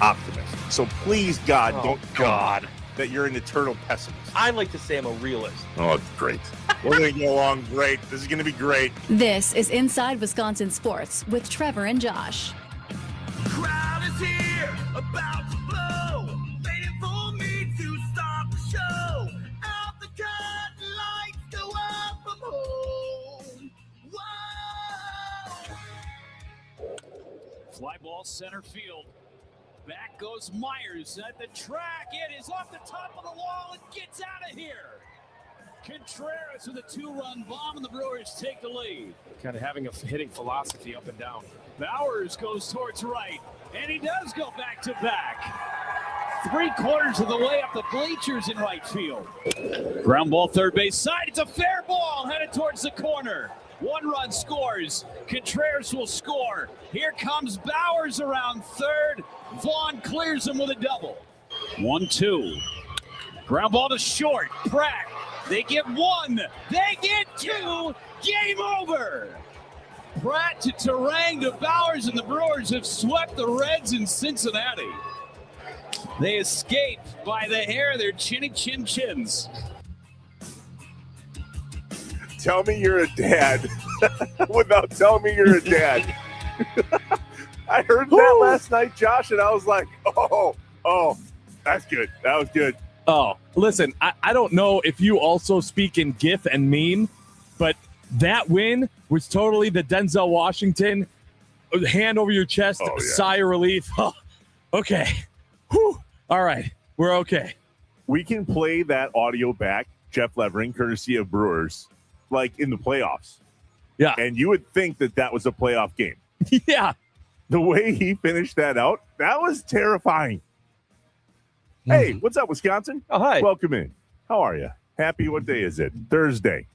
optimist. So please, God, don't God that you're an eternal pessimist. I like to say I'm a realist. Oh, it's great. We're going to get along great. This is going to be great. This is Inside Wisconsin Sports with Trevor and Josh. Crowd is here, about to blow, waiting for me to start the show. Out the curtain, lights go up from home. Whoa! Fly ball center field. Back goes Myers at the track. It is off the top of the wall. It gets out of here. Contreras with a 2-run bomb, and the Brewers take the lead. Kind of having a hitting philosophy up and down. Bowers goes towards right, and he does go back to back. 3/4 of the way up the bleachers in right field. Ground ball third base side. It's a fair ball headed towards the corner. 1 run scores. Contreras will score. Here comes Bowers around third. Vaughn clears him with a double. 1-2. Ground ball to short. Pratt. They get 1. They get 2. Game over. Pratt to Terang to Bowers, and the Brewers have swept the Reds in Cincinnati. They escaped by the hair of their chinny chin chins. Tell me you're a dad without telling me you're a dad. I heard that last night, Josh, and I was like, oh, that's good. That was good. Oh, listen, I don't know if you also speak in GIF and meme, but that win was totally the Denzel Washington hand over your chest, sigh of relief. Oh, okay. Whew. All right. We're okay. We can play that audio back, Jeff Levering, courtesy of Brewers, like in the playoffs. Yeah. And you would think that was a playoff game. Yeah. The way he finished that out, that was terrifying. Hey, what's up, Wisconsin? Oh, hi. Welcome in. How are you? Happy, what day is it? Thursday.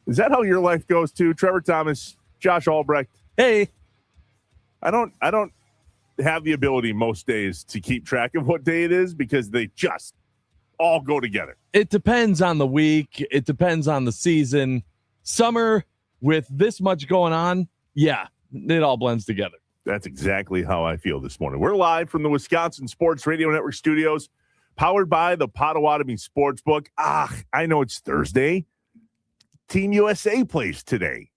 Is that how your life goes too? Trevor Thomas, Josh Albrecht. Hey. I don't have the ability most days to keep track of what day it is because they just all go together. It depends on the week. It depends on the season. Summer with this much going on, yeah, it all blends together. That's exactly how I feel this morning. We're live from the Wisconsin Sports Radio Network studios, powered by the Potawatomi Sportsbook. I know it's Thursday. Team USA plays today.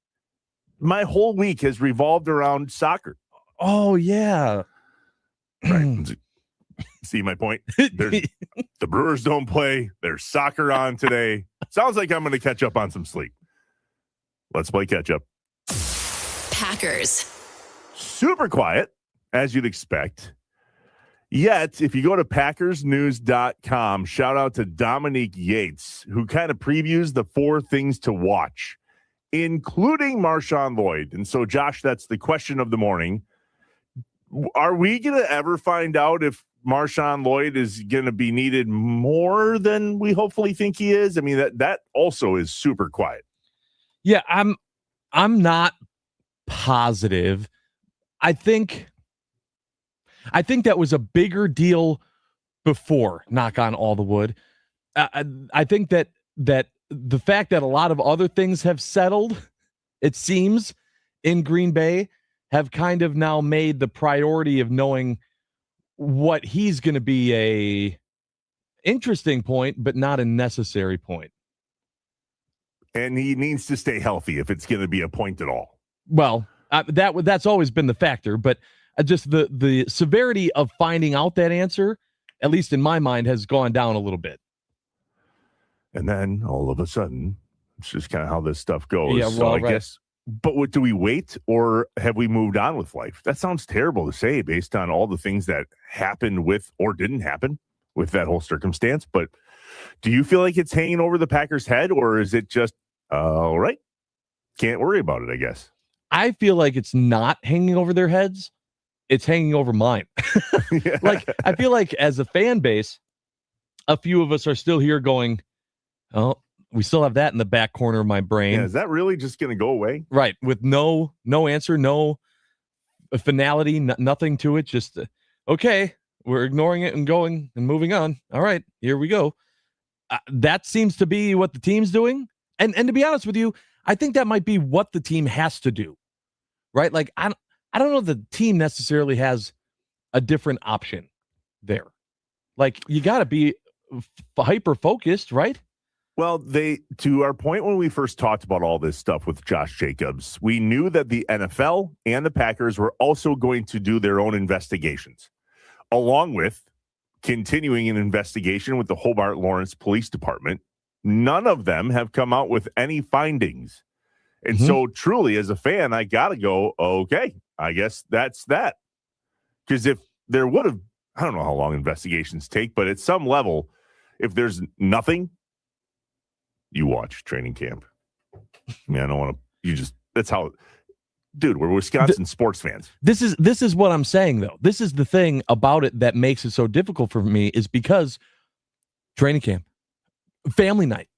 My whole week has revolved around soccer. Oh, yeah. Right. See my point? The Brewers don't play. There's soccer on today. Sounds like I'm going to catch up on some sleep. Let's play catch up. Packers. Super quiet, as you'd expect. Yet, if you go to PackersNews.com, shout out to Dominique Yates, who kind of previews the 4 things to watch, including Marshawn Lloyd. And so, Josh, that's the question of the morning. Are we going to ever find out if Marshawn Lloyd is going to be needed more than we hopefully think he is? I mean, that also is super quiet. Yeah, I'm not positive. I think that was a bigger deal before, knock on all the wood. I think that the fact that a lot of other things have settled, it seems, in Green Bay, have kind of now made the priority of knowing what he's going to be a interesting point, but not a necessary point. And he needs to stay healthy if it's going to be a point at all. Well, that's always been the factor, but just the severity of finding out that answer, at least in my mind, has gone down a little bit. And then all of a sudden, it's just kind of how this stuff goes. Yeah, well, so I right. guess, but what do we wait, or have we moved on with life? That sounds terrible to say based on all the things that happened with or didn't happen with that whole circumstance. But do you feel like it's hanging over the Packers' head, or is it just, all right, can't worry about it, I guess? I feel like it's not hanging over their heads. It's hanging over mine. Yeah. Like, I feel like as a fan base, a few of us are still here going, oh, we still have that in the back corner of my brain. Yeah, is that really just going to go away? Right. With no answer, no finality, nothing to it. Just, okay, we're ignoring it and going and moving on. All right, here we go. That seems to be what the team's doing. And to be honest with you, I think that might be what the team has to do. Right? Like, I don't know if the team necessarily has a different option there. Like, you got to be hyper focused, right? Well, to our point when we first talked about all this stuff with Josh Jacobs, we knew that the NFL and the Packers were also going to do their own investigations, along with continuing an investigation with the Hobart Lawrence Police Department. None of them have come out with any findings. And so truly, as a fan, I got to go, okay, I guess that's that. Because if there would have, I don't know how long investigations take, but at some level, if there's nothing, you watch training camp. I mean, I don't want to, that's how, dude, we're Wisconsin sports fans. This is what I'm saying, though. This is the thing about it that makes it so difficult for me, is because training camp, family night,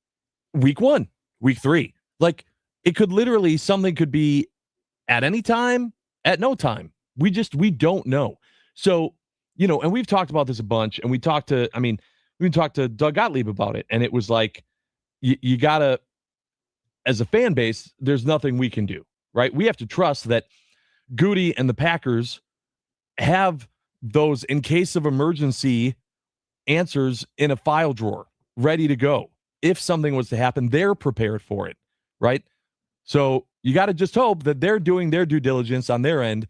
week 1, week 3, like, it could literally, something could be at any time, at no time. We don't know. So, and we've talked about this a bunch, and we talked to Doug Gottlieb about it, and it was like, you gotta, as a fan base, there's nothing we can do, right? We have to trust that Goody and the Packers have those in case of emergency answers in a file drawer, ready to go. If something was to happen, they're prepared for it, right? So you got to just hope that they're doing their due diligence on their end.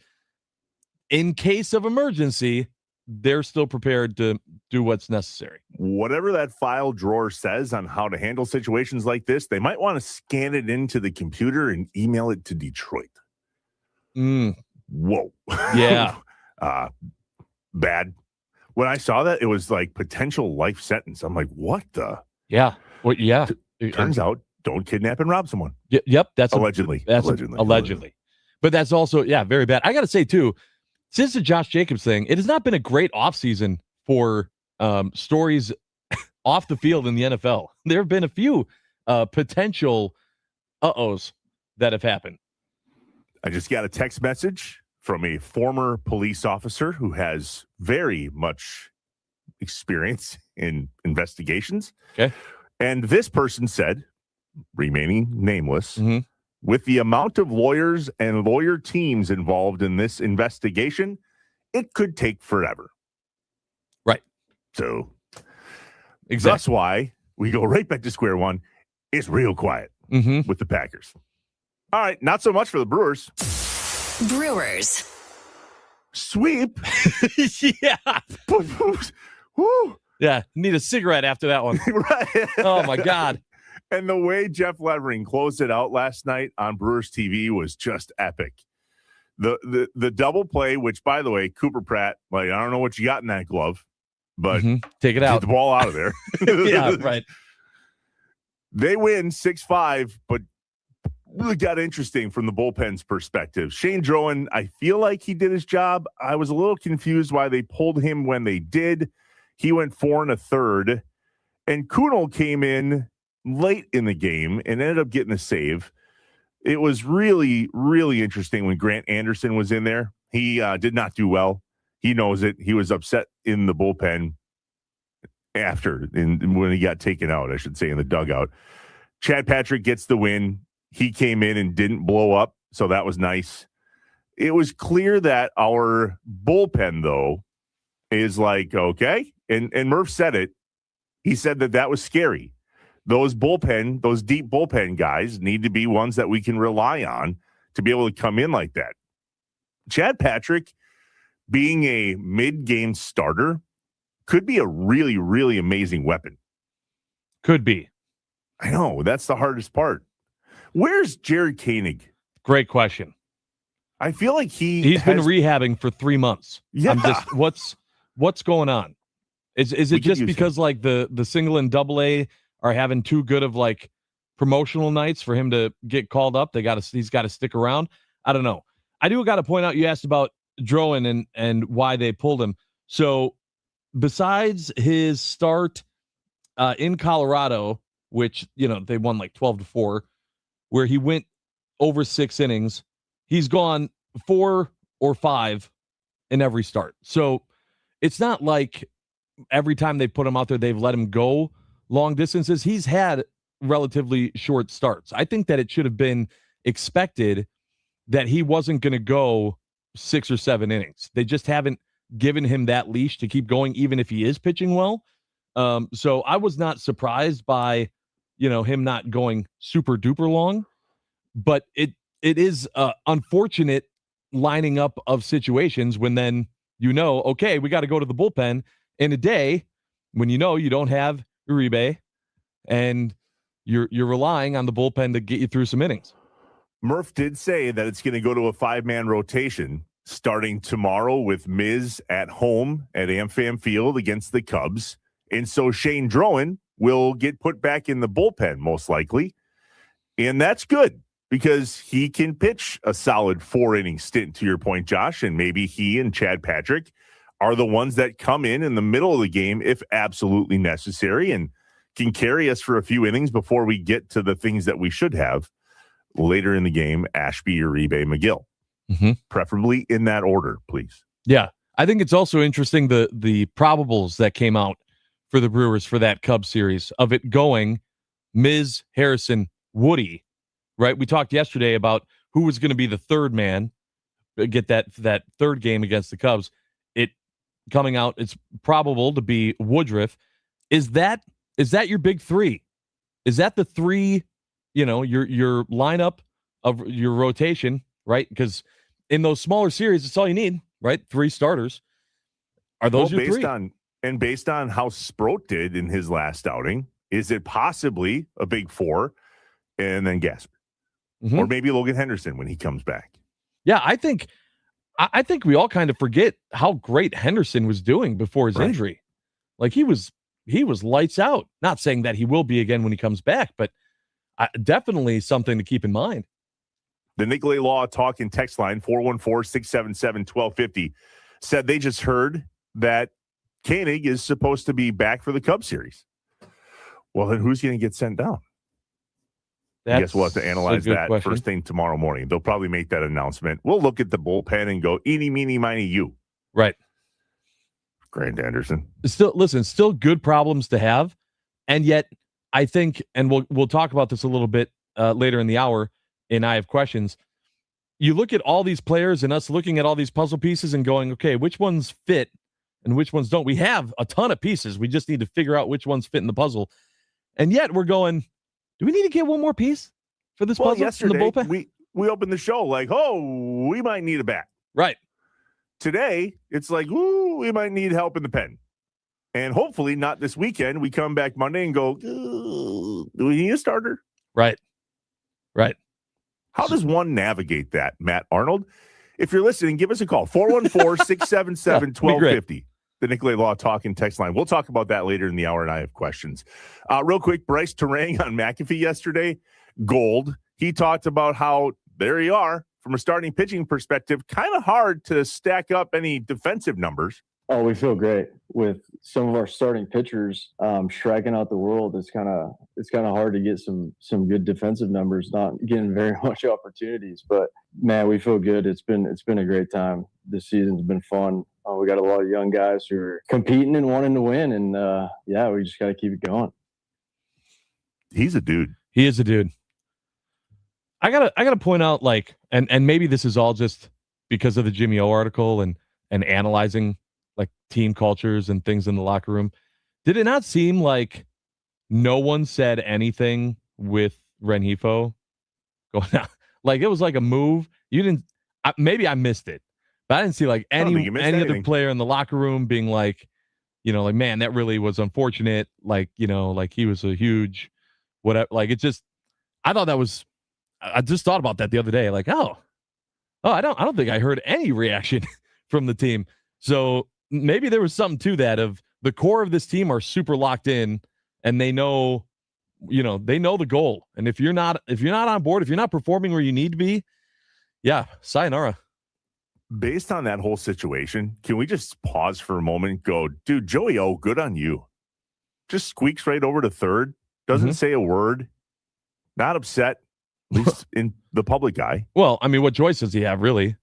In case of emergency, they're still prepared to do what's necessary. Whatever that file drawer says on how to handle situations like this, they might want to scan it into the computer and email it to Detroit. Whoa. Yeah. Bad. When I saw that, it was like potential life sentence. I'm like, what the? Yeah. Well, yeah. Turns out, don't kidnap and rob someone. Yep. That's allegedly. Allegedly. But that's also, very bad. I got to say, too, since the Josh Jacobs thing, it has not been a great offseason for stories off the field in the NFL. There have been a few potential uh-ohs that have happened. I just got a text message from a former police officer who has very much experience in investigations. Okay. And this person said, remaining nameless, with the amount of lawyers and lawyer teams involved in this investigation, it could take forever. Right. So exactly. That's why we go right back to square one. It's real quiet with the Packers. All right, not so much for the Brewers. Brewers. Sweep. Yeah. Woo. Yeah, need a cigarette after that one. Right. Oh, my God. And the way Jeff Levering closed it out last night on Brewers TV was just epic. The double play, which, by the way, Cooper Pratt, like, I don't know what you got in that glove, but take it out. Get the ball out of there. Yeah, right. They win 6-5, but really got interesting from the bullpen's perspective. Shane Drowan, I feel like he did his job. I was a little confused why they pulled him when they did. He went 4 1/3, and Kunal came in late in the game and ended up getting a save. It was really, really interesting when Grant Anderson was in there. He did not do well. He knows it. He was upset in the bullpen when he got taken out, I should say, in the dugout. Chad Patrick gets the win. He came in and didn't blow up, so that was nice. It was clear that our bullpen, though, is like, okay. And Murph said it. He said that was scary. Those deep bullpen guys need to be ones that we can rely on to be able to come in like that. Chad Patrick, being a mid-game starter, could be a really, really amazing weapon. Could be. I know. That's the hardest part. Where's Jared Koenig? Great question. I feel like he's been rehabbing for 3 months. Yeah. I'm just, what's going on? Is it just because like the single and double A are having too good of like promotional nights for him to get called up? He's got to stick around. I don't know. I do got to point out, you asked about Drowan and why they pulled him. So besides his start in Colorado, which, they won like 12-4, where he went over 6 innings, he's gone 4 or 5 in every start. So it's not like every time they put him out there, they've let him go long distances. He's had relatively short starts. I think that it should have been expected that he wasn't going to go 6 or 7 innings. They just haven't given him that leash to keep going, even if he is pitching well. So I was not surprised by, him not going super duper long, but it is unfortunate lining up of situations when then, okay, we got to go to the bullpen in a day when you don't have Uribe and you're relying on the bullpen to get you through some innings. Murph did say that it's going to go to a 5-man rotation starting tomorrow with Miz at home at AmFam Field against the Cubs. And so Shane Drowan will get put back in the bullpen most likely. And that's good because he can pitch a solid 4-inning stint, to your point, Josh. And maybe he and Chad Patrick are the ones that come in the middle of the game if absolutely necessary and can carry us for a few innings before we get to the things that we should have later in the game, Ashby, Uribe, McGill. Preferably in that order, please. Yeah. I think it's also interesting the probables that came out for the Brewers for that Cubs series of it going Miz, Harrison, Woody, right? We talked yesterday about who was going to be the third man, get that third game against the Cubs. It coming out, it's probable to be Woodruff. Is that your big three? Is that the three, your lineup of your rotation, right? Because in those smaller series, it's all you need, right? 3 starters. Are those your three? Based on how Sproat did in his last outing, is it possibly a big 4 and then Gasper? Or maybe Logan Henderson when he comes back? Yeah, I think we all kind of forget how great Henderson was doing before his injury. Like he was lights out. Not saying that he will be again when he comes back, but definitely something to keep in mind. The Nicolay Law talk and text line 414-677-1250 said they just heard that Koenig is supposed to be back for the Cubs series. Well, then who's going to get sent down? I guess we'll have to analyze that first thing tomorrow morning. They'll probably make that announcement. We'll look at the bullpen and go, eeny, meeny, miny, you. Right. Grant Anderson. Still good problems to have. And yet, I think, and we'll talk about this a little bit later in the hour, and I have questions. You look at all these players and us looking at all these puzzle pieces and going, okay, which ones fit and which ones don't? We have a ton of pieces. We just need to figure out which ones fit in the puzzle. And yet we're going, do we need to get one more piece for this puzzle? Yesterday, in the bullpen? we opened the show like, we might need a bat. Right. Today, it's like, we might need help in the pen. And hopefully not this weekend. We come back Monday and go, do we need a starter? Right. How does one navigate that, Matt Arnold? If you're listening, give us a call, 414-677-1250. The Nicolay Law talk and text line. We'll talk about that later in the hour, and I have questions. Real quick, Bryce Terang on McAfee yesterday, gold. He talked about how, there you are, from a starting pitching perspective, kind of hard to stack up any defensive numbers. Oh, we feel great with some of our starting pitchers striking out the world. It's kind of hard to get some good defensive numbers, not getting very much opportunities. But man, we feel good. It's been a great time. This season's been fun. We got a lot of young guys who are competing and wanting to win, and we just got to keep it going. He's a dude. He is a dude. I gotta point out, like, and maybe this is all just because of the Jimmy O article and analyzing like team cultures and things in the locker room. Did it not seem like no one said anything with Rengifo going out? Like it was like a move. You didn't. Maybe I missed it, but I didn't see like any other player in the locker room being like, like, man, that really was unfortunate. Like, like he was a huge whatever. Like it just. I thought that was. I just thought about that the other day. Like, I don't think I heard any reaction from the team. So maybe there was something to that of the core of this team are super locked in and they know, they know the goal. And if you're not on board, if you're not performing where you need to be, yeah, sayonara. Based on that whole situation, can we just pause for a moment and go, dude, Joey O, good on you. Just squeaks right over to third. Doesn't say a word. Not upset, at least in the public eye. Well, I mean, what choice does he have, really?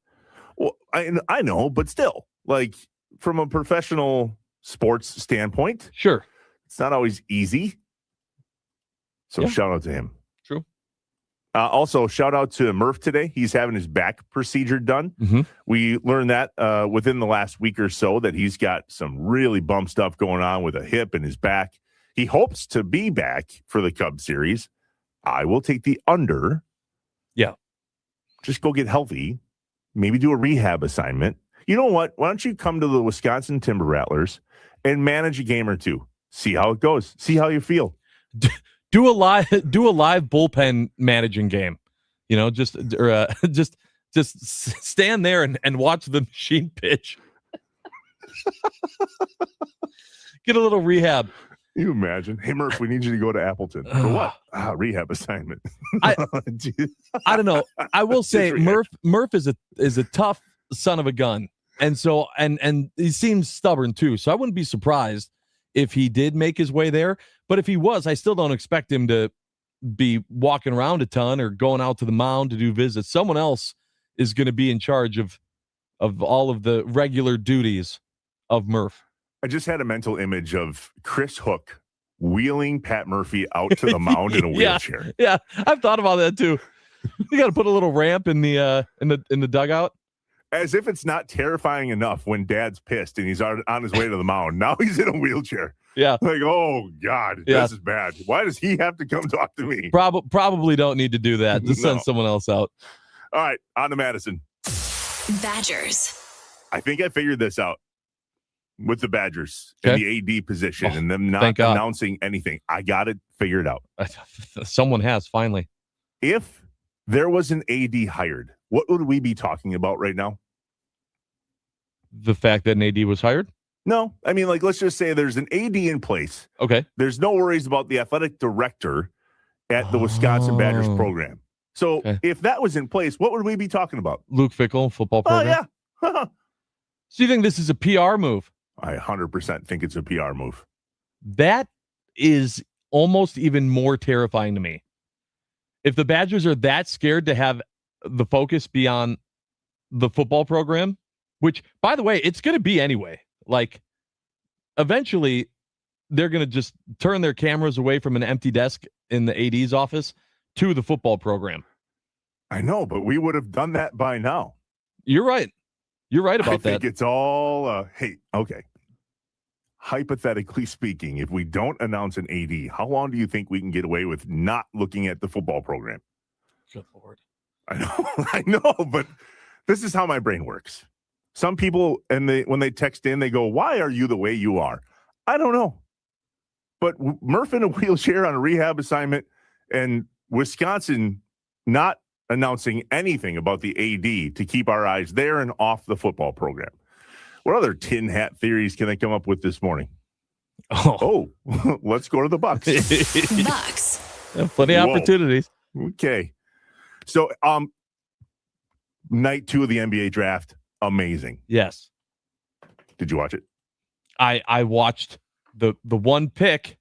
Well, I know, but still, like, from a professional sports standpoint, sure, it's not always easy. So shout out to him. True. Also, shout out to Murph today. He's having his back procedure done. Mhm. We learned that within the last week or so that he's got some really bum stuff going on with a hip and his back. He hopes to be back for the Cubs series. I will take the under. Yeah. Just go get healthy. Maybe do a rehab assignment. You know what? Why don't you come to the Wisconsin Timber Rattlers and manage a game or two? See how it goes. See how you feel. Do a live bullpen managing game. You know, just stand there and watch the machine pitch. Get a little rehab. You imagine? Hey, Murph, we need you to go to Appleton. For what? Rehab assignment. I don't know. I will say Murph is a tough son of a gun. And so and he seems stubborn too. So I wouldn't be surprised if he did make his way there. But if he was, I still don't expect him to be walking around a ton or going out to the mound to do visits. Someone else is going to be in charge of all of the regular duties of Murph. I just had a mental image of Chris Hook wheeling Pat Murphy out to the mound in a wheelchair. Yeah, I've thought about that too. You got to put a little ramp in the dugout. As if it's not terrifying enough when Dad's pissed and he's on his way to the mound. Now he's in a wheelchair. Yeah. Like, oh, God, this is bad. Why does he have to come talk to me? Probably don't need to do that. Just send someone else out. All right, on to Madison. Badgers. I think I figured this out with the Badgers in the AD position and them not announcing anything. I got it figured out. Someone has, finally. If there was an AD hired, what would we be talking about right now? The fact that an AD was hired? No. I mean, like, let's just say there's an AD in place. Okay. There's no worries about the athletic director at the Wisconsin Badgers program. So if that was in place, what would we be talking about? Luke Fickell, football program? Oh, yeah. So you think this is a PR move? I 100% think it's a PR move. That is almost even more terrifying to me. If the Badgers are that scared to have the focus be on the football program, which, by the way, it's going to be anyway. Like, eventually, they're going to just turn their cameras away from an empty desk in the AD's office to the football program. I know, but we would have done that by now. You're right. You're right about that. I think it's all, okay. Hypothetically speaking, if we don't announce an AD, how long do you think we can get away with not looking at the football program? Good Lord. I know, but this is how my brain works. Some people, when they text in, they go, "Why are you the way you are?" I don't know. But Murph in a wheelchair on a rehab assignment and Wisconsin not announcing anything about the AD to keep our eyes there and off the football program. What other tin hat theories can they come up with this morning? Oh, let's go to the Bucks. Bucks. Plenty of opportunities. Okay. So, night 2 of the NBA draft, amazing. Yes. Did you watch it? I watched the one pick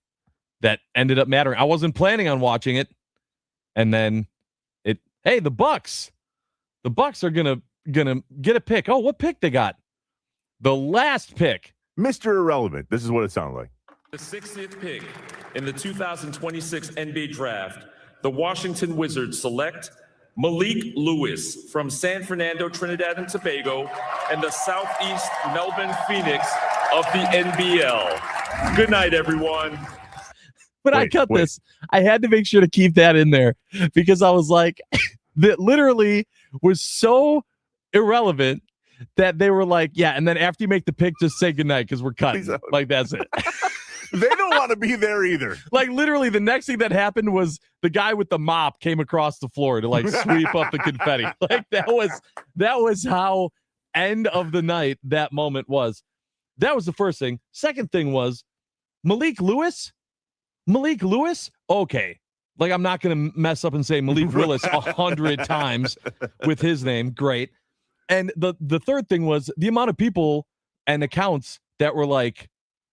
that ended up mattering. I wasn't planning on watching it, and then the Bucks are gonna get a pick. Oh, what pick they got? The last pick. Mr. Irrelevant. This is what it sounded like. The 60th pick in the 2026 NBA draft, the Washington Wizards select Malik Lewis from San Fernando, Trinidad and Tobago, and the Southeast Melbourne Phoenix of the NBL. Good night, everyone. But I cut this. I had to make sure to keep that in there because I was like, that literally was so irrelevant that they were like, yeah, and then after you make the pick, just say goodnight because we're cutting. Like, that's it. They don't want to be there either. Like, literally, the next thing that happened was the guy with the mop came across the floor to, like, sweep up the confetti. Like, that was how end of the night that moment was. That was the first thing. Second thing was Malik Lewis? Okay. Like, I'm not going to mess up and say Malik Willis 100 times with his name. Great. And the third thing was the amount of people and accounts that were like,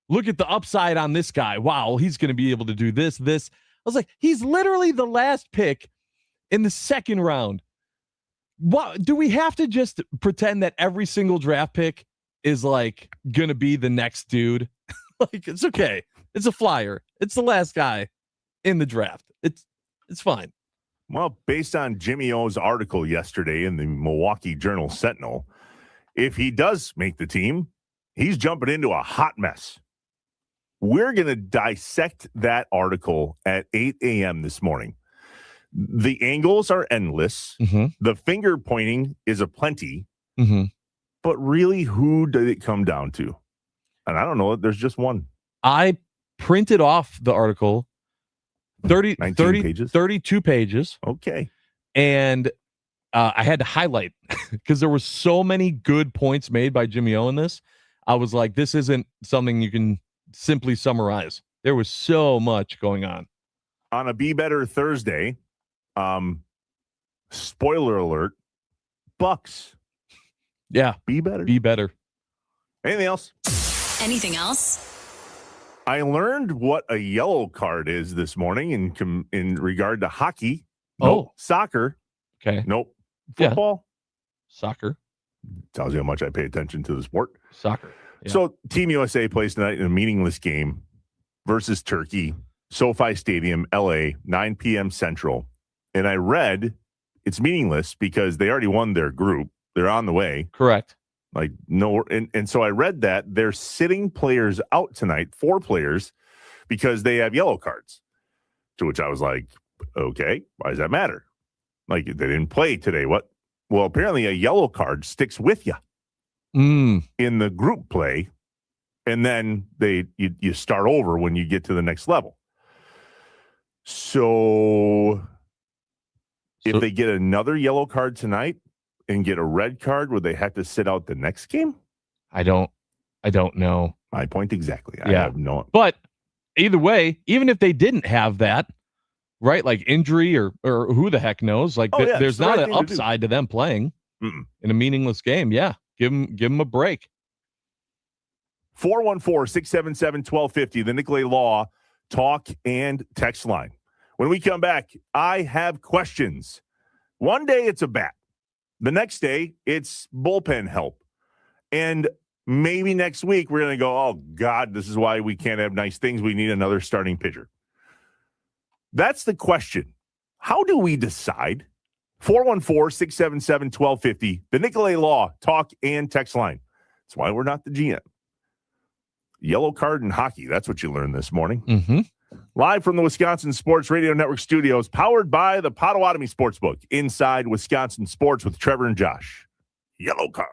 look at the upside on this guy. Wow, he's going to be able to do this. I was like, he's literally the last pick in the second round. What, do we have to just pretend that every single draft pick is like going to be the next dude? Like, it's okay. It's a flyer. It's the last guy in the draft. It's fine. Well, based on Jimmy O's article yesterday in the Milwaukee Journal Sentinel, if he does make the team, he's jumping into a hot mess. We're going to dissect that article at 8 a.m. this morning. The angles are endless. Mm-hmm. The finger pointing is aplenty. Mm-hmm. But really, who did it come down to? And I don't know. There's just one. I printed off the article, 30 pages? 32 pages. Okay. And I had to highlight because there were so many good points made by Jimmy O in this. I was like, this isn't something you can simply summarize. There was so much going on. On a Be Better Thursday, spoiler alert, Bucks. Yeah. Be better. Be better. Anything else? Anything else? I learned what a yellow card is this morning in regard to hockey. Nope. Oh. Soccer. Okay. Nope. Yeah. Football. Soccer. Tells you how much I pay attention to the sport. Soccer. Yeah. So Team USA plays tonight in a meaningless game versus Turkey, SoFi Stadium, LA, 9 p.m. Central. And I read it's meaningless because they already won their group. They're on the way. Correct. Like, no, and so I read that they're sitting players out tonight, 4 players, because they have yellow cards. To which I was like, okay, why does that matter? Like, they didn't play today. What? Well, apparently a yellow card sticks with you in the group play, and then you start over when you get to the next level. So if they get another yellow card tonight and get a red card, would they have to sit out the next game? I don't know. My point exactly. Yeah. I have no. But either way, even if they didn't have that, right, like injury or who the heck knows, like there's not an upside to them playing in a meaningless game. Yeah, give them a break. 414-677-1250, the Nicolay Law talk and text line. When we come back, I have questions. One day it's a bat. The next day, it's bullpen help. And maybe next week, we're going to go, oh, God, this is why we can't have nice things. We need another starting pitcher. That's the question. How do we decide? 414-677-1250, the Nicolay Law talk and text line. That's why we're not the GM. Yellow card in hockey. That's what you learned this morning. Mm-hmm. Live from the Wisconsin Sports Radio Network studios, powered by the Potawatomi Sportsbook, inside Wisconsin Sports with Trevor and Josh. Yellow card.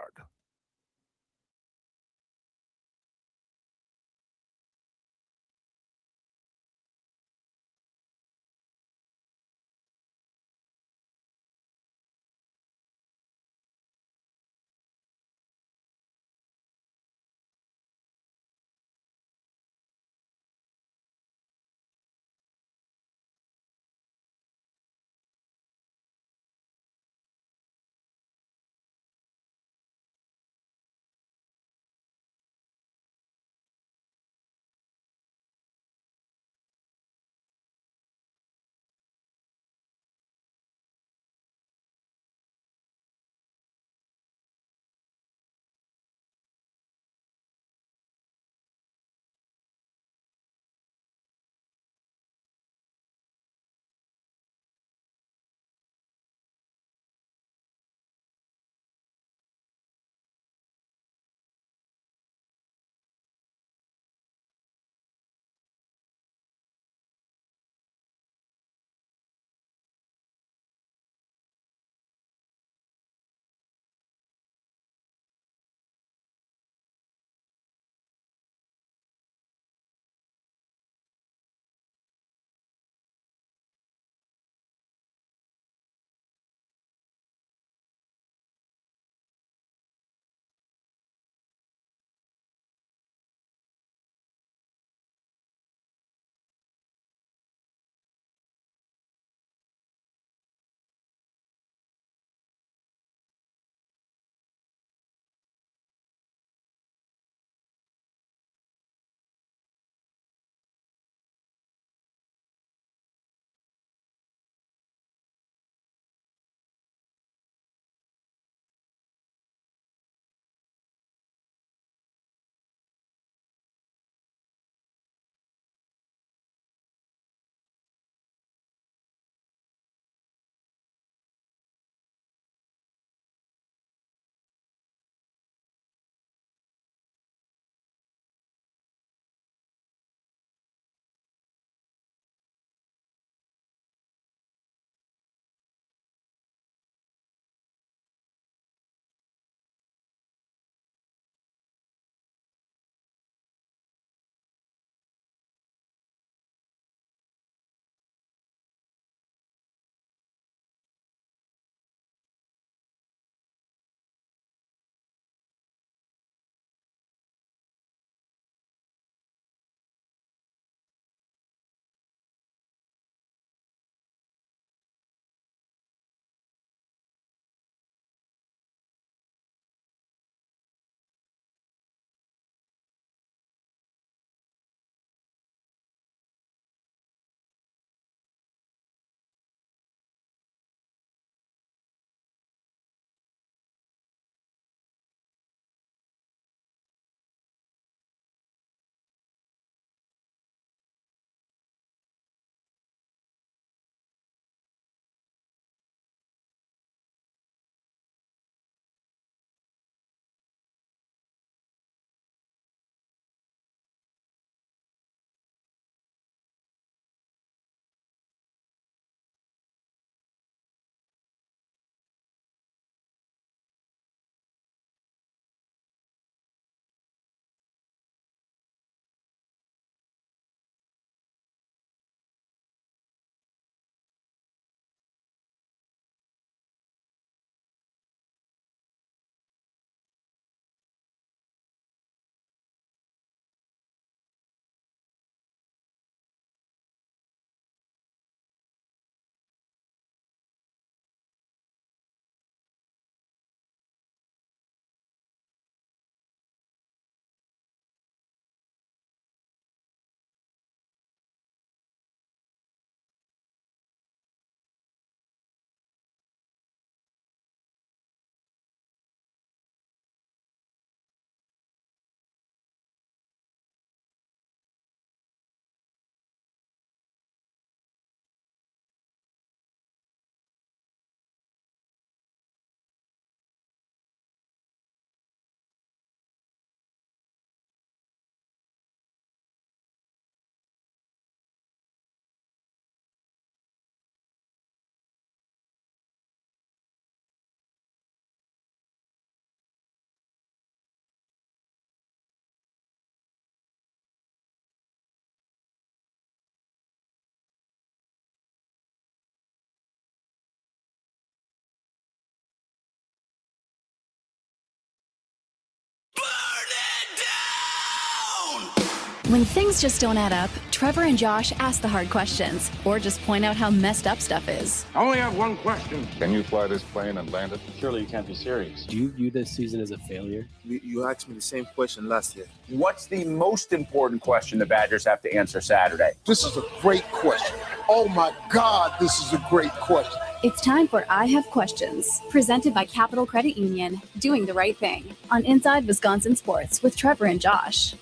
When things just don't add up, Trevor and Josh ask the hard questions or just point out how messed up stuff is. I only have one question. Can you fly this plane and land it? Surely you can't be serious. Do you view this season as a failure? You asked me the same question last year. What's the most important question the Badgers have to answer Saturday? This is a great question. Oh my God, this is a great question. It's time for I Have Questions, presented by Capital Credit Union, doing the right thing on Inside Wisconsin Sports with Trevor and Josh.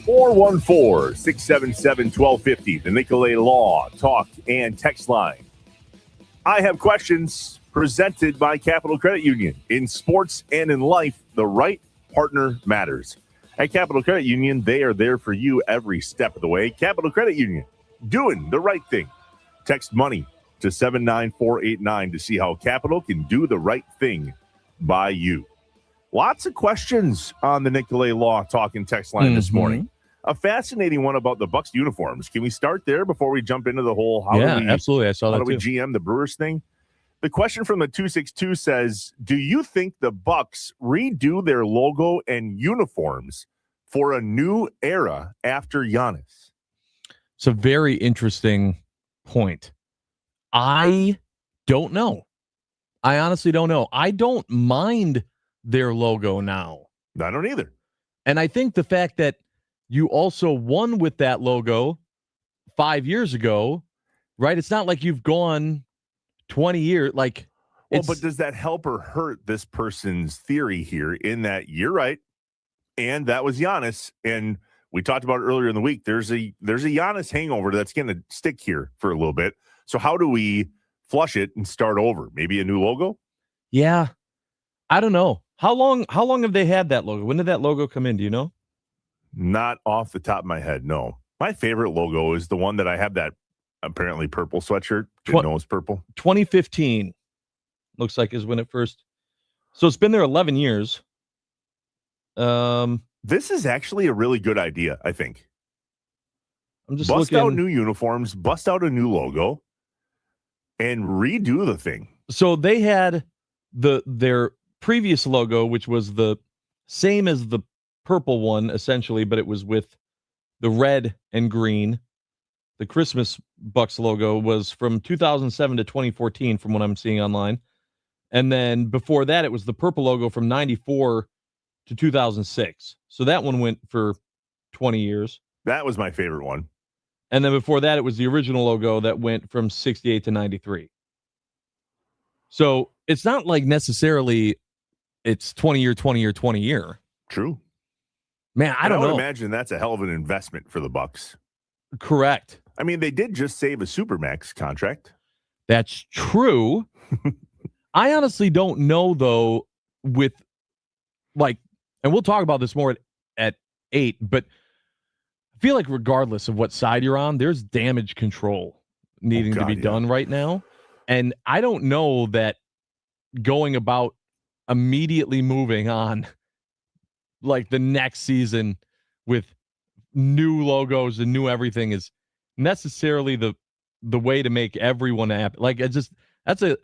414-677-1250, the Nicolay Law Talk and Text Line. I Have Questions, presented by Capital Credit Union. In sports and in life, the right partner matters. At Capital Credit Union, they are there for you every step of the way. Capital Credit Union, doing the right thing. Text money to 79489 to see how Capital can do the right thing by you. Lots of questions on the Nicolay Law Talk and Text Line this morning. A fascinating one about the Bucs uniforms. Can we start there before we jump into the whole absolutely. I saw that how do we too. GM the Brewers thing? The question from the 262 says, do you think the Bucs redo their logo and uniforms for a new era after Giannis? It's a very interesting point. I don't know. I honestly don't know. I don't mind their logo now. I don't either. And I think the fact that you also won with that logo 5 years ago, right? It's not like you've gone 20 years. Like, but does that help or hurt this person's theory here in that you're right? And that was Giannis. And we talked about it earlier in the week. There's a Giannis hangover that's going to stick here for a little bit. So how do we flush it and start over? Maybe a new logo? Yeah. I don't know. How long have they had that logo? When did that logo come in? Do you know? Not off the top of my head, no. My favorite logo is the one that I have that apparently purple sweatshirt. Didn't know it's purple. 2015 looks like is when it first. So it's been there 11 years. This is actually a really good idea, I think. I'm just bust looking out new uniforms, bust out a new logo, and redo the thing. So they had their previous logo, which was the same as the purple one, essentially, but it was with the red and green. The Christmas Bucks logo was from 2007 to 2014, from what I'm seeing online. And then before that, it was the purple logo from 94 to 2006. So that one went for 20 years. That was my favorite one. And then before that, it was the original logo that went from 68 to 93. So it's not like necessarily it's 20 year, 20 year, 20 year. True. Man, I don't know. I would imagine that's a hell of an investment for the Bucks. Correct. I mean, they did just save a Supermax contract. That's true. I honestly don't know, though, with like, and we'll talk about this more at 8, but I feel like regardless of what side you're on, there's damage control needing to be done right now. And I don't know that going about immediately moving on like the next season with new logos and new everything is necessarily the way to make everyone happy. Like that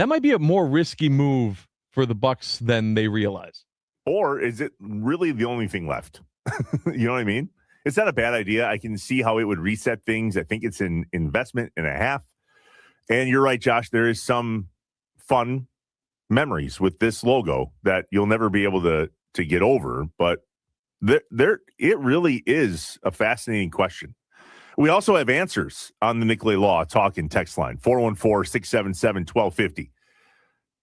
might be a more risky move for the Bucks than they realize. Or is it really the only thing left? You know what I mean? It's not a bad idea. I can see how it would reset things. I think it's an investment and a half. And you're right, Josh. There is some fun memories with this logo that you'll never be able to get over. But it really is a fascinating question. We also have answers on the Nicolay Law Talk and Text Line, 414-677-1250.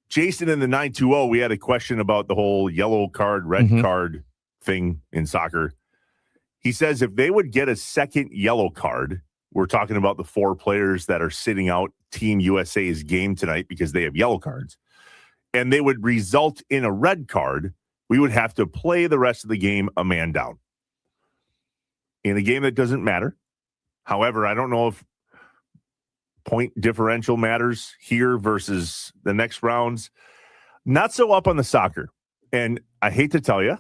Jason in the 920, we had a question about the whole yellow card, red card thing in soccer. He says if they would get a second yellow card, we're talking about the 4 players that are sitting out Team USA's game tonight because they have yellow cards, and they would result in a red card, we would have to play the rest of the game a man down. In a game that doesn't matter. However, I don't know if point differential matters here versus the next rounds. Not so up on the soccer. And I hate to tell you,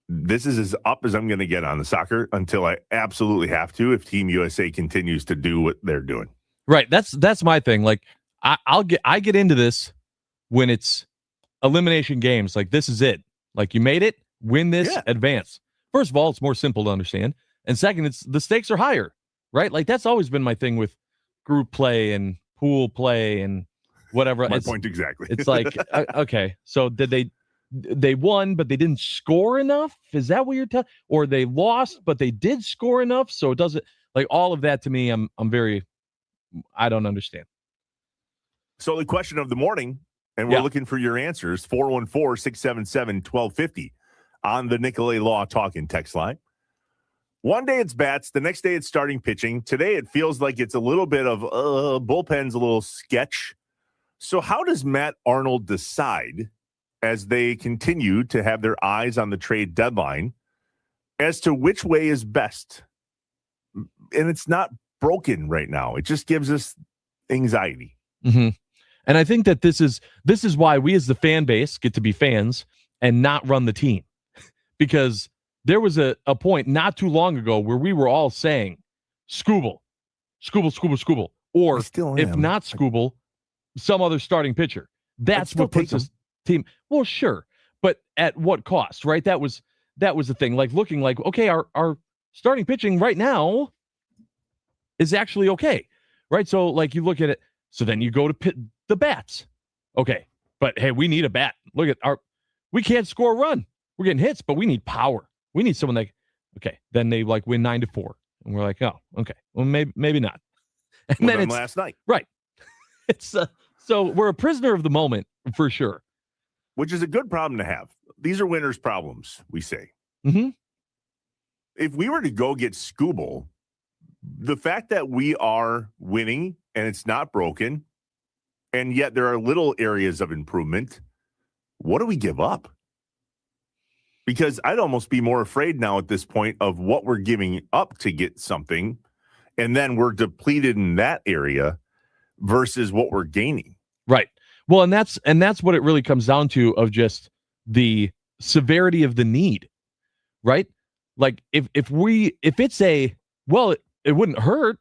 this is as up as I'm going to get on the soccer until I absolutely have to if Team USA continues to do what they're doing. Right. That's my thing. Like I get into this when it's elimination games. Like this is it. Like, you made it, win this, Yeah. advance. First of all, it's more simple to understand. And second, it's the stakes are higher, right? Like, that's always been my thing with group play and pool play and whatever. My point exactly. It's like, okay, so they won, but they didn't score enough? Is that what you're telling? Or they lost, but they did score enough? So it doesn't, like, all of that to me, I don't understand. So the question of the morning, and we're looking for your answers, 414-677-1250 on the Nicolay Law Talking text line. One day it's bats, the next day it's starting pitching. Today it feels like it's a little bit of bullpen's a little sketch. So how does Matt Arnold decide as they continue to have their eyes on the trade deadline as to which way is best? And it's not broken right now. It just gives us anxiety. Mm-hmm. And I think that this is why we as the fan base get to be fans and not run the team. Because there was a point not too long ago where we were all saying, Skubal. Or if not Skubal, some other starting pitcher. That's what puts us team. Well, sure. But at what cost, right? That was the thing. Like, looking like, okay, our starting pitching right now is actually okay. Right? So, like, you look at it. So then you go to the bats. Okay. But hey, we need a bat. Look at we can't score a run. We're getting hits, but we need power. We need someone that, okay. Then they like win 9-4. And we're like, oh, okay. Well, maybe not. And then it's last night. Right. It's so we're a prisoner of the moment for sure. Which is a good problem to have. These are winners' problems, we say. Mm-hmm. If we were to go get Skubal, the fact that we are winning and it's not broken, and yet there are little areas of improvement, what do we give up? Because I'd almost be more afraid now at this point of what we're giving up to get something, and then we're depleted in that area versus what we're gaining. Right. Well, and that's what it really comes down to, of just the severity of the need, right? Like, if it's it wouldn't hurt.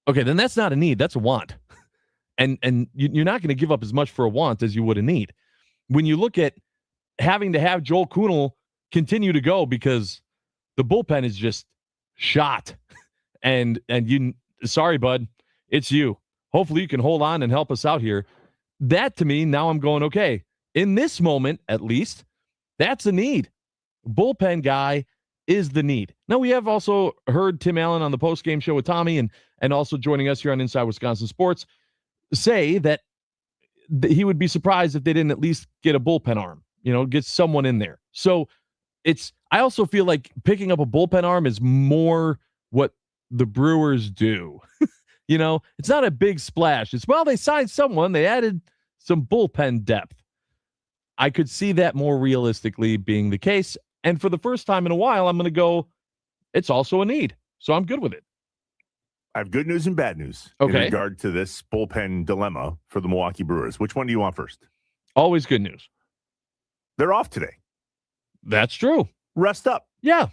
Okay, then that's not a need. That's a want. And you're not going to give up as much for a want as you would a need. When you look at having to have Joel Kuhnel continue to go because the bullpen is just shot, and you, sorry, bud, it's you. Hopefully you can hold on and help us out here. That, to me, now I'm going, okay, in this moment, at least, that's a need. Bullpen guy is the need. Now, we have also heard Tim Allen on the post-game show with Tommy and also joining us here on Inside Wisconsin Sports say that he would be surprised if they didn't at least get a bullpen arm, get someone in there. So I also feel like picking up a bullpen arm is more what the Brewers do. It's not a big splash. It's, well, they signed someone, they added some bullpen depth. I could see that more realistically being the case. And for the first time in a while, I'm going to go, it's also a need. So I'm good with it. I have good news and bad news in regard to this bullpen dilemma for the Milwaukee Brewers. Which one do you want first? Always good news. They're off today. That's true. Rest up. Yeah.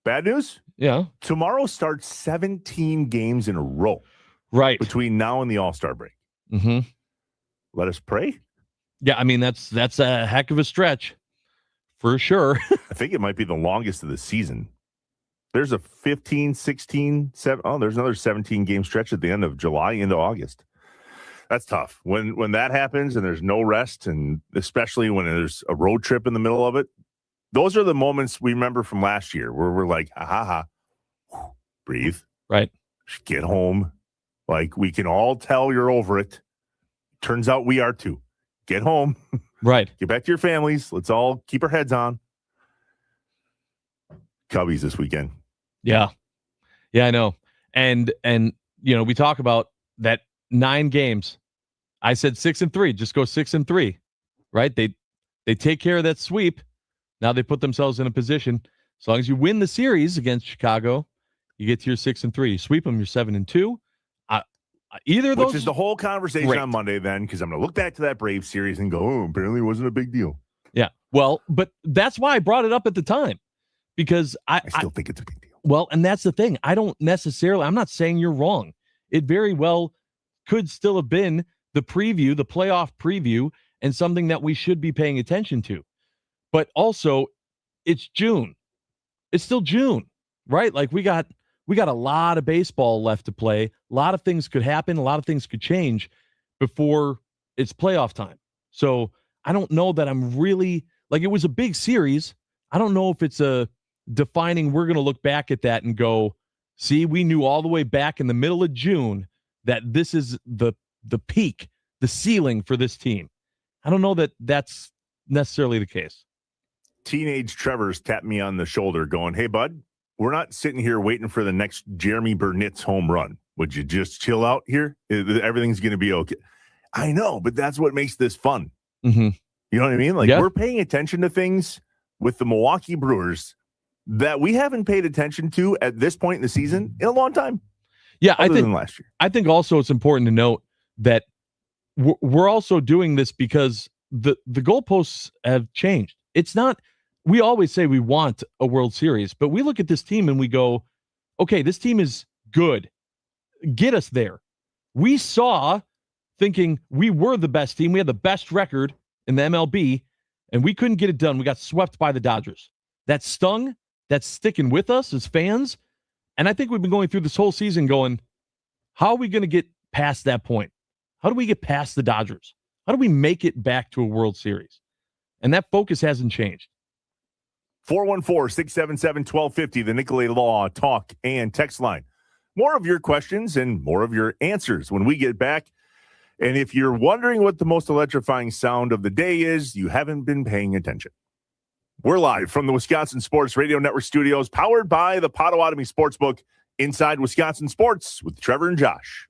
Bad news? Yeah. Tomorrow starts 17 games in a row. Right. Between now and the All-Star break. Mm-hmm. Let us pray. Yeah, I mean, that's a heck of a stretch. For sure. I think it might be the longest of the season. There's a 15, 16, 7. Oh, there's another 17-game stretch at the end of July into August. That's tough. When that happens and there's no rest, and especially when there's a road trip in the middle of it, those are the moments we remember from last year where we're like, breathe. Right. Get home. Like, we can all tell you're over it. Turns out we are too. Get home. Right. Get back to your families. Let's all keep our heads on. Cubbies this weekend. Yeah. Yeah, I know. And we talk about that 9 games. I said 6-3. Just go 6-3. Right? They take care of that sweep. Now they put themselves in a position. As long as you win the series against Chicago, you get to your 6-3. You sweep them, you're 7-2. Either of those, which is the whole conversation on Monday, then, because I'm going to look back to that Braves series and go, oh, apparently it wasn't a big deal. Yeah. Well, but that's why I brought it up at the time, because I still think it's a big deal. Well, and that's the thing. I'm not saying you're wrong. It very well could still have been the playoff preview, and something that we should be paying attention to. but also it's June. It's still June, right? Like we got a lot of baseball left to play. A lot of things could happen. A lot of things could change before it's playoff time. So I don't know that I'm really like it was a big series. I don't know if it's a defining. We're going to look back at that and go, see, we knew all the way back in the middle of June that this is the peak, the ceiling for this team. I don't know that that's necessarily the case. Teenage Trevor's tapped me on the shoulder going, hey, bud, we're not sitting here waiting for the next Jeremy Burnitz home run. Would you just chill out here? Everything's going to be okay. I know, but that's what makes this fun. Mm-hmm. You know what I mean? Like, yeah. We're paying attention to things with the Milwaukee Brewers that we haven't paid attention to at this point in the season in a long time. Yeah, I think last year. I think also it's important to note that we're also doing this because the goalposts have changed. It's not, we always say we want a World Series, but we look at this team and we go, okay, this team is good. Get us there. We saw thinking we were the best team. We had the best record in the MLB, and we couldn't get it done. We got swept by the Dodgers. That stung. That's sticking with us as fans. And I think we've been going through this whole season going, how are we going to get past that point? How do we get past the Dodgers? How do we make it back to a World Series? And that focus hasn't changed. 414-677-1250, the Nicolay Law talk and text line. More of your questions and more of your answers when we get back. And if you're wondering what the most electrifying sound of the day is, you haven't been paying attention. We're live from the Wisconsin Sports Radio Network studios, powered by the Potawatomi Sportsbook, inside Wisconsin Sports with Trevor and Josh.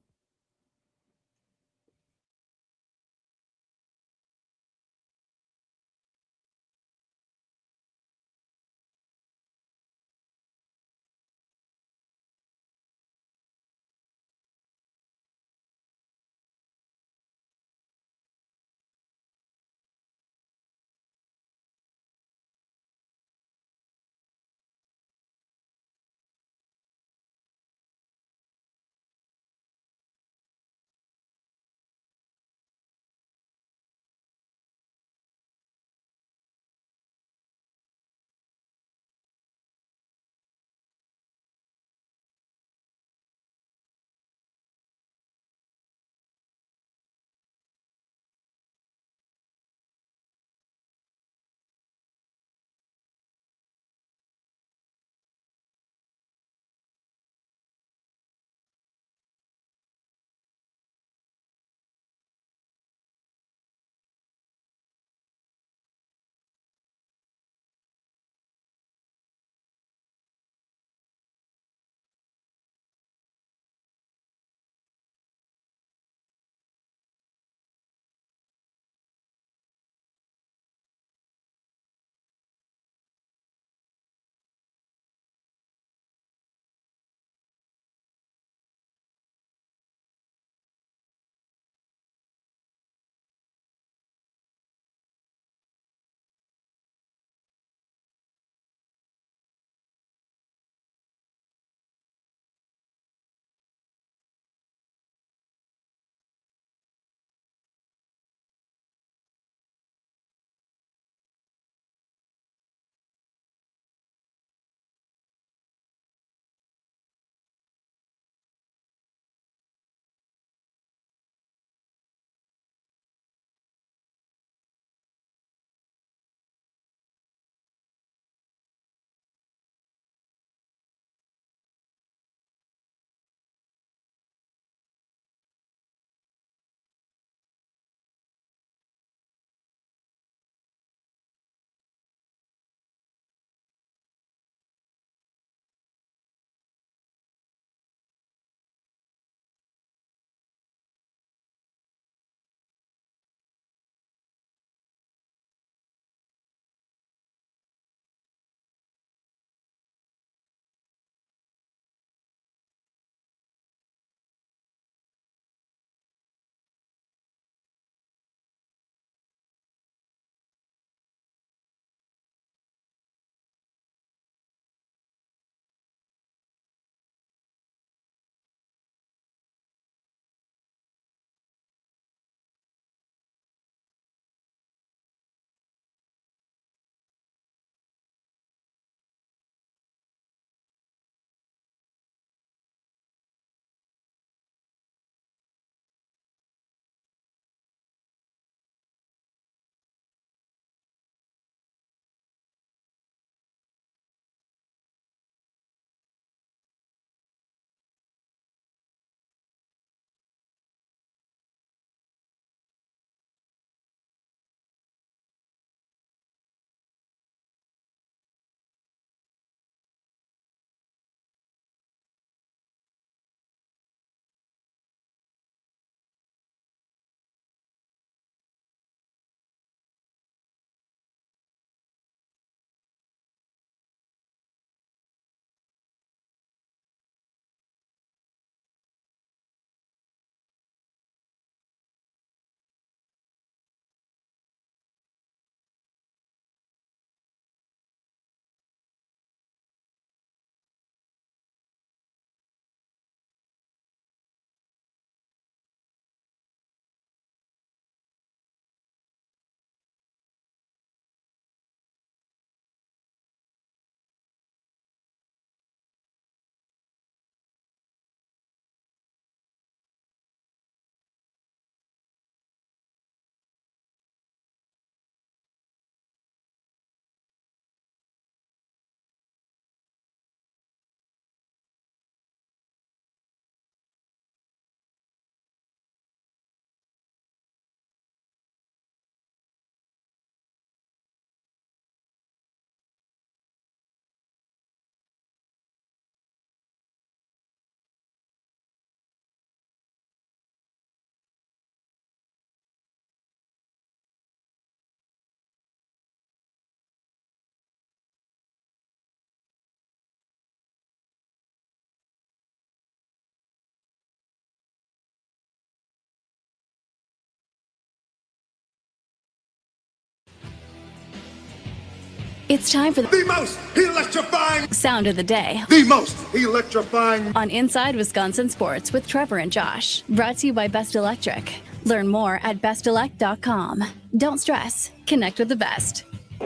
It's time for The most electrifying, Sound of the Day the most electrifying. on Inside Wisconsin Sports with Trevor and Josh. Brought to you by Best Electric. Learn more at bestelect.com. Don't stress. Connect with the best.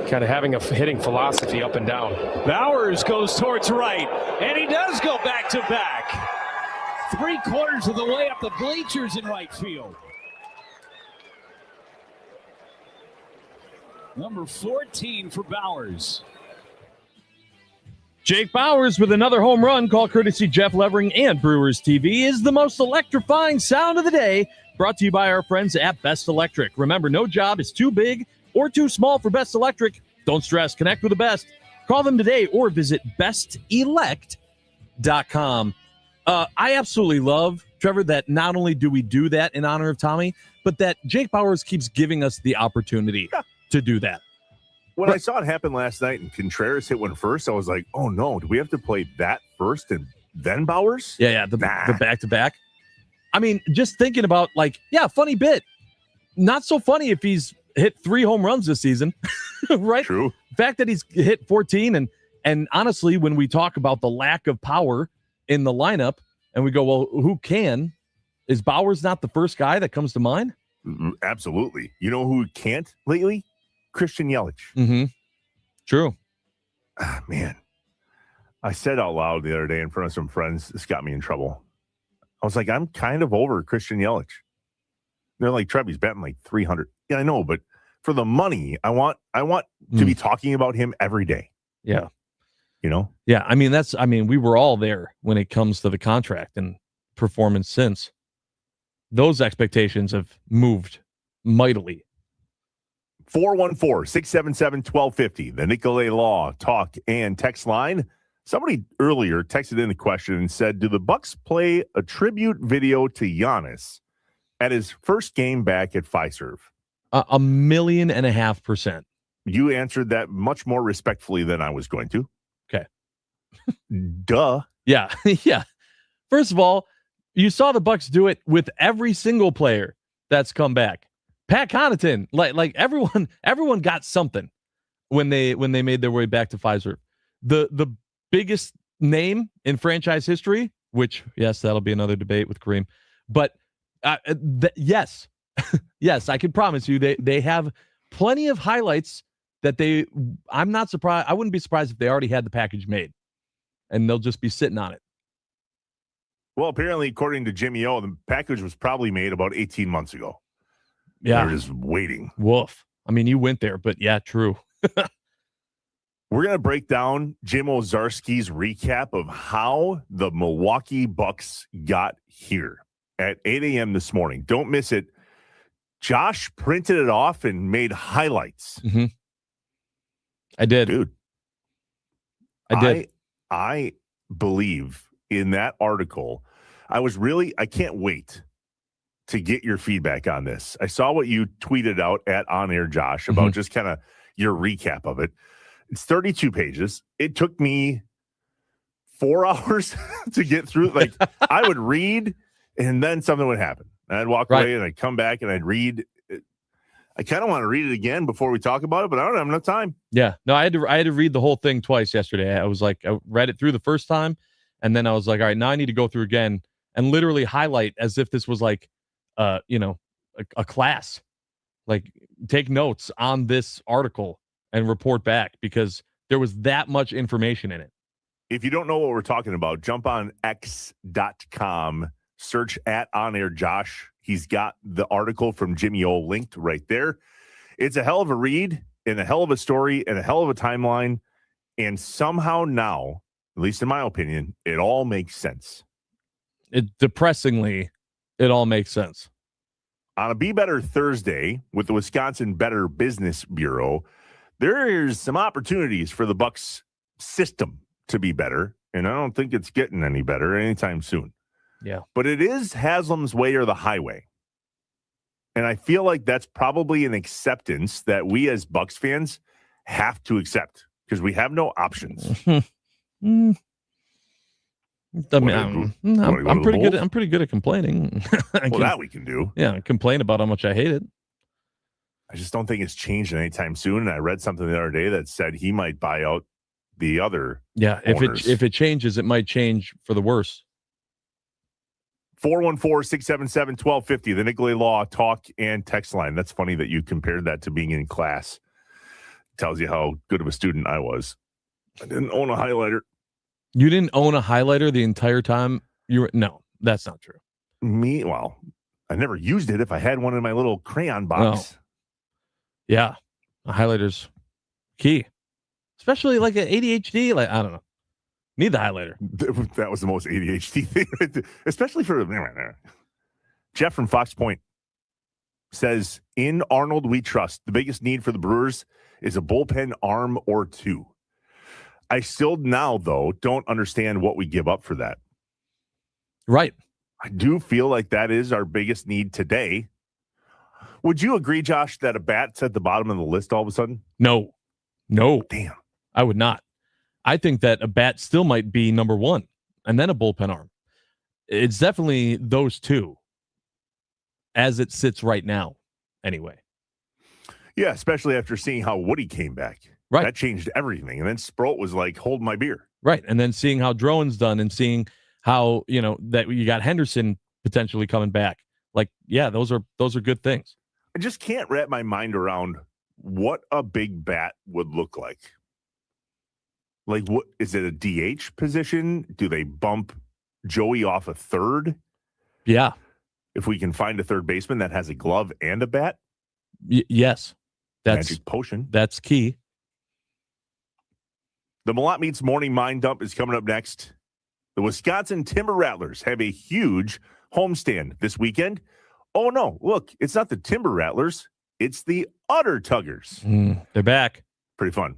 Kind of having a hitting philosophy up and down. Bowers goes towards right, and he does go back to back. 3/4 of the way up the bleachers in right field. Number 14 for Bowers. Jake Bowers with another home run, call courtesy Jeff Levering and Brewers TV, is the most electrifying sound of the day, brought to you by our friends at Best Electric. Remember, no job is too big or too small for Best Electric. Don't stress. Connect with the best. Call them today or visit bestelect.com. I absolutely love, Trevor, that not only do we do that in honor of Tommy, but that Jake Bowers keeps giving us the opportunity to do that. When I saw it happen last night and Contreras hit one first, I was like, oh no, do we have to play that first and then Bowers? Yeah, the back-to-back. I mean, just thinking about, funny bit. Not so funny if he's hit 3 home runs this season, right? True. The fact that he's hit 14, and honestly, when we talk about the lack of power in the lineup, and we go, well, who can? Is Bowers not the first guy that comes to mind? Absolutely. You know who can't lately? Christian Yelich. Mm-hmm. True. Man, I said out loud the other day in front of some friends, this got me in trouble. I was like, I'm kind of over Christian Yelich. They're like, Trev, he's batting like 300. Yeah, I know, but for the money, I want to be talking about him every day. Yeah. You know? Yeah, I mean, we were all there when it comes to the contract and performance since. Those expectations have moved mightily. 414-677-1250, the Nicolay Law Talk and Text line. Somebody earlier texted in a question and said, do the Bucks play a tribute video to Giannis at his first game back at Fiserv? 1.5%. You answered that much more respectfully than I was going to. Okay. Duh. Yeah. Yeah. First of all, you saw the Bucks do it with every single player that's come back. Pat Connaughton, like everyone got something when they made their way back to Fiserv. The biggest name in franchise history, which yes, that'll be another debate with Kareem, but yes, yes, I can promise you they have plenty of highlights that I'm not surprised. I wouldn't be surprised if they already had the package made, and they'll just be sitting on it. Well, apparently, according to Jimmy O, the package was probably made about 18 months ago. Yeah. They're just waiting. Woof. I mean, you went there, but yeah, true. We're going to break down Jim Ozarski's recap of how the Milwaukee Bucks got here at 8 a.m. this morning. Don't miss it. Josh printed it off and made highlights. Mm-hmm. I did. Dude. I did. I believe in that article. I can't wait to get your feedback on this. I saw what you tweeted out at On Air Josh about just kind of your recap of it. It's 32 pages. It took me 4 hours to get through. Like I would read and then something would happen. And I'd walk away and I'd come back and I'd read. I kind of want to read it again before we talk about it, but I don't have enough time. Yeah. No, I had to read the whole thing twice yesterday. I read it through the first time and then I was like, all right, now I need to go through again and literally highlight as if this was like a class, like take notes on this article and report back because there was that much information in it. If you don't know what we're talking about, jump on x.com, search at On Air Josh. He's got the article from Jimmy O linked right there. It's a hell of a read and a hell of a story and a hell of a timeline. And somehow now, at least in my opinion, it all makes sense. Depressingly, it all makes sense. On a Be Better Thursday with the Wisconsin Better Business Bureau, there's some opportunities for the Bucks system to be better, and I don't think it's getting any better anytime soon. Yeah. But it is Haslam's way or the highway. And I feel like that's probably an acceptance that we as Bucks fans have to accept because we have no options. I'm pretty good. I'm pretty good at complaining. That we can do. Yeah, complain about how much I hate it. I just don't think it's changing anytime soon. And I read something the other day that said he might buy out the other. Yeah, owners. if it changes, it might change for the worse. 414-677-1250, the Nicolay Law talk and text line. That's funny that you compared that to being in class. Tells you how good of a student I was. I didn't own a highlighter. You didn't own a highlighter the entire time you were? No, that's not true. Well, I never used it if I had one in my little crayon box. Yeah, a highlighter's key, especially like an ADHD. Like, I don't know. Need the highlighter. That was the most ADHD thing, especially for Jeff from Fox Point says, in Arnold we trust. The biggest need for the Brewers is a bullpen arm or two. I still now, though, don't understand what we give up for that. Right. I do feel like that is our biggest need today. Would you agree, Josh, that a bat's at the bottom of the list all of a sudden? No. Damn. I would not. I think that a bat still might be number one and then a bullpen arm. It's definitely those two as it sits right now, anyway. Yeah, especially after seeing how Woody came back. Right. That changed everything. And then Sproat was like, hold my beer. Right. And then seeing how Drone's done and seeing how, that you got Henderson potentially coming back. Like, yeah, those are good things. I just can't wrap my mind around what a big bat would look like. Like, what is it, a DH position? Do they bump Joey off a third? Yeah. If we can find a third baseman that has a glove and a bat? Yes. Magic potion. That's key. The Malott Meats Morning Mind Dump is coming up next. The Wisconsin Timber Rattlers have a huge homestand this weekend. Oh, no, look, it's not the Timber Rattlers. It's the Udder Tuggers. They're back. Pretty fun.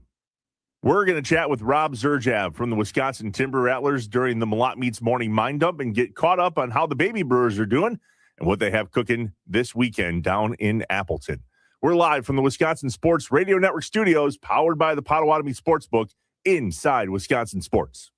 We're going to chat with Rob Zerjav from the Wisconsin Timber Rattlers during the Malott Meats Morning Mind Dump and get caught up on how the baby Brewers are doing and what they have cooking this weekend down in Appleton. We're live from the Wisconsin Sports Radio Network studios, powered by the Potawatomi Sportsbook inside Wisconsin Sports.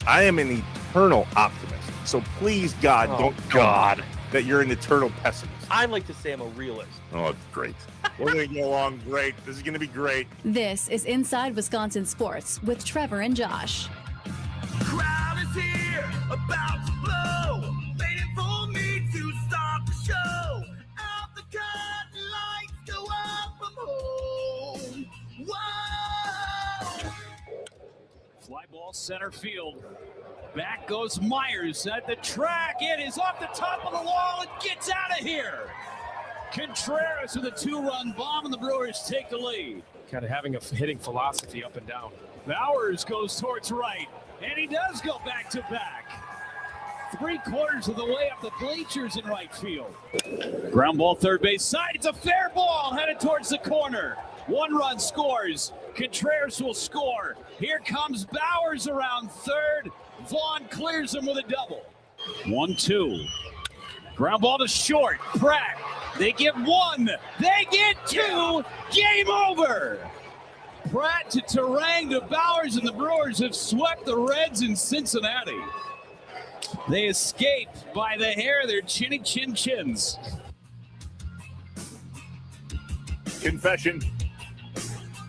I am an eternal optimist. So please, God, don't tell me that you're an eternal pessimist. I like to say I'm a realist. Oh, it's great. We're going to get along great. This is going to be great. This is Inside Wisconsin Sports with Trevor and Josh. Crowd is here, about to blow, waiting for me to start the show. Out the curtain, lights go up, I'm home. Whoa! Fly ball center field. Back goes Myers at the track. It is off the top of the wall and gets out of here. Contreras with a 2-run bomb, and the Brewers take the lead. Kind of having a hitting philosophy up and down. Bowers goes towards right, and he does go back to back. 3/4 of the way up the bleachers in right field. Ground ball third base side. It's a fair ball headed towards the corner. 1 run scores. Contreras will score. Here comes Bowers around third. Vaughn clears him with a double. 1-2. Ground ball to short. Pratt. They get 1. They get 2. Game over. Pratt to Terang to Bowers, and the Brewers have swept the Reds in Cincinnati. They escaped by the hair of their chinny chin chins. Confession.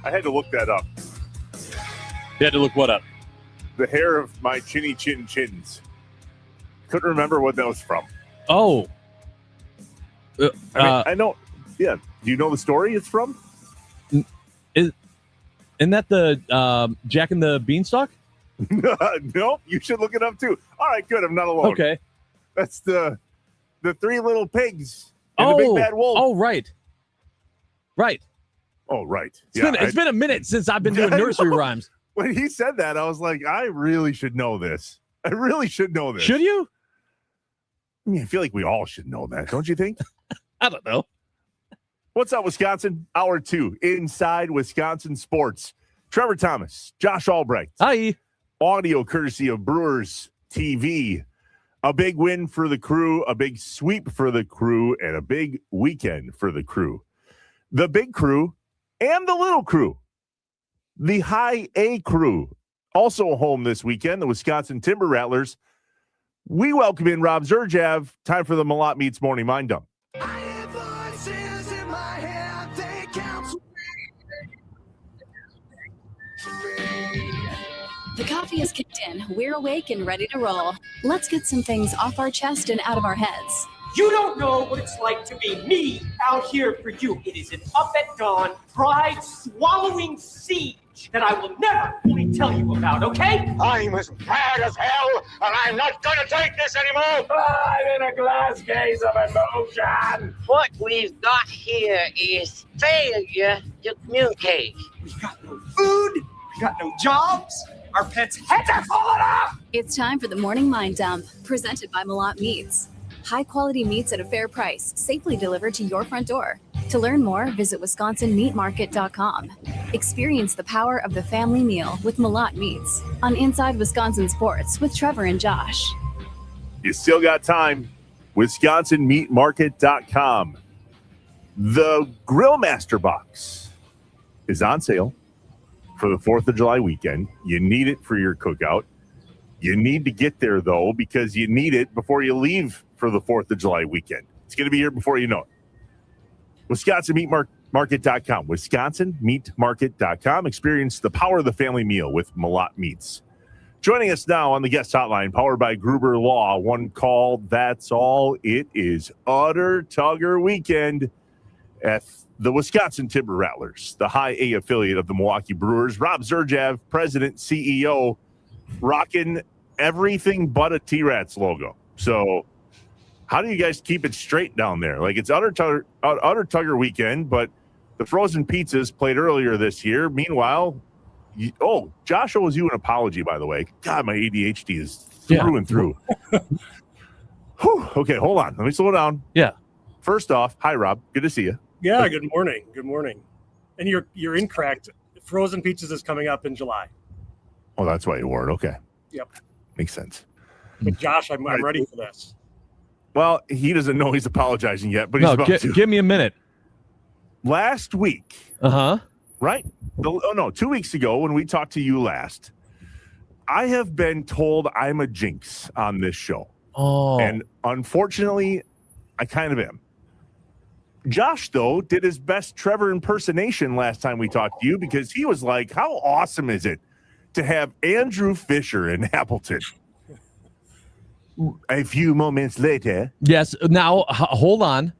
I had to look that up. You had to look what up? The hair of my chinny chin chins. Couldn't remember what that was from. Oh. I know. Yeah. Do you know the story it's from? Isn't that the Jack and the Beanstalk? No, you should look it up too. All right, good. I'm not alone. Okay. That's the 3 little pigs and the big bad wolf. Oh, right. Right. Oh, right. It's been a minute since I've been doing nursery rhymes. When he said that, I was like, I really should know this. I really should know this. Should you? I mean, I feel like we all should know that, don't you think? I don't know. What's up, Wisconsin? Hour 2, Inside Wisconsin Sports. Trevor Thomas, Josh Albrecht. Hi. Audio courtesy of Brewers TV. A big win for the crew, a big sweep for the crew, and a big weekend for the crew. The big crew and the little crew. The high A crew. Also home this weekend, the Wisconsin Timber Rattlers. We welcome in Rob Zurjav. Time for the Malott Meets Morning Mind Dump. I hear voices in my head, they count The coffee is kicked in. We're awake and ready to roll. Let's get some things off our chest and out of our heads. You don't know what it's like to be me out here for you. It is an up at dawn, pride-swallowing siege that I will never fully tell you about, okay? I'm as mad as hell, and I'm not gonna take this anymore! I'm in a glass case of emotion. What we've got here is failure to communicate. We've got no food, we've got no jobs, our pets' heads are falling off! It's time for the Morning Mind Dump, presented by Malott Meats. High-quality meats at a fair price, safely delivered to your front door. To learn more, visit WisconsinMeatMarket.com. Experience the power of the family meal with Malott Meats on Inside Wisconsin Sports with Trevor and Josh. You still got time. WisconsinMeatMarket.com. The Grillmaster Box is on sale for the 4th of July weekend. You need it for your cookout. You need to get there, though, because you need it before you leave for the 4th of July weekend. It's going to be here before you know it. WisconsinMeatMarket.com. WisconsinMeatMarket.com. Experience the power of the family meal with Malott Meats. Joining us now on the guest hotline, powered by Gruber Law. One call, that's all. It is Utter Tugger Weekend at the Wisconsin Timber Rattlers, the high A affiliate of the Milwaukee Brewers. Rob Zurjav, president, CEO, rocking everything but a T-Rats logo. So how do you guys keep it straight down there? Like, it's Utter Tugger Weekend, but the frozen pizzas played earlier this year. Meanwhile, Josh owes you an apology, by the way. God, my ADHD is through and through. Whew. Okay, hold on. Let me slow down. Yeah. First off, hi, Rob. Good to see you. Yeah, good morning. Good morning. And you're incorrect. Frozen pizzas is coming up in July. Oh, that's why you wore it. Okay. Yep. Makes sense. But Josh, I'm ready for this. Well, he doesn't know he's apologizing yet, but he's about to. Give me a minute. Last week. Uh-huh. Right? 2 weeks ago when we talked to you last, I have been told I'm a jinx on this show. Oh. And unfortunately, I kind of am. Josh, though, did his best Trevor impersonation last time we talked to you because he was like, how awesome is it to have Andrew Fisher in Appleton? A few moments later. Yes. Now, hold on.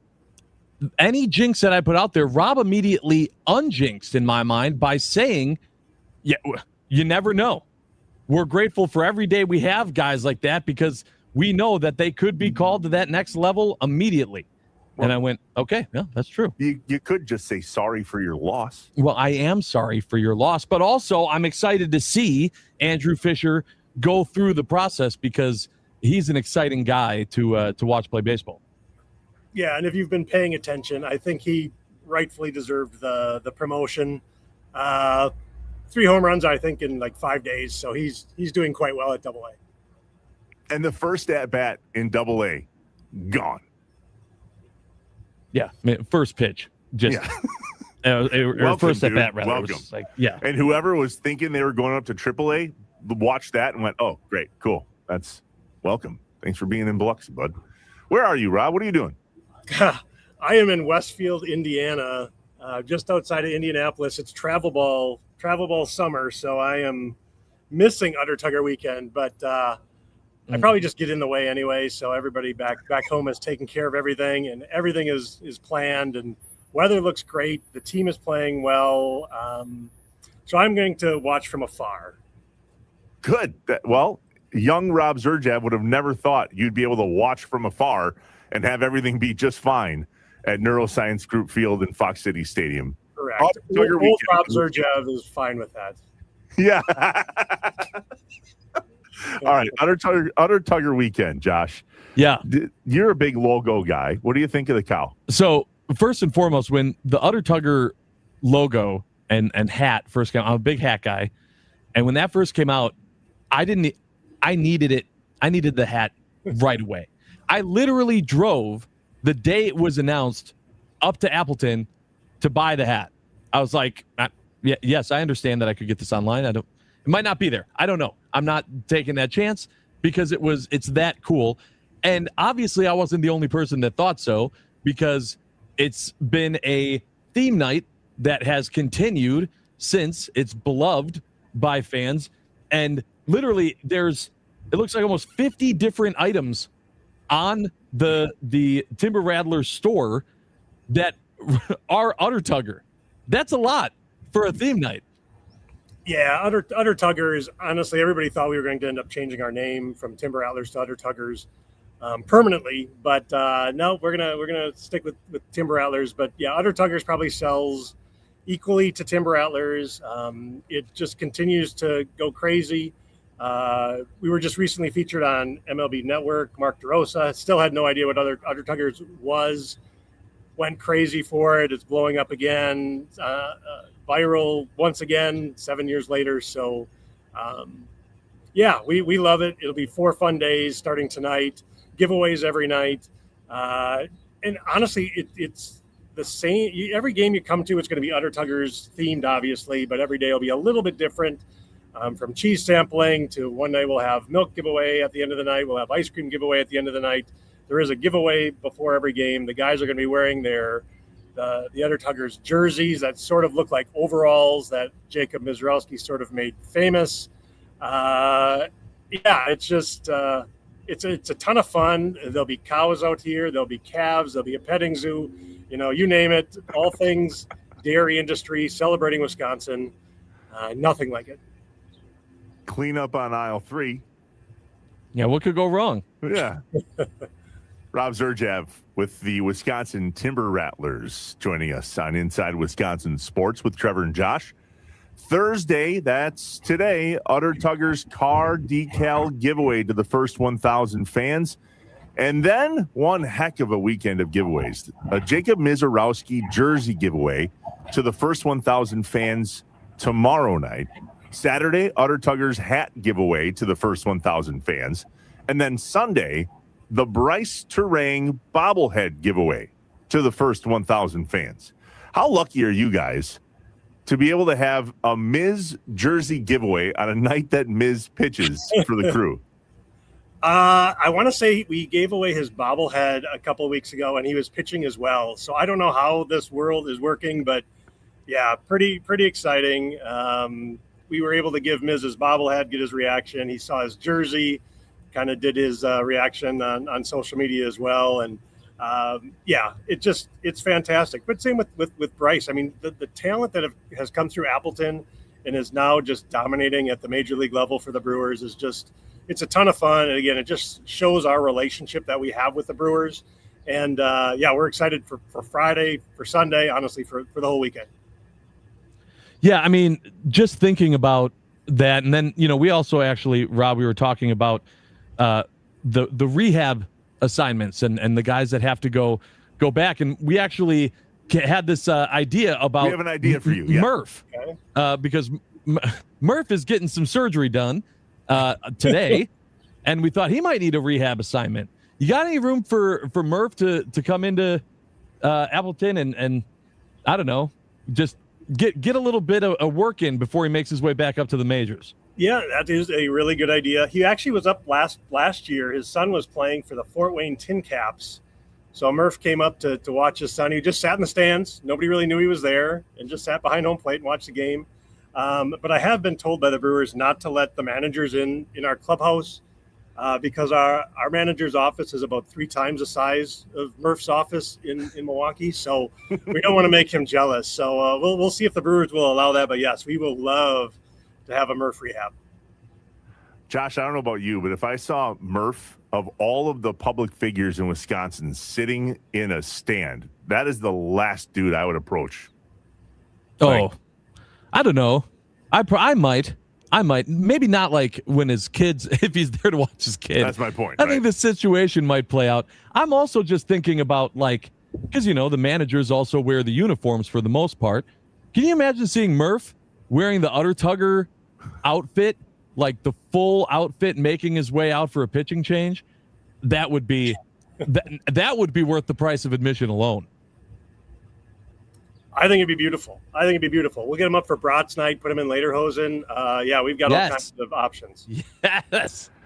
Any jinx that I put out there, Rob immediately unjinxed in my mind by saying, yeah, you never know. We're grateful for every day we have guys like that because we know that they could be called to that next level immediately. Well, and I went, okay, yeah, that's true. You could just say sorry for your loss. Well, I am sorry for your loss, but also I'm excited to see Andrew Fisher go through the process because he's an exciting guy to watch play baseball. Yeah, and if you've been paying attention, I think he rightfully deserved the promotion. 3 home runs, I think, in like 5 days. So he's doing quite well at AA. And the first at bat in AA, gone. Yeah, first pitch, just Welcome, first dude. at bat rather. Welcome. Like, yeah. And whoever was thinking they were going up to AAA watched that and went, "Oh, great, cool. That's welcome. Thanks for being in Biloxi, bud." Where are you, Rob? What are you doing? I am in Westfield, Indiana, just outside of Indianapolis. It's travel ball summer, so I am missing Utter Tugger weekend, but I probably just get in the way anyway. So everybody back home has taken care of everything, and everything is planned, and weather looks great. The team is playing well, so I'm going to watch from afar. Good. Well, young Rob Zurjab would have never thought you'd be able to watch from afar and have everything be just fine at Neuroscience Group Field in Fox City Stadium. Correct. Old Rob Zurjab is fine with that. Yeah. All right. Utter Tugger weekend, Josh. Yeah. You're a big logo guy. What do you think of the cow? So first and foremost, when the Utter Tugger logo and hat first came out, I'm a big hat guy. And when that first came out, I needed it. I needed the hat right away. I literally drove the day it was announced up to Appleton to buy the hat. I was like, yes, I understand that I could get this online. It might not be there. I don't know. I'm not taking that chance because it's that cool. And obviously I wasn't the only person that thought so because it's been a theme night that has continued since. It's beloved by fans. And literally it looks like almost 50 different items on the Timber Rattler store that are Utter Tugger. That's a lot for a theme night. Yeah, Utter Tugger is honestly, everybody thought we were going to end up changing our name from Timber Rattlers to Utter Tuggers permanently, but no, we're gonna stick with Timber Rattlers. But yeah, Utter Tuggers probably sells equally to Timber Rattlers. It just continues to go crazy. We were just recently featured on MLB Network. Mark DeRosa still had no idea what Utter Tuggers was. Went crazy for it. It's blowing up again. Viral once again 7 years later. So yeah, we love it. It'll be 4 fun days starting tonight, giveaways every night, and honestly it's the same every game you come to. It's going to be Utter Tuggers themed, obviously, but every day will be a little bit different, from cheese sampling to one night we'll have milk giveaway at the end of the night, we'll have ice cream giveaway at the end of the night. There is a giveaway before every game. The guys are going to be wearing the Utter Tuggers jerseys that sort of look like overalls that Jacob Mizrowski sort of made famous. Yeah, it's just it's a ton of fun. There'll be cows out here. There'll be calves. There'll be a petting zoo. You name it. All things dairy industry celebrating Wisconsin. Nothing like it. Clean up on aisle 3. Yeah, what could go wrong? Yeah. Rob Zurjab with the Wisconsin Timber Rattlers joining us on Inside Wisconsin Sports with Trevor and Josh. Thursday, that's today, Utter Tuggers car decal giveaway to the first 1,000 fans. And then one heck of a weekend of giveaways. A Jacob Mizrowski jersey giveaway to the first 1,000 fans tomorrow night. Saturday, Utter Tuggers hat giveaway to the first 1,000 fans. And then Sunday, the Bryce Terang bobblehead giveaway to the first 1,000 fans. How lucky are you guys to be able to have a Miz jersey giveaway on a night that Miz pitches for the crew? I want to say we gave away his bobblehead a couple of weeks ago, and he was pitching as well. So I don't know how this world is working, but yeah, pretty exciting. We were able to give Miz his bobblehead, get his reaction. He saw his jersey, kind of did his reaction on social media as well, and it's fantastic. But same with Bryce. I mean, the talent that has come through Appleton and is now just dominating at the major league level for the Brewers is just. It's a ton of fun. And again, it just shows our relationship that we have with the Brewers. And we're excited for Friday, for Sunday, honestly, for the whole weekend. Yeah, I mean, just thinking about that. And then, we also actually, Rob, we were talking about the rehab assignments and the guys that have to go back. And we actually had this idea about. We have an idea for you. Murph. Okay. Because Murph is getting some surgery done today, and we thought he might need a rehab assignment. You got any room for Murph to come into Appleton and I don't know, just get a little bit of a work in before he makes his way back up to the majors? Yeah, that is a really good idea. He actually was up last year. His son was playing for the Fort Wayne Tin Caps. So Murph came up to watch his son. He just sat in the stands. Nobody really knew he was there and just sat behind home plate and watched the game. But I have been told by the Brewers not to let the managers in our clubhouse because our manager's office is about 3 times the size of Murph's office in Milwaukee. So we don't want to make him jealous. So we'll see if the Brewers will allow that. But yes, we will love to have a Murph rehab. Josh, I don't know about you, but if I saw Murph, of all of the public figures in Wisconsin, sitting in a stand, that is the last dude I would approach. I don't know. I might. Maybe not like when his kids, if he's there to watch his kid. That's my point. I think the situation might play out. I'm also just thinking about because the managers also wear the uniforms for the most part. Can you imagine seeing Murph wearing the Utter Tugger outfit, like the full outfit, making his way out for a pitching change? That would be that would be worth the price of admission alone. I think it'd be beautiful. We'll get him up for Brats night, put him in Lederhosen. We've got all kinds of options.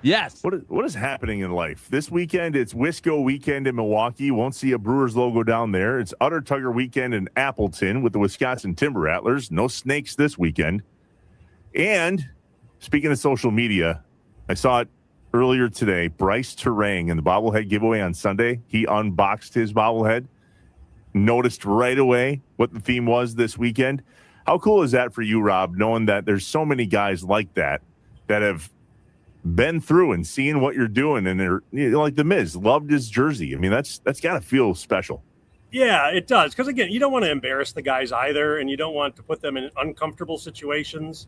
Yes. What is happening in life? This weekend, it's Wisco weekend in Milwaukee. Won't see a Brewers logo down there. It's Utter Tugger weekend in Appleton with the Wisconsin Timber Rattlers. No snakes this weekend. And speaking of social media, I saw it earlier today. Bryce Terang in the bobblehead giveaway on Sunday. He unboxed his bobblehead. Noticed right away what the theme was this weekend. How cool is that for you, Rob, knowing that there's so many guys like that have been through and seeing what you're doing, and they're like the Miz loved his jersey. I mean, that's got to feel special. Yeah, it does. Because again, you don't want to embarrass the guys either, and you don't want to put them in uncomfortable situations.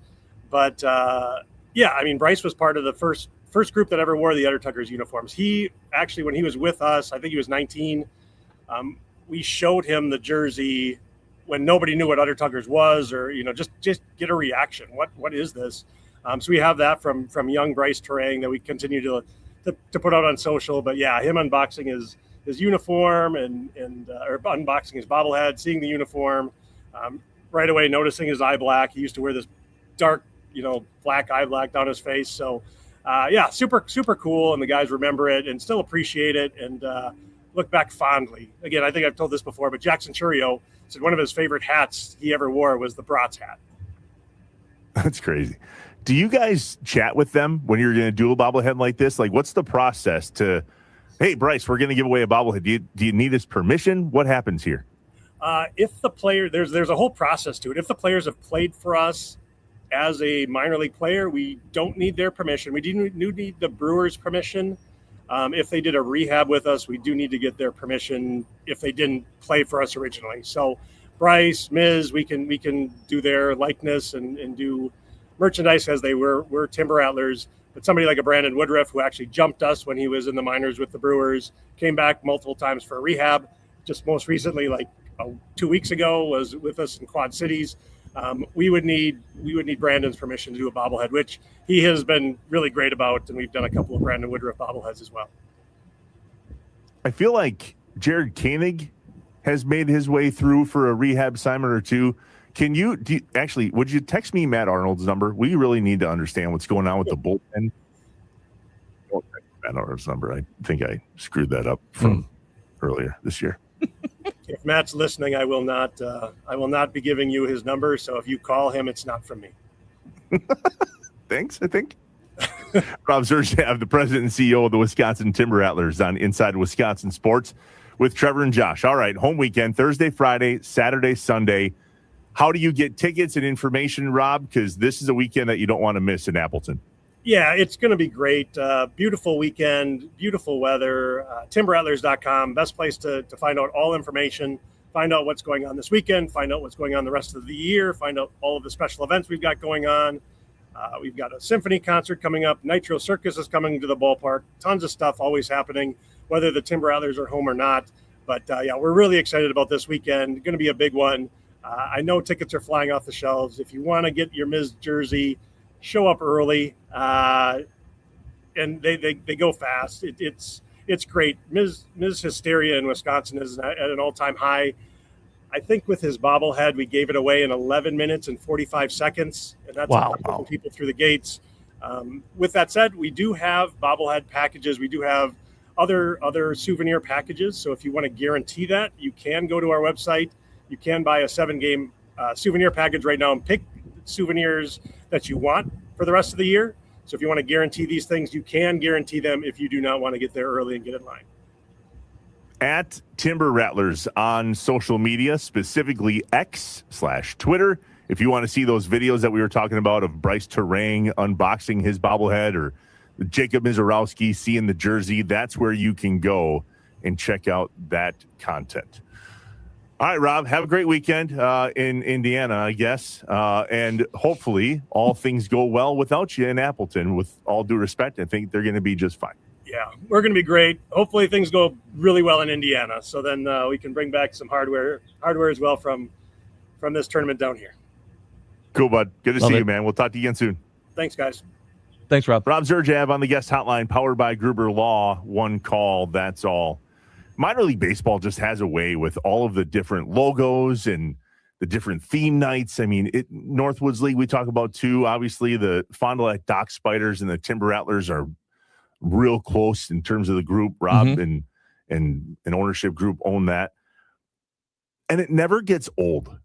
But Bryce was part of the first group that ever wore the Utter Tuggers uniforms. He actually, when he was with us, I think he was 19. We showed him the jersey when nobody knew what Utter Tuggers was, or just get a reaction. What is this? So we have that from young Bryce Terang that we continue to put out on social. But yeah, him unboxing his uniform and unboxing his bobblehead, seeing the uniform, right away noticing his eye black. He used to wear this dark, black eye black down his face. So super super cool, and the guys remember it and still appreciate it and look back fondly. Again, I think I've told this before, but Jackson Churio said one of his favorite hats he ever wore was the Brats hat. That's crazy. Do you guys chat with them when you're going to do a bobblehead like this? Like, what's the process to, hey, Bryce, we're going to give away a bobblehead. Do you need his permission? What happens here? If the player, there's a whole process to it. If the players have played for us as a minor league player, we don't need their permission. We do need the Brewers' permission. If they did a rehab with us, we do need to get their permission if they didn't play for us originally. So Bryce, Miz, we can do their likeness and do merchandise as they were Timber Rattlers. But somebody like a Brandon Woodruff, who actually jumped us when he was in the minors with the Brewers, came back multiple times for a rehab. Just most recently, 2 weeks ago, was with us in Quad Cities. We would need Brandon's permission to do a bobblehead, which he has been really great about, and we've done a couple of Brandon Woodruff bobbleheads as well. I feel like Jared Koenig has made his way through for a rehab assignment or two. Actually, would you text me Matt Arnold's number? We really need to understand what's going on with the bullpen. Don't text Matt Arnold's number. I think I screwed that up from earlier this year. If Matt's listening, I will not be giving you his number. So if you call him, it's not from me. Thanks, I think. Rob Zerjav, the president and CEO of the Wisconsin Timber Rattlers on Inside Wisconsin Sports with Trevor and Josh. All right, home weekend, Thursday, Friday, Saturday, Sunday. How do you get tickets and information, Rob? Because this is a weekend that you don't want to miss in Appleton. Yeah, it's going to be great. Beautiful weekend, beautiful weather. TimberRattlers.com, best place to find out all information, find out what's going on this weekend, find out what's going on the rest of the year, find out all of the special events we've got going on. We've got a symphony concert coming up. Nitro Circus is coming to the ballpark. Tons of stuff always happening, whether the Timber Rattlers are home or not. But, yeah, we're really excited about this weekend. Going to be a big one. I know tickets are flying off the shelves. If you want to get your Ms. jersey, show up early. And they go fast. It's great. Ms. Hysteria in Wisconsin is at an all-time high. I think with his bobblehead, we gave it away in 11 minutes and 45 seconds, and that's enough people through the gates. With that said, we do have bobblehead packages. We do have other souvenir packages. So if you want to guarantee that, you can go to our website. You can buy a 7-game souvenir package right now and pick souvenirs that you want for the rest of the year. So if you want to guarantee these things, you can guarantee them if you do not want to get there early and get in line. At Timber Rattlers on social media, specifically X/Twitter. If you want to see those videos that we were talking about of Bryce Terang unboxing his bobblehead or Jacob Mizorowski seeing the jersey, that's where you can go and check out that content. All right, Rob, have a great weekend in Indiana, I guess. And hopefully all things go well without you in Appleton. With all due respect, I think they're going to be just fine. Yeah, we're going to be great. Hopefully things go really well in Indiana. So then we can bring back some hardware as well from this tournament down here. Cool, bud. Good to Love see it. you, man. We'll talk to you again soon. Thanks, guys. Thanks, Rob. Rob Zerjav on the guest hotline, powered by Gruber Law. One call, that's all. Minor League Baseball just has a way with all of the different logos and the different theme nights. I mean, Northwoods League we talk about too. Obviously, the Fond du Lac Dock Spiders and the Timber Rattlers are real close in terms of the group. Rob and an ownership group own that. And it never gets old.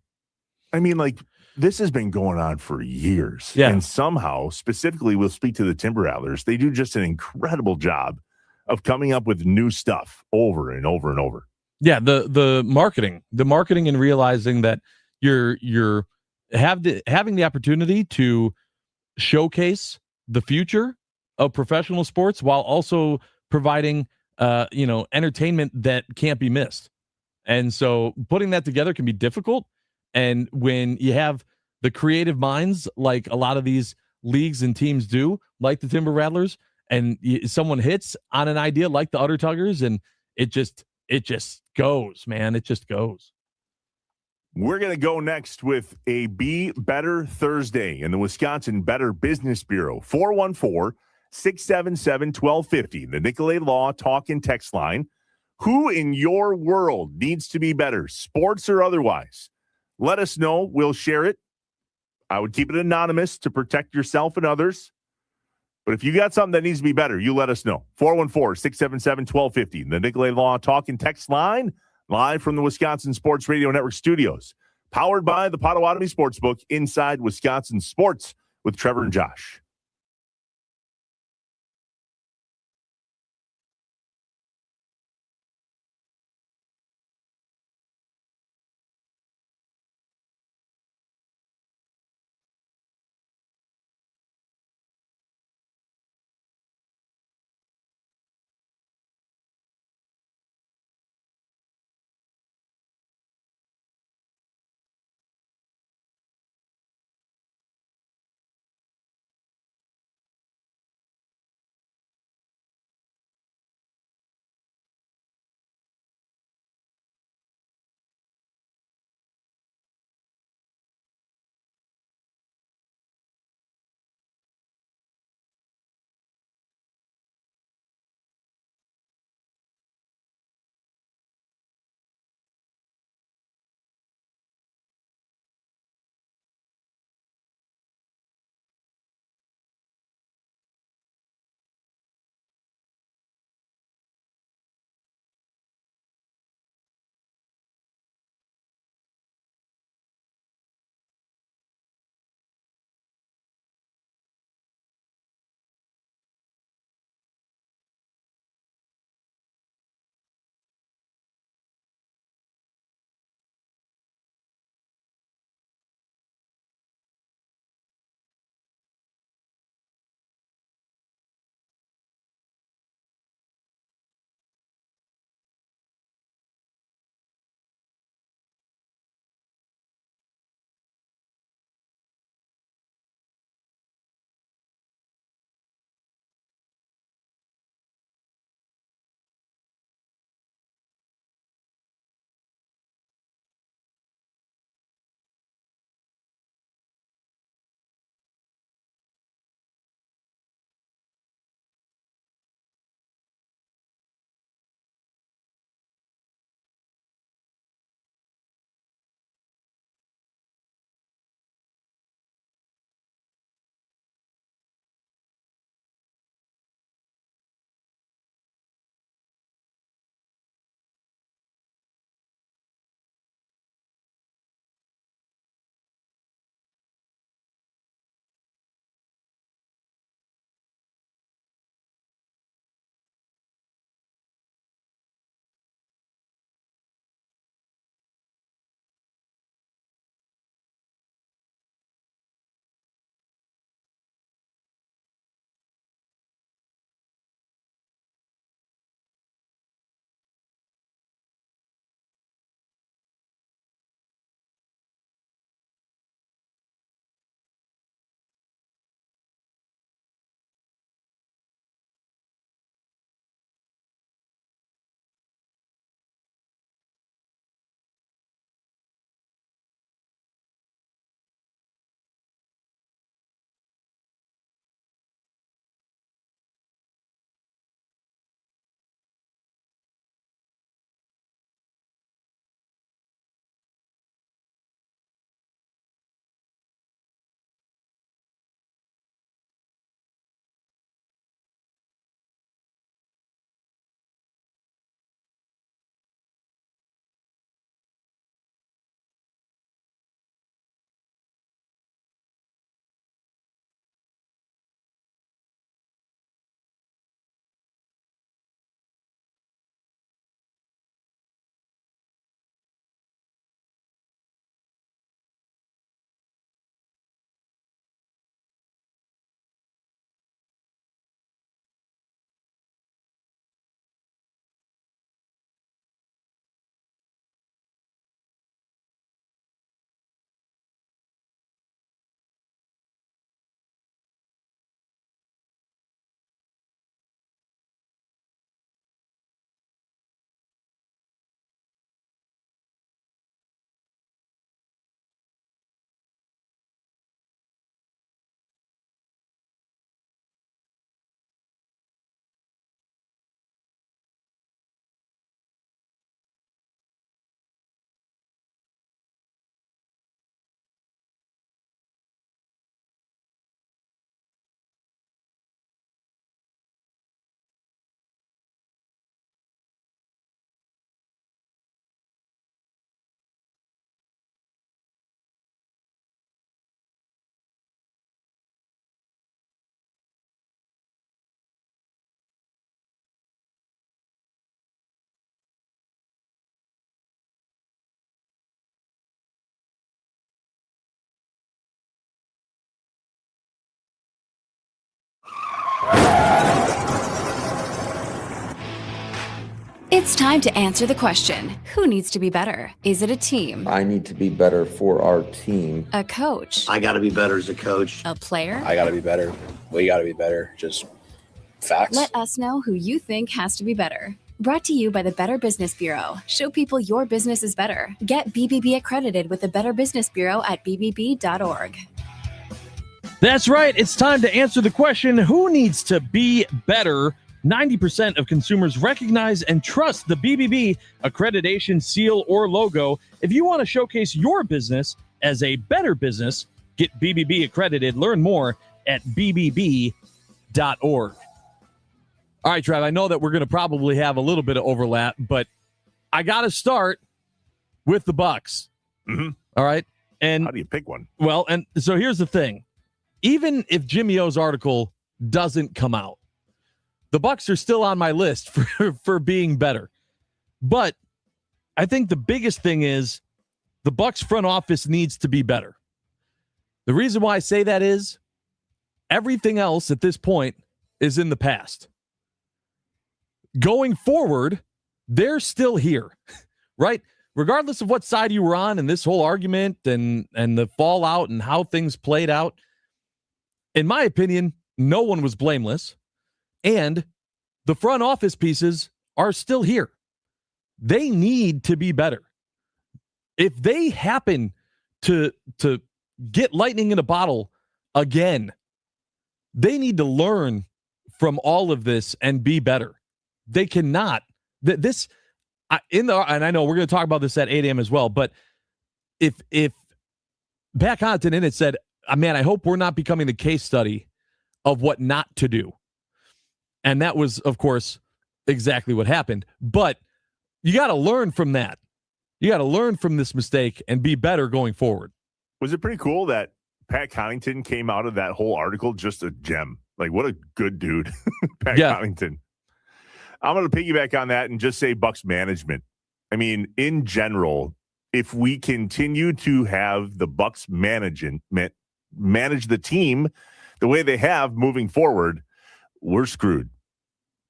I mean, like, this has been going on for years. Yeah. And somehow, specifically, we'll speak to the Timber Rattlers. They do just an incredible job of coming up with new stuff over and over and over. Yeah, the marketing and realizing that you're having the opportunity to showcase the future of professional sports while also providing entertainment that can't be missed. And so putting that together can be difficult. And when you have the creative minds like a lot of these leagues and teams do, like the Timber Rattlers, and someone hits on an idea like the Udder Tuggers, and it just goes, man. It just goes. We're going to go next with a Be Better Thursday in the Wisconsin Better Business Bureau. 414-677-1250, the Nicolay Law talk and text line. Who in your world needs to be better, sports or otherwise? Let us know. We'll share it. I would keep it anonymous to protect yourself and others. But if you got something that needs to be better, you let us know. 414-677-1250, the Nicolay Law talk and text line, live from the Wisconsin Sports Radio Network studios, powered by the Potawatomi Sportsbook, inside Wisconsin Sports with Trevor and Josh. It's time to answer the question, who needs to be better? Is it a team? I need to be better for our team. A coach? I got to be better as a coach. A player? I got to be better. We got to be better. Just facts. Let us know who you think has to be better. Brought to you by the Better Business Bureau. Show people your business is better. Get BBB accredited with the Better Business Bureau at bbb.org. That's right. It's time to answer the question, who needs to be better? 90% of consumers recognize and trust the BBB accreditation seal or logo. If you want to showcase your business as a better business, get BBB accredited. Learn more at bbb.org. All right, Trev, I know that we're going to probably have a little bit of overlap, but I got to start with the Bucks. Mm-hmm. All right. And how do you pick one? Well, and so here's the thing. Even if Jimmy O's article doesn't come out, the Bucks are still on my list for being better. But I think the biggest thing is the Bucks front office needs to be better. The reason why I say that is everything else at this point is in the past. Going forward, they're still here, right? Regardless of what side you were on in this whole argument and the fallout and how things played out, in my opinion, no one was blameless. And the front office pieces are still here. They need to be better. If they happen to get lightning in a bottle again, they need to learn from all of this and be better. They cannot. And I know we're going to talk about this at 8 a.m. as well, but if Pat Connaughton in it said, man, I hope we're not becoming the case study of what not to do. And that was, of course, exactly what happened. But you got to learn from that. You got to learn from this mistake and be better going forward. Was it pretty cool that Pat Connaughton came out of that whole article just a gem? Like, what a good dude, Pat Connaughton. I'm going to piggyback on that and just say Bucks management. I mean, in general, if we continue to have the Bucks manage the team the way they have moving forward, we're screwed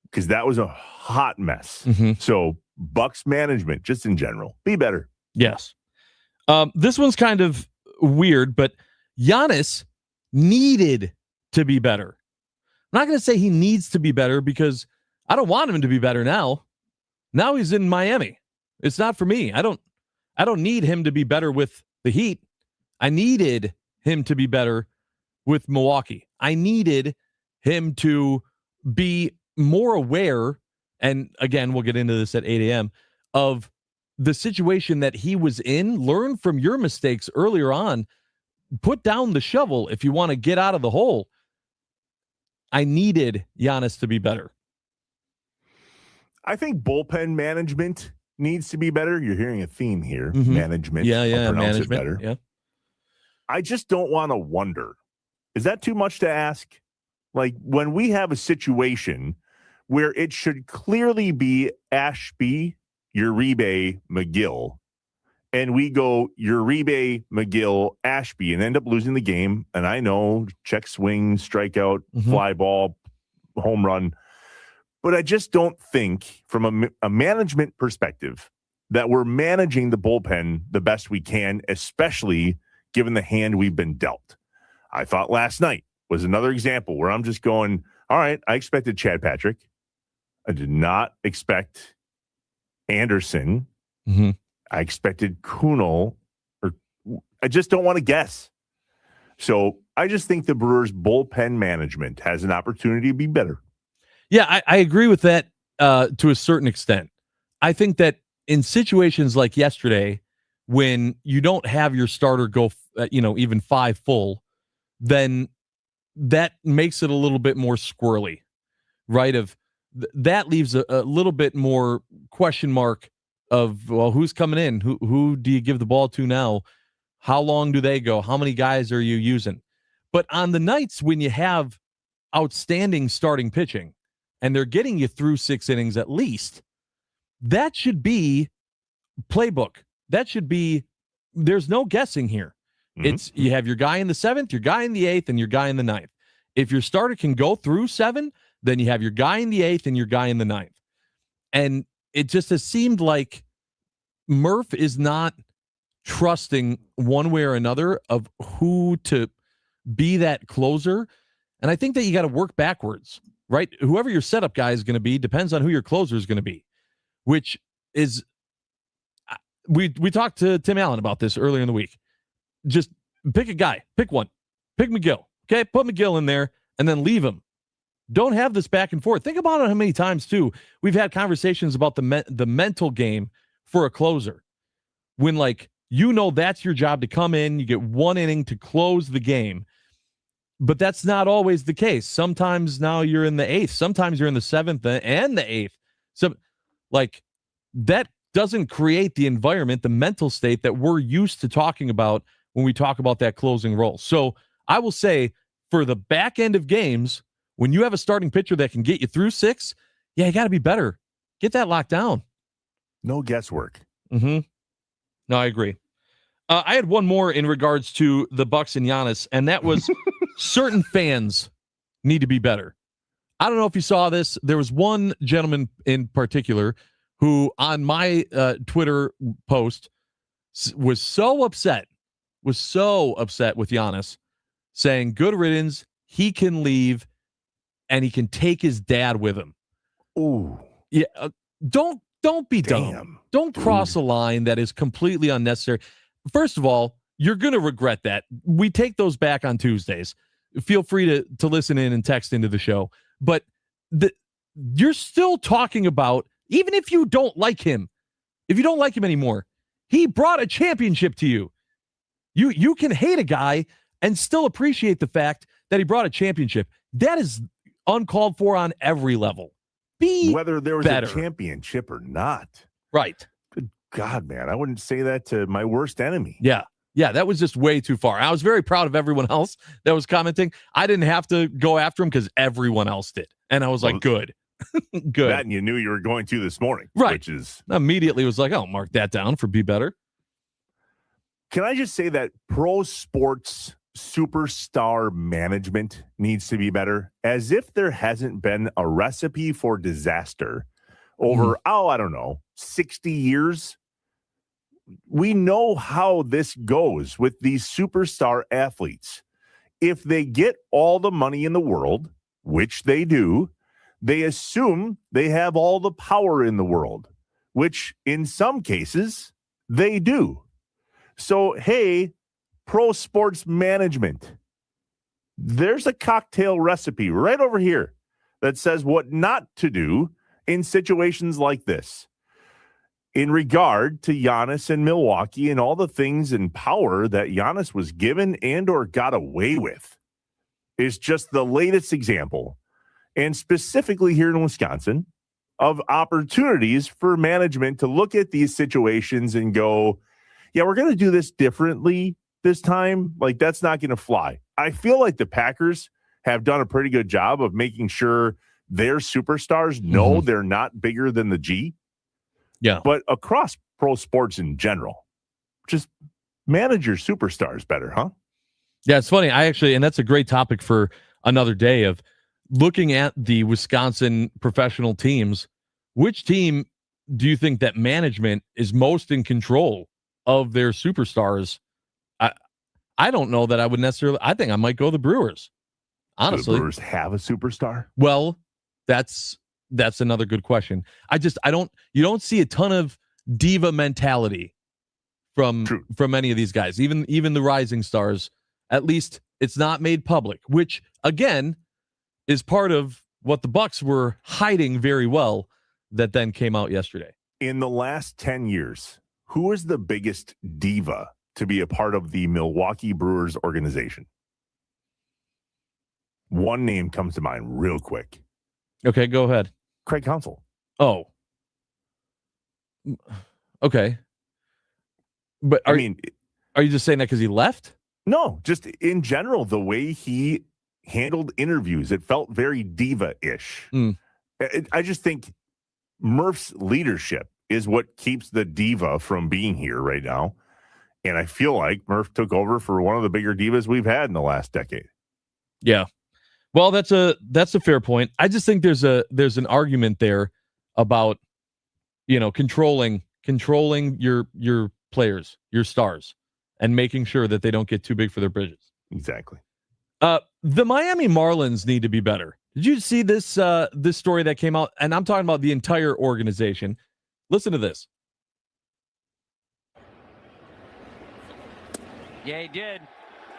because that was a hot mess. Mm-hmm. So Bucks management, just in general, be better. Yes. This one's kind of weird, but Giannis needed to be better. I'm not going to say he needs to be better because I don't want him to be better now. Now he's in Miami. It's not for me. I don't need him to be better with the Heat. I needed him to be better with Milwaukee. I needed him to be more aware, and again, we'll get into this at 8 a.m., of the situation that he was in. Learn from your mistakes earlier on. Put down the shovel if you want to get out of the hole. I needed Giannis to be better. I think bullpen management needs to be better. You're hearing a theme here. Mm-hmm. Management. Yeah, management. Better. Yeah. I just don't want to wonder. Is that too much to ask? Like, when we have a situation where it should clearly be Ashby, Uribe, McGill, and we go Uribe, McGill, Ashby, and end up losing the game. And I know, check swing, strikeout, fly ball, home run. But I just don't think, from a management perspective, that we're managing the bullpen the best we can, especially given the hand we've been dealt. I thought last night was another example where I'm just going, all right, I expected Chad Patrick. I did not expect Anderson. Mm-hmm. I expected Kunal. I just don't want to guess. So I just think the Brewers' bullpen management has an opportunity to be better. Yeah, I agree with that to a certain extent. I think that in situations like yesterday, when you don't have your starter go, even 5 full, then that makes it a little bit more squirrely, right? That leaves a little bit more question mark of, well, who's coming in? Who do you give the ball to now? How long do they go? How many guys are you using? But on the nights when you have outstanding starting pitching and they're getting you through 6 innings at least, that should be playbook. That should be, there's no guessing here. Mm-hmm. It's, you have your guy in the 7th, your guy in the 8th, and your guy in the 9th. If your starter can go through 7, then you have your guy in the 8th and your guy in the 9th. And it just has seemed like Murph is not trusting one way or another of who to be that closer. And I think that you got to work backwards, right? Whoever your setup guy is going to be depends on who your closer is going to be, which is, we talked to Tim Allen about this earlier in the week. Just pick a guy, pick one, pick McGill. Okay. Put McGill in there and then leave him. Don't have this back and forth. Think about it how many times too we've had conversations about the mental game for a closer. When that's your job to come in, you get one inning to close the game. But that's not always the case. Sometimes now you're in the 8th. Sometimes you're in the 7th and the 8th. So that doesn't create the environment, the mental state that we're used to talking about when we talk about that closing role. So I will say for the back end of games, when you have a starting pitcher that can get you through 6, you got to be better. Get that locked down. No guesswork. Mm-hmm. No, I agree. I had one more in regards to the Bucks and Giannis, and that was certain fans need to be better. I don't know if you saw this. There was one gentleman in particular who on my Twitter post was so upset with Giannis, saying good riddance, he can leave, and he can take his dad with him. Ooh. Yeah, don't be dumb. Don't cross a line that is completely unnecessary. First of all, you're going to regret that. We take those back on Tuesdays. Feel free to listen in and text into the show. But you're still talking about, even if you don't like him, if you don't like him anymore, he brought a championship to you. You can hate a guy and still appreciate the fact that he brought a championship. That is uncalled for on every level. Whether there was better. A championship or not. Right. Good God, man. I wouldn't say that to my worst enemy. Yeah, that was just way too far. I was very proud of everyone else that was commenting. I didn't have to go after him because everyone else did. And I was like, good. Good. That and you knew you were going to this morning. Right. Which is immediately was like, oh, mark that down for be better. Can I just say that pro sports superstar management needs to be better, as if there hasn't been a recipe for disaster over, I don't know, 60 years. We know how this goes with these superstar athletes. If they get all the money in the world, which they do, they assume they have all the power in the world, which in some cases they do. So, hey, pro sports management, there's a cocktail recipe right over here that says what not to do in situations like this. In regard to Giannis and Milwaukee and all the things and power that Giannis was given and or got away with is just the latest example, and specifically here in Wisconsin, of opportunities for management to look at these situations and go, yeah, we're going to do this differently this time. Like, that's not going to fly. I feel like the Packers have done a pretty good job of making sure their superstars know they're not bigger than the G. Yeah. But across pro sports in general, just manage your superstars better, huh? Yeah, it's funny. And that's a great topic for another day of looking at the Wisconsin professional teams. Which team do you think that management is most in control of their superstars? I don't know that I would necessarily. I think I might go the Brewers. Honestly, do the Brewers have a superstar? Well, that's another good question. You don't see a ton of diva mentality from any of these guys, even the rising stars. At least it's not made public, which again is part of what the Bucks were hiding very well that then came out yesterday. In the last 10 years, who is the biggest diva to be a part of the Milwaukee Brewers organization? One name comes to mind real quick. Okay, go ahead. Craig Counsell. Oh. Okay. But are you just saying that because he left? No, just in general, the way he handled interviews, it felt very diva-ish. I just think Murph's leadership is what keeps the diva from being here right now. And I feel like Murph took over for one of the bigger divas we've had in the last decade. Yeah. Well, that's a fair point. I just think there's an argument there about controlling your players, your stars, and making sure that they don't get too big for their bridges. Exactly. The Miami Marlins need to be better. Did you see this this story that came out? And I'm talking about the entire organization. Listen to this. Yeah, he did.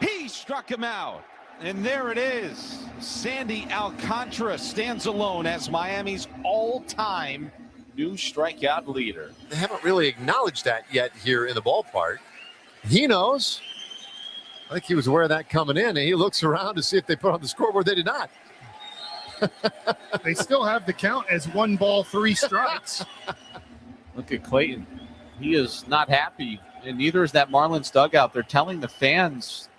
He struck him out. And there it is. Sandy Alcantara stands alone as Miami's all-time new strikeout leader. They haven't really acknowledged that yet here in the ballpark. He knows. I think he was aware of that coming in, and he looks around to see if they put on the scoreboard. They did not. They still have the count as 1 ball, 3 strikes. Look at Clayton. He is not happy, and neither is that Marlins dugout. They're telling the fans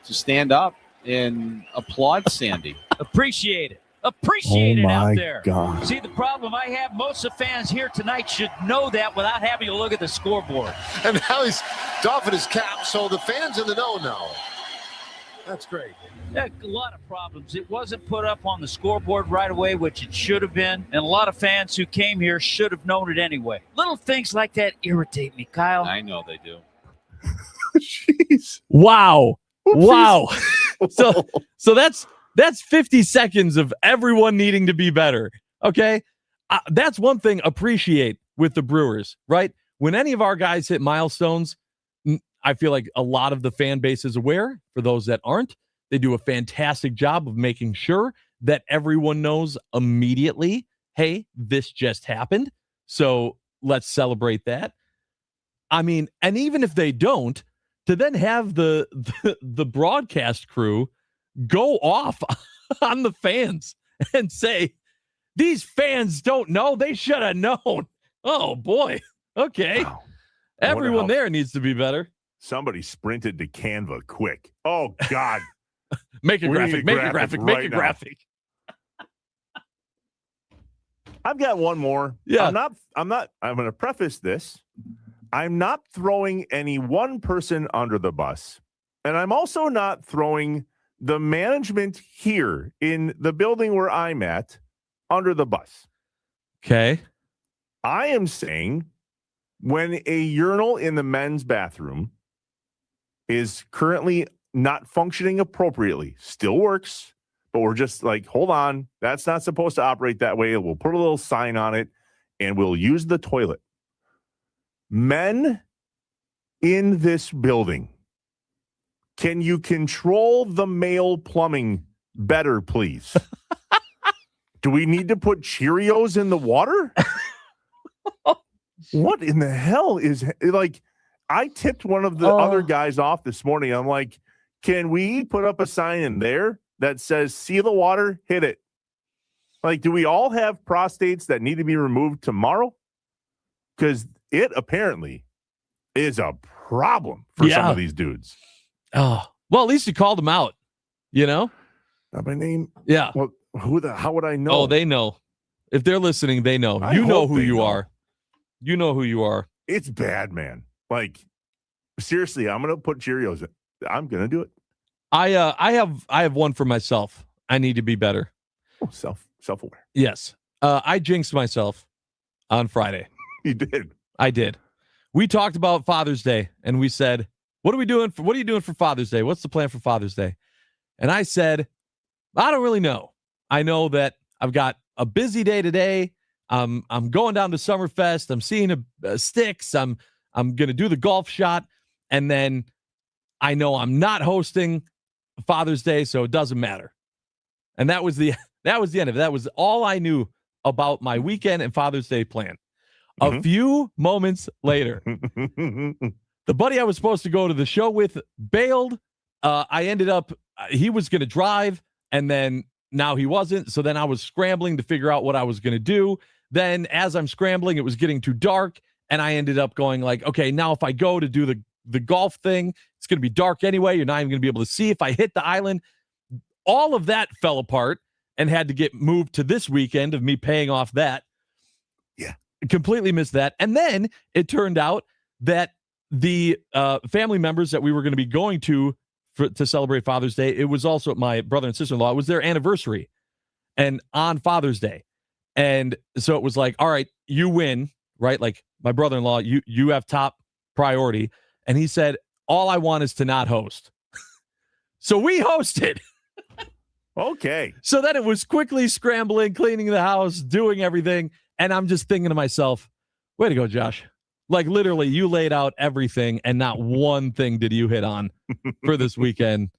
to stand up and applaud Sandy. Appreciate it. Appreciate it out there. God. See, the problem I have, most of the fans here tonight should know that without having to look at the scoreboard. And now he's doffing his cap, so the fans in the know now. That's great. A lot of problems. It wasn't put up on the scoreboard right away, which it should have been. And a lot of fans who came here should have known it anyway. Little things like that irritate me, Kyle. I know they do. Jeez. Wow. Wow. so that's 50 seconds of everyone needing to be better. Okay. That's one thing appreciate with the Brewers, right? When any of our guys hit milestones, I feel like a lot of the fan base is aware. For those that aren't, they do a fantastic job of making sure that everyone knows immediately, hey, this just happened. So let's celebrate that. I mean, and even if they don't, to then have the broadcast crew go off on the fans and say, these fans don't know. They should have known. Oh, boy. Okay. Wow. Everyone there needs to be better. Somebody sprinted to Canva quick. Oh, God. Make a graphic. Make a graphic. Make a graphic. I've got one more. Yeah. I'm going to preface this. I'm not throwing any one person under the bus. And I'm also not throwing the management here in the building where I'm at under the bus. Okay. I am saying when a urinal in the men's bathroom is currently not functioning appropriately, still works, but we're just like, hold on, that's not supposed to operate that way. We'll put a little sign on it and we'll use the toilet. Men in this building, can you control the male plumbing better, please? Do we need to put Cheerios in the water? What in the hell is, like, I tipped one of the other guys off this morning. I'm like, can we put up a sign in there that says, see the water, hit it? Like, do we all have prostates that need to be removed tomorrow? Because it apparently is a problem for some of these dudes. Oh, well, at least you called them out, you know? Not my name. Yeah. Well, how would I know? Oh, they know. If they're listening, they know. You know who you are. You know who you are. It's bad, man. Like, seriously, I'm going to put Cheerios in. I'm going to do it. I have one for myself. I need to be better. Oh, self-aware. Yes. I jinxed myself on Friday. You did. I did. We talked about Father's Day and we said, what are you doing for Father's Day? What's the plan for Father's Day? And I said, I don't really know. I know that I've got a busy day today. I'm going down to Summerfest. I'm seeing Sticks. I'm going to do the golf shot. And then I know I'm not hosting Father's Day, so it doesn't matter. And that was the end of it. That was all I knew about my weekend and Father's Day plan. A few moments later, the buddy I was supposed to go to the show with bailed. I ended up, he was going to drive, and then now he wasn't. So then I was scrambling to figure out what I was going to do. Then as I'm scrambling, it was getting too dark, and I ended up going like, okay, now if I go to do the golf thing, it's going to be dark anyway. You're not even going to be able to see if I hit the island. All of that fell apart and had to get moved to this weekend of me paying off that. Yeah. Completely missed that. And then it turned out that the family members that we were going to be going to celebrate Father's Day, it was also my brother and sister-in-law. It was their anniversary and on Father's Day. And so it was like, all right, you win, right? Like my brother-in-law, you have top priority. And he said, all I want is to not host. So we hosted. Okay. So then it was quickly scrambling, cleaning the house, doing everything. And I'm just thinking to myself, way to go, Josh. Like literally you laid out everything and not one thing did you hit on for this weekend.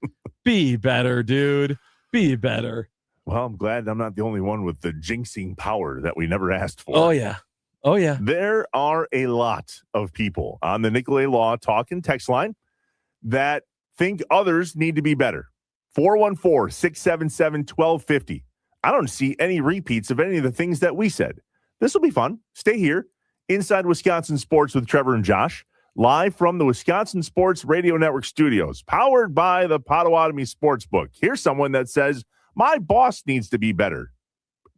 Be better, dude. Be better. Well, I'm glad I'm not the only one with the jinxing power that we never asked for. Oh, yeah. Oh, yeah. There are a lot of people on the Nicolay Law talk and text line that think others need to be better. 414-677-1250. I don't see any repeats of any of the things that we said. This will be fun. Stay here. Inside Wisconsin Sports with Trevor and Josh. Live from the Wisconsin Sports Radio Network studios. Powered by the Potawatomi Sportsbook. Here's someone that says, my boss needs to be better.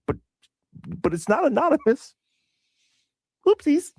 But it's not anonymous. Oopsies.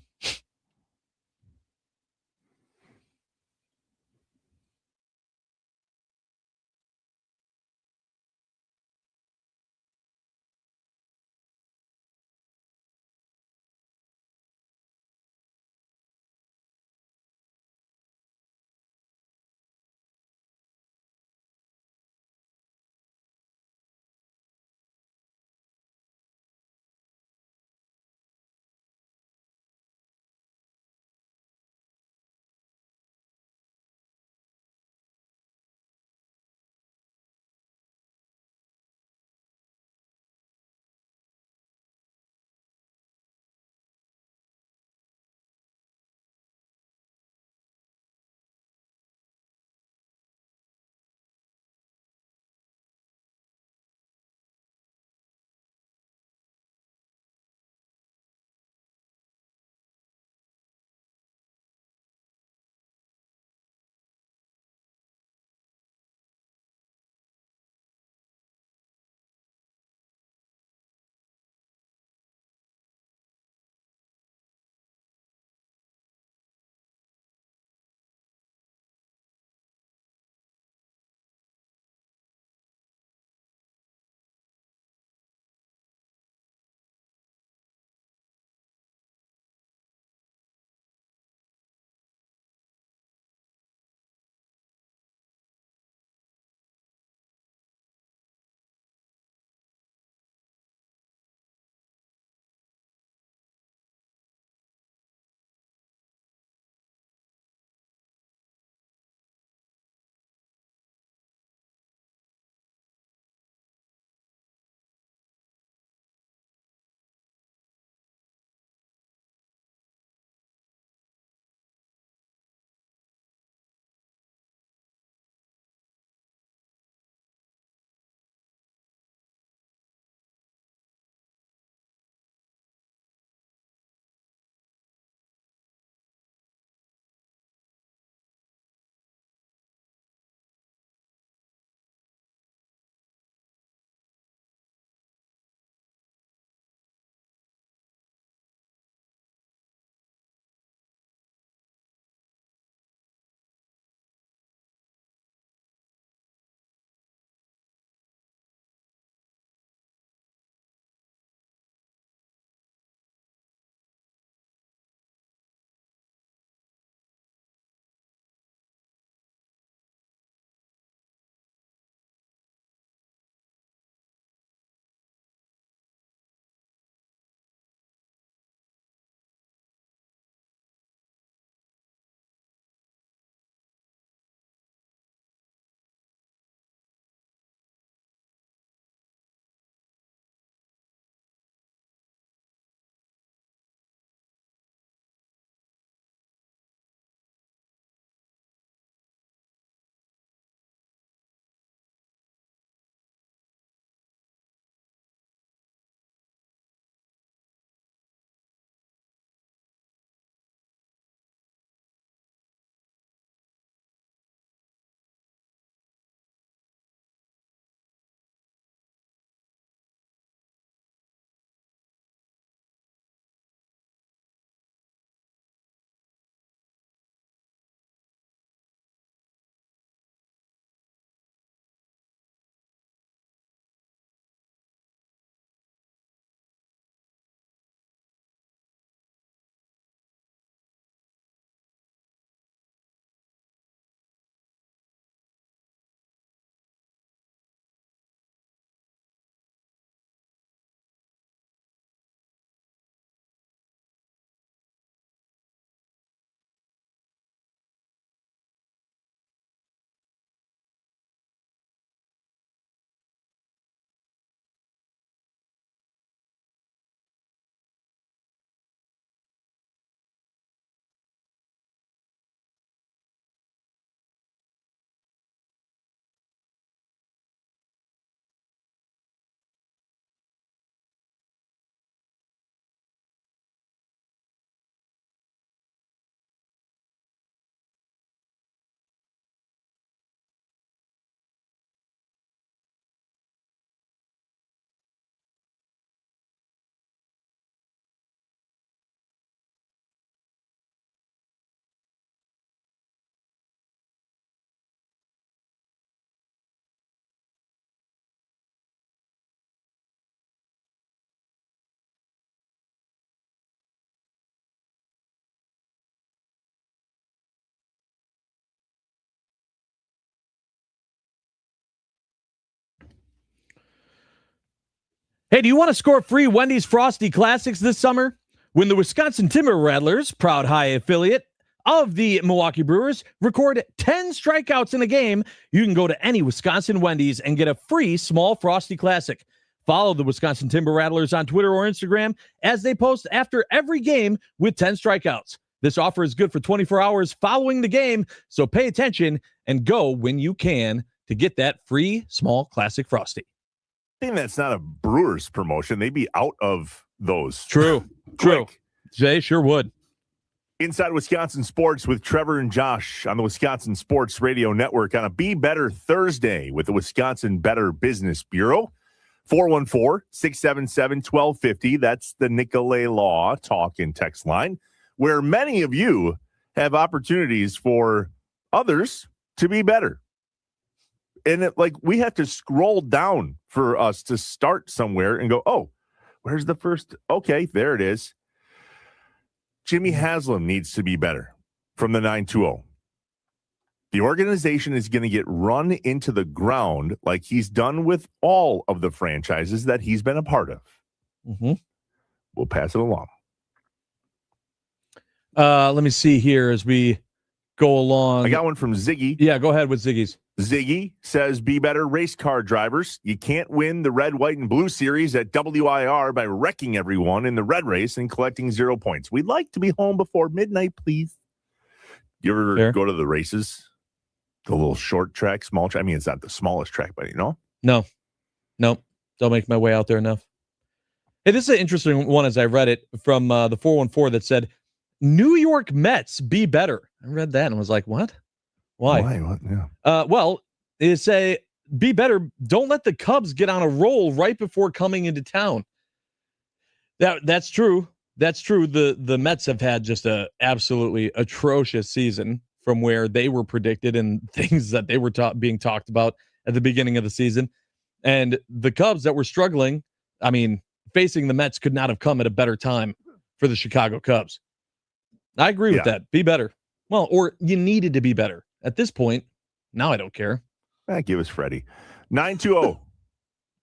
Hey, do you want to score free Wendy's Frosty Classics this summer? When the Wisconsin Timber Rattlers, proud high affiliate of the Milwaukee Brewers, record 10 strikeouts in a game, you can go to any Wisconsin Wendy's and get a free small Frosty Classic. Follow the Wisconsin Timber Rattlers on Twitter or Instagram as they post after every game with 10 strikeouts. This offer is good for 24 hours following the game, so pay attention and go when you can to get that free small classic Frosty. I think that's not a Brewers promotion. They'd be out of those. True. They sure would. Inside Wisconsin Sports with Trevor and Josh on the Wisconsin Sports Radio Network on a Be Better Thursday with the Wisconsin Better Business Bureau. 414-677-1250. That's the Nicolay Law talk and text line, where many of you have opportunities for others to be better. And we have to scroll down for us to start somewhere and go, oh, where's the first? Okay, there it is. Jimmy Haslam needs to be better from the 920. The organization is going to get run into the ground like he's done with all of the franchises that he's been a part of. Mm-hmm. We'll pass it along. Let me see here as we go along. I got one from Ziggy. Yeah, go ahead with Ziggy's. Ziggy says, be better race car drivers. You can't win the red, white, and blue series at WIR by wrecking everyone in the red race and collecting 0 points. We'd like to be home before midnight, please. You ever go to the races? The little short track, small track? I mean, it's not the smallest track, but you know? No. Don't make my way out there enough. Hey, this is an interesting one as I read it from the 414 that said, New York Mets be better. I read that and was like, what? Why? What? Yeah. Well, they say, be better. Don't let the Cubs get on a roll right before coming into town. That's true. That's true. The Mets have had just a absolutely atrocious season from where they were predicted and things that they were being talked about at the beginning of the season. And the Cubs that were struggling, I mean, facing the Mets could not have come at a better time for the Chicago Cubs. I agree with that. Be better. Well, or you needed to be better. At this point, now I don't care. Give us Freddie. 920.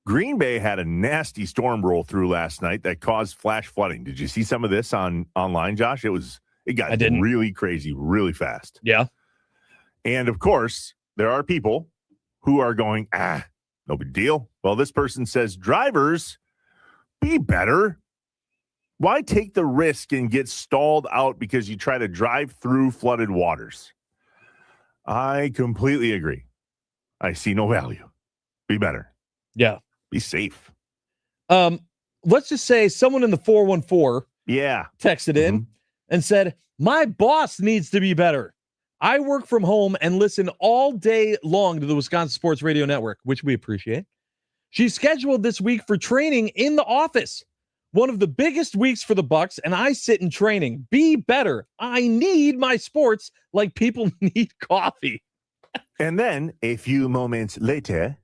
Green Bay had a nasty storm roll through last night that caused flash flooding. Did you see some of this online, Josh? It got really crazy, really fast. Yeah. And of course, there are people who are going, no big deal. Well, this person says, drivers, be better. Why take the risk and get stalled out because you try to drive through flooded waters? I completely agree. I see no value. Be better. Yeah. Be safe. Let's just say someone in the 414 texted in and said, my boss needs to be better. I work from home and listen all day long to the Wisconsin Sports Radio Network, which we appreciate. She's scheduled this week for training in the office. One of the biggest weeks for the Bucks, and I sit in training. Be better. I need my sports like people need coffee. And then a few moments later,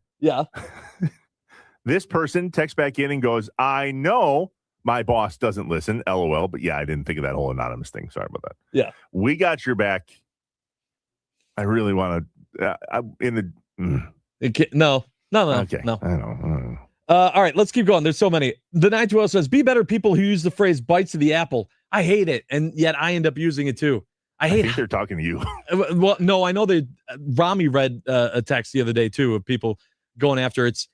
this person texts back in and goes, I know my boss doesn't listen, LOL, but I didn't think of that whole anonymous thing. Sorry about that. Yeah. We got your back. I really want to, No. Okay. No. I know. All right, let's keep going. There's so many. The 912 says, be better people who use the phrase bites of the apple. I hate it, and yet I end up using it too. I think they're talking to you. Well, no, I know Rami read a text the other day too of people going after it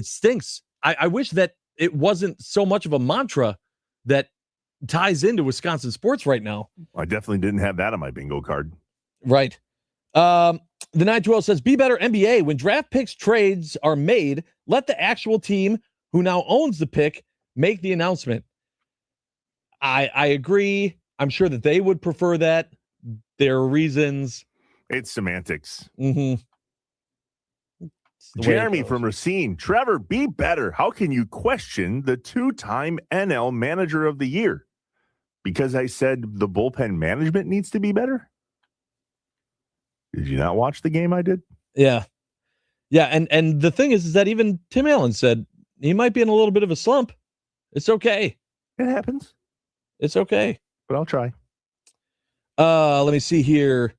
stinks. I wish that it wasn't so much of a mantra that ties into Wisconsin sports right now. I definitely didn't have that on my bingo card. Right. The 912 says, be better NBA. When draft picks trades are made, let the actual team who now owns the pick make the announcement. I agree. I'm sure that they would prefer that. There are reasons. It's semantics. Mm-hmm. Jeremy from Racine. Trevor, be better. How can you question the 2-time NL Manager of the Year? Because I said the bullpen management needs to be better? Did you not watch the game I did? Yeah. Yeah, and the thing is that even Tim Allen said he might be in a little bit of a slump. It's okay. It happens. It's okay. But I'll try. Let me see here.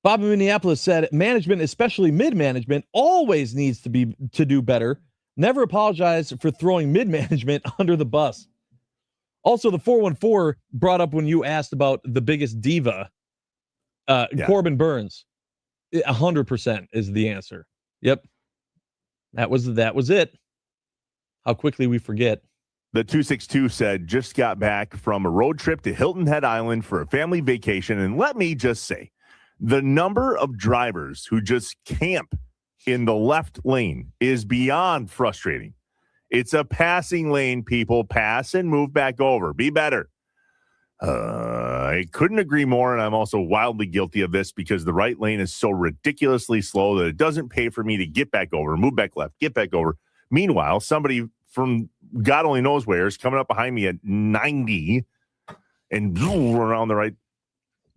Bob in Minneapolis said management, especially mid-management, always needs to do better Never apologize for throwing mid-management under the bus. Also, the 414 brought up when you asked about the biggest diva, Corbin Burns. 100% is the answer. Yep. That was it. How quickly we forget. The 262 said, just got back from a road trip to Hilton Head Island for a family vacation. And let me just say, the number of drivers who just camp in the left lane is beyond frustrating. It's a passing lane, people. Pass and move back over. Be better. I couldn't agree more, and I'm also wildly guilty of this because the right lane is so ridiculously slow that it doesn't pay for me to get back over, move back left, get back over. Meanwhile, somebody from God only knows where is coming up behind me at 90 and around the right.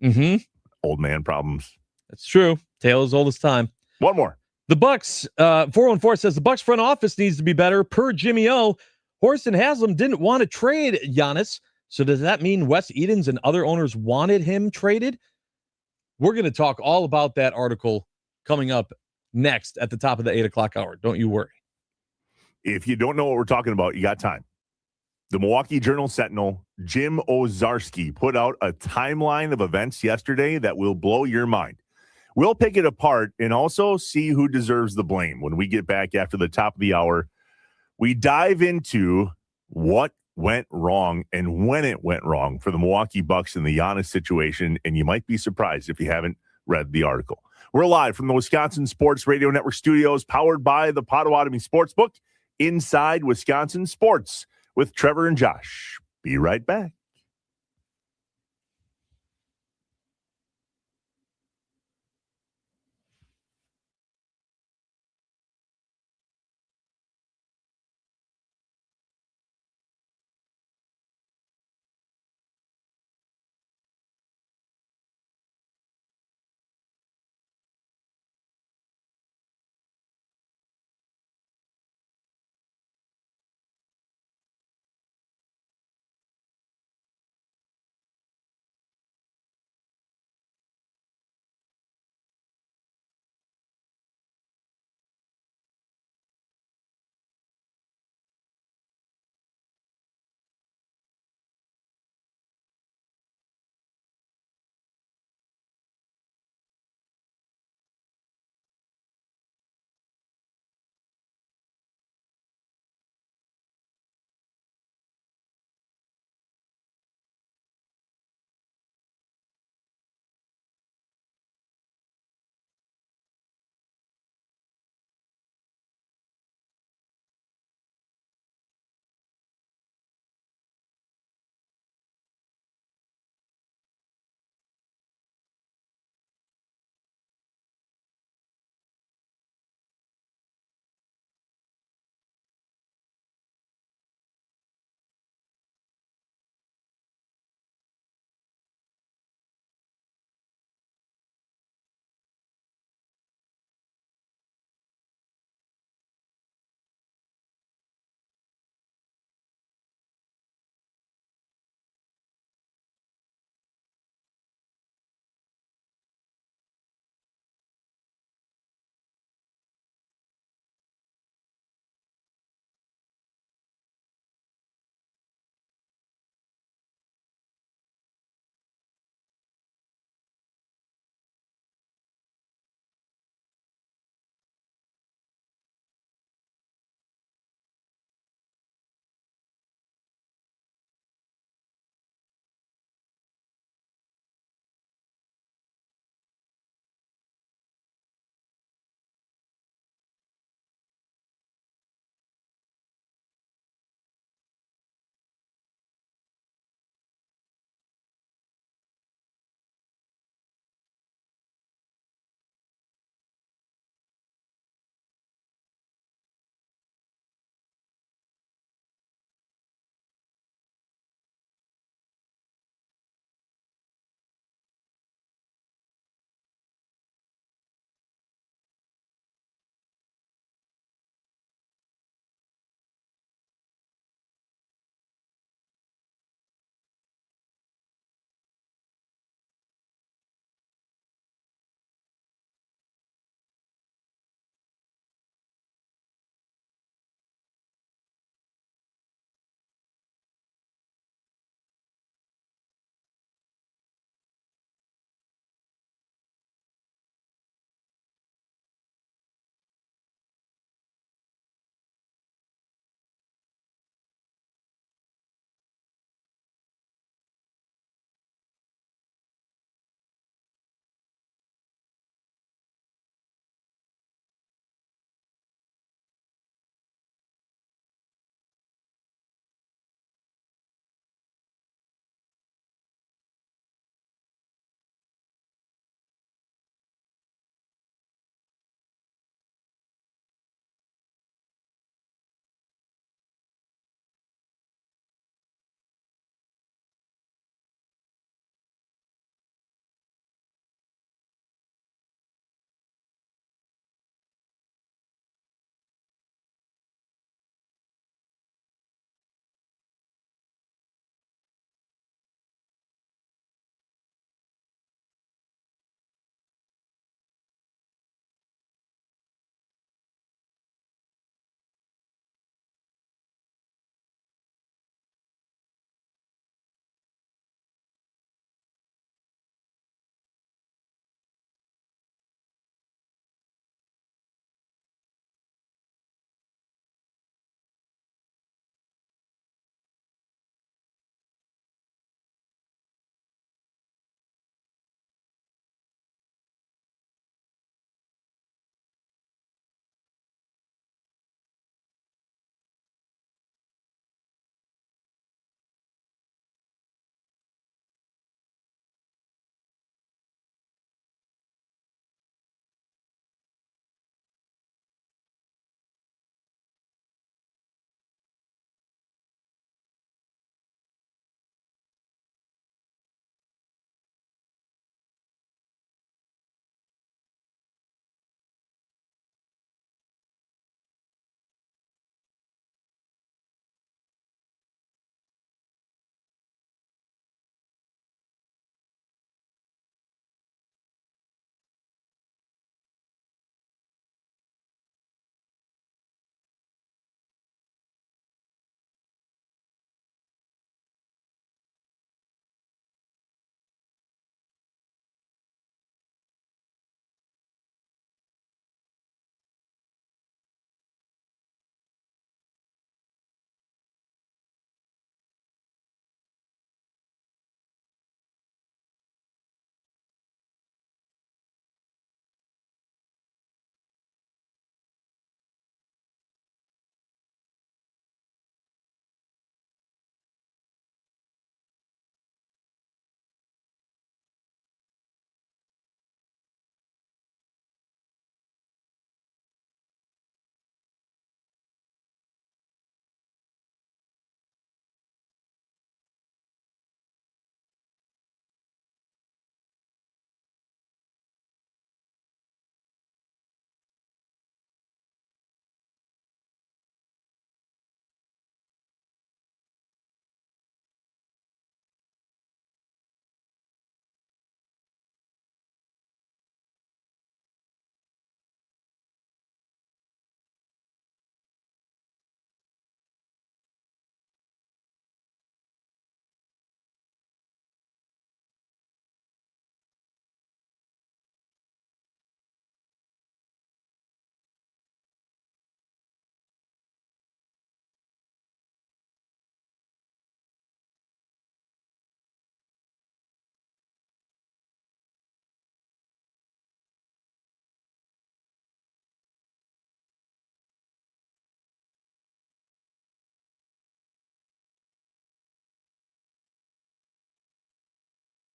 Mm-hmm. Old man problems. That's true. Tale as old as time. One more. The Bucks, 414 says the Bucks front office needs to be better. Per Jimmy O, Horst and Haslam didn't want to trade Giannis. So does that mean Wes Edens and other owners wanted him traded? We're going to talk all about that article coming up next at the top of the 8 o'clock hour. Don't you worry. If you don't know what we're talking about, you got time. The Milwaukee Journal-Sentinel, Jim Owczarski, put out a timeline of events yesterday that will blow your mind. We'll pick it apart and also see who deserves the blame when we get back after the top of the hour. We dive into what went wrong and when it went wrong for the Milwaukee Bucks in the Giannis situation, and you might be surprised if you haven't read the article. We're live from the Wisconsin Sports Radio Network studios, powered by the Potawatomi Sportsbook, inside Wisconsin Sports with Trevor and Josh. Be right back.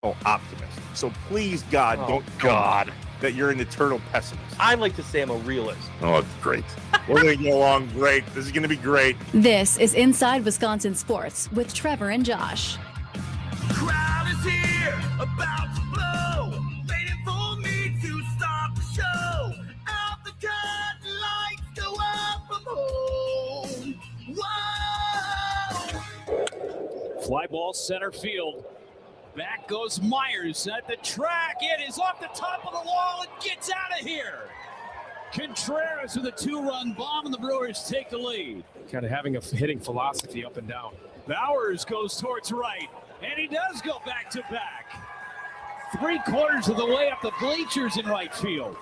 optimist. So please, God, don't that you're an eternal pessimist. I like to say I'm a realist. Oh, great. We're going to get along great. This is going to be great. This is Inside Wisconsin Sports with Trevor and Josh. Crowd is here, about to blow, waiting for me to start the show. Out the curtain, lights go up from home. Whoa! Fly ball center field. Back goes Myers at the track. It is off the top of the wall and gets out of here. Contreras with a 2-run bomb, and the Brewers take the lead. Kind of having a hitting philosophy up and down. Bowers goes towards right, and he does go back to back. 3/4 of the way up the bleachers in right field.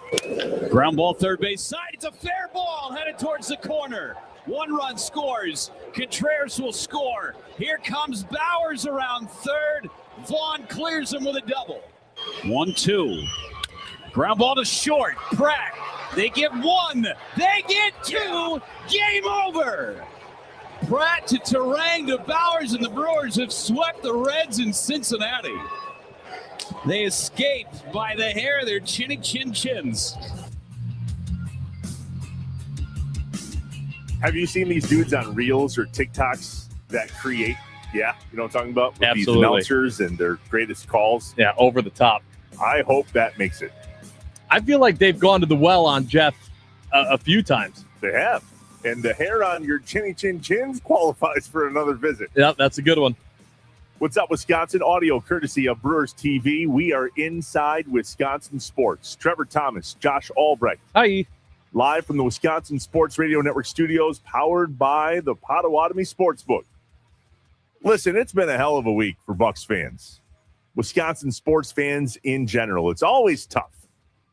Ground ball third base side. It's a fair ball headed towards the corner. 1 run scores. Contreras will score. Here comes Bowers around third. Vaughn clears him with a double. 1-2. Ground ball to short. Pratt. They get 1. They get 2. Game over. Pratt to Terang to Bowers, and the Brewers have swept the Reds in Cincinnati. They escaped by the hair of their chinny chin chins. Have you seen these dudes on Reels or TikToks that create? Yeah, you know what I'm talking about? With Absolutely. These announcers and their greatest calls. Yeah, over the top. I hope that makes it. I feel like they've gone to the well on Jeff a few times. They have. And the hair on your chinny chin chins qualifies for another visit. Yep, that's a good one. What's up, Wisconsin? Audio courtesy of Brewers TV. We are inside Wisconsin Sports. Trevor Thomas, Josh Albrecht. Hi. Live from the Wisconsin Sports Radio Network studios, powered by the Potawatomi Sportsbook. Listen, it's been a hell of a week for Bucs fans. Wisconsin sports fans in general. It's always tough,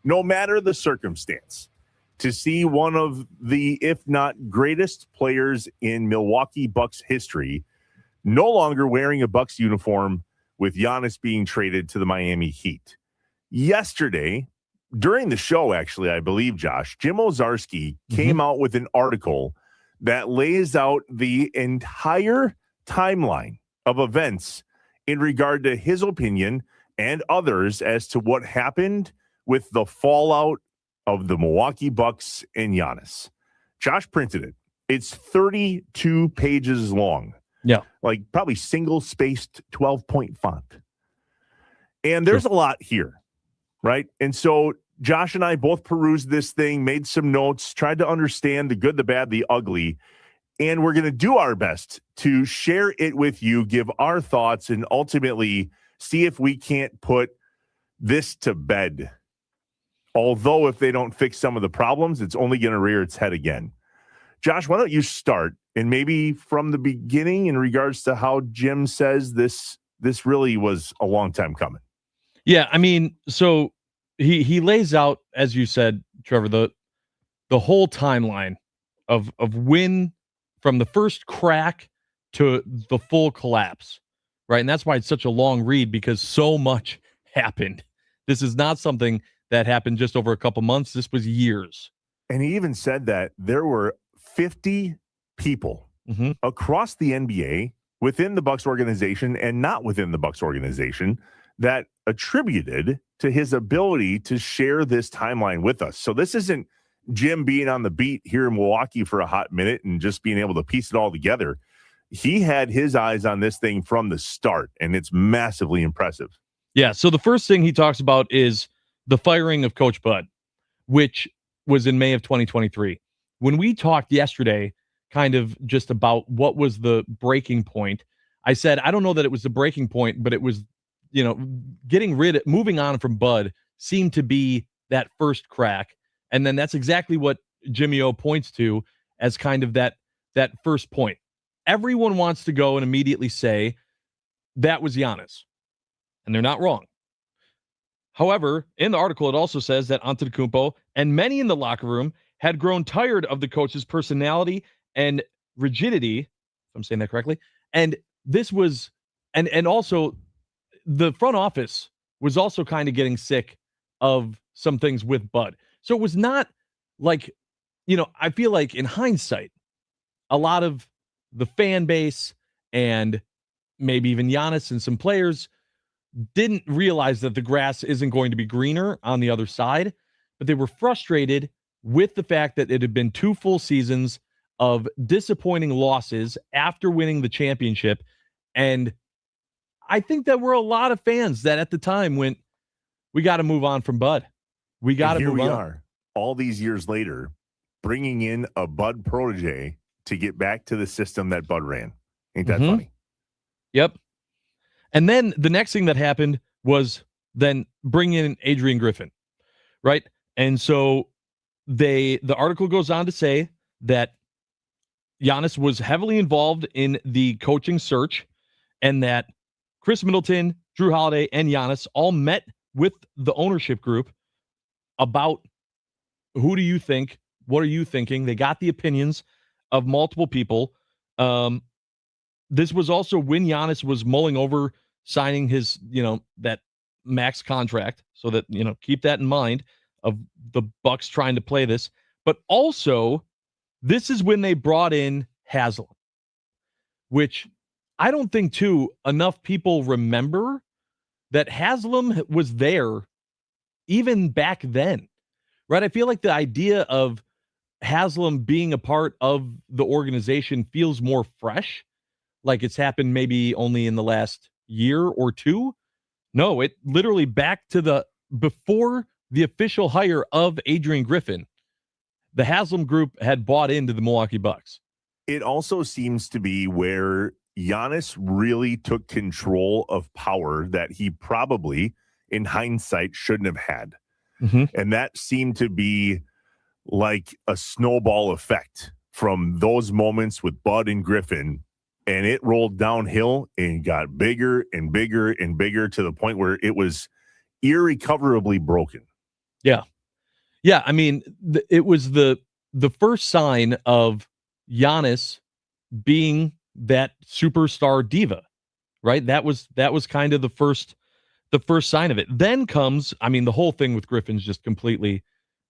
no matter the circumstance, to see one of the, if not greatest players in Milwaukee Bucks history no longer wearing a Bucks uniform, with Giannis being traded to the Miami Heat. Yesterday, during the show, actually, I believe, Josh, Jim Owczarski came out with an article that lays out the entire timeline of events in regard to his opinion and others as to what happened with the fallout of the Milwaukee Bucks and Giannis. Josh printed it. It's 32 pages long. Yeah. Like probably single-spaced 12-point font. And there's a lot here, right? And so Josh and I both perused this thing, made some notes, tried to understand the good, the bad, the ugly. And we're going to do our best to share it with you, give our thoughts, and ultimately see if we can't put this to bed. Although if they don't fix some of the problems, it's only going to rear its head again. Josh, why don't you start? And maybe from the beginning in regards to how Jim says this really was a long time coming. Yeah, I mean, so he lays out, as you said, Trevor, the whole timeline of when from the first crack to the full collapse, right? And that's why it's such a long read, because so much happened. This is not something that happened just over a couple months. This was years. And he even said that there were 50 people across the NBA, within the Bucks organization and not within the Bucks organization, that attributed to his ability to share this timeline with us. So this isn't Jim being on the beat here in Milwaukee for a hot minute and just being able to piece it all together. He had his eyes on this thing from the start, and it's massively impressive. Yeah, so the first thing he talks about is the firing of Coach Bud, which was in May of 2023. When we talked yesterday, kind of just about what was the breaking point, I said, I don't know that it was the breaking point, but it was, moving on from Bud seemed to be that first crack. And then that's exactly what Jimmy O points to as kind of that first point. Everyone wants to go and immediately say that was Giannis, and they're not wrong. However, in the article, it also says that Antetokounmpo and many in the locker room had grown tired of the coach's personality and rigidity, if I'm saying that correctly. And this was, and also the front office was also kind of getting sick of some things with Bud. So it was not like, I feel like in hindsight, a lot of the fan base and maybe even Giannis and some players didn't realize that the grass isn't going to be greener on the other side, but they were frustrated with the fact that it had been 2 full seasons of disappointing losses after winning the championship. And I think there were a lot of fans that at the time went, we got to move on from Bud. We got to move on. Here we are, all these years later, bringing in a Bud protege to get back to the system that Bud ran. Ain't that funny? Yep. And then the next thing that happened was then bring in Adrian Griffin, right? And so the article goes on to say that Giannis was heavily involved in the coaching search and that Chris Middleton, Drew Holiday, and Giannis all met with the ownership group about who do you think, what are you thinking? They got the opinions of multiple people. This was also when Giannis was mulling over signing his, that max contract. So that, keep that in mind of the Bucks trying to play this. But also, this is when they brought in Haslam, which I don't think, too, enough people remember that Haslam was there even back then, right? I feel like the idea of Haslam being a part of the organization feels more fresh, like it's happened maybe only in the last year or two. No, it literally back to before the official hire of Adrian Griffin, the Haslam group had bought into the Milwaukee Bucks. It also seems to be where Giannis really took control of power that he probably, in hindsight, shouldn't have had. And that seemed to be like a snowball effect from those moments with Bud and Griffin. And it rolled downhill and got bigger and bigger and bigger to the point where it was irrecoverably broken. Yeah. Yeah. I mean, it was the first sign of Giannis being that superstar diva, right? That was kind of the first sign of it. Then comes, I mean, the whole thing with Griffin's just completely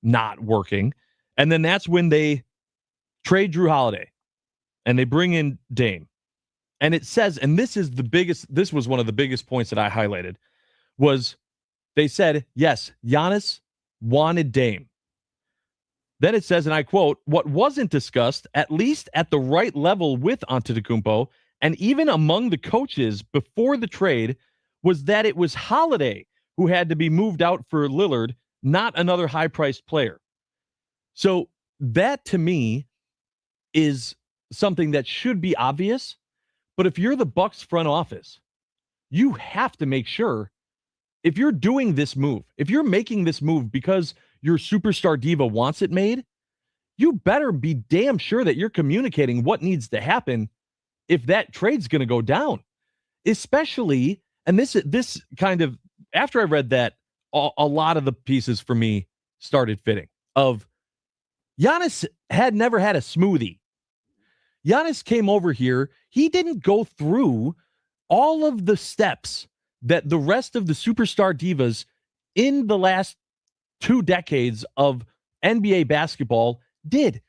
not working. And then that's when they trade Drew Holiday and they bring in Dame. And it says, and this was one of the biggest points that I highlighted, was they said, yes, Giannis wanted Dame. Then it says, and I quote, what wasn't discussed, at least at the right level with Antetokounmpo, and even among the coaches before the trade, was that it was Holiday who had to be moved out for Lillard, not another high-priced player. So that, to me, is something that should be obvious. But if you're the Bucks front office, you have to make sure, if you're doing this move, if you're making this move because your superstar diva wants it made, you better be damn sure that you're communicating what needs to happen if that trade's going to go down. Especially, and this kind of, after I read that, a lot of the pieces for me started fitting of Giannis had never had a smoothie. Giannis came over here. He didn't go through all of the steps that the rest of the superstar divas in the last 2 decades of NBA basketball did.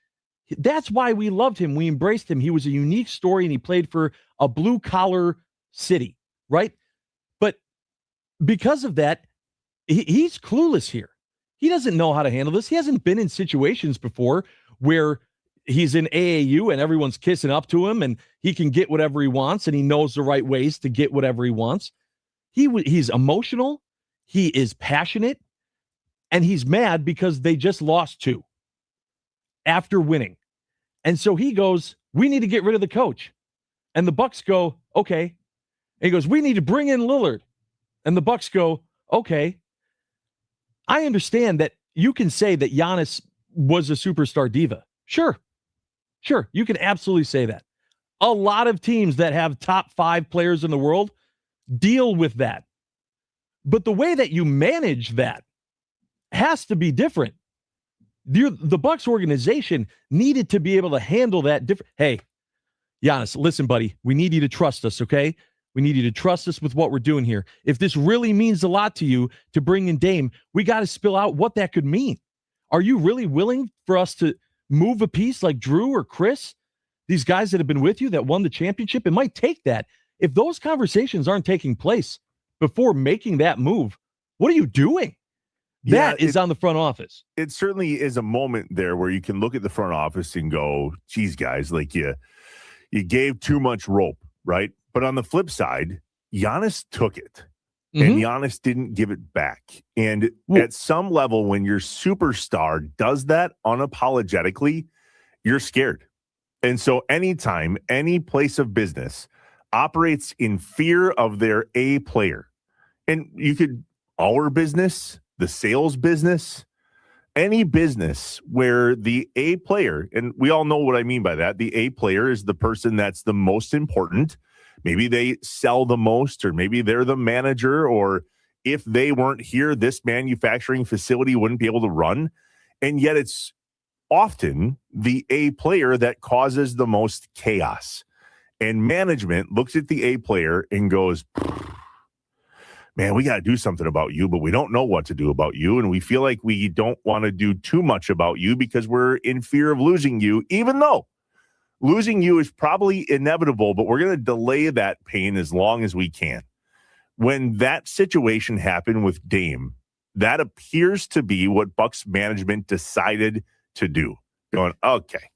That's why we loved him. We embraced him. He was a unique story, and he played for a blue-collar city, right? But because of that, he's clueless here. He doesn't know how to handle this. He hasn't been in situations before where he's in AAU and everyone's kissing up to him and he can get whatever he wants and he knows the right ways to get whatever he wants. He's emotional. He is passionate. And he's mad because they just lost 2 after winning. And so he goes, we need to get rid of the coach. And the Bucks go, okay. And he goes, we need to bring in Lillard. And the Bucks go, okay. I understand that you can say that Giannis was a superstar diva. Sure, you can absolutely say that. A lot of teams that have top 5 players in the world deal with that. But the way that you manage that has to be different. The Bucks organization needed to be able to handle that different. Hey, Giannis, listen, buddy, we need you to trust us, okay? We need you to trust us with what we're doing here. If this really means a lot to you to bring in Dame, we got to spill out what that could mean. Are you really willing for us to move a piece like Drew or Chris, these guys that have been with you that won the championship? It might take that. If those conversations aren't taking place, before making that move. What are you doing? That is on the front office. It certainly is a moment there where you can look at the front office and go, geez, guys, like you gave too much rope, right? But on the flip side, Giannis took it. And Giannis didn't give it back. And at some level, when your superstar does that unapologetically, you're scared. And so anytime any place of business operates in fear of their A player, and you could, our business, the sales business, any business where the A player, and we all know what I mean by that, the A player is the person that's the most important. Maybe they sell the most, or maybe they're the manager, or if they weren't here, this manufacturing facility wouldn't be able to run. And yet it's often the A player that causes the most chaos. And management looks at the A player and goes, man, we got to do something about you, but we don't know what to do about you. And we feel like we don't want to do too much about you because we're in fear of losing you, even though losing you is probably inevitable, but we're going to delay that pain as long as we can. When that situation happened with Dame, that appears to be what Bucks management decided to do. Going, okay,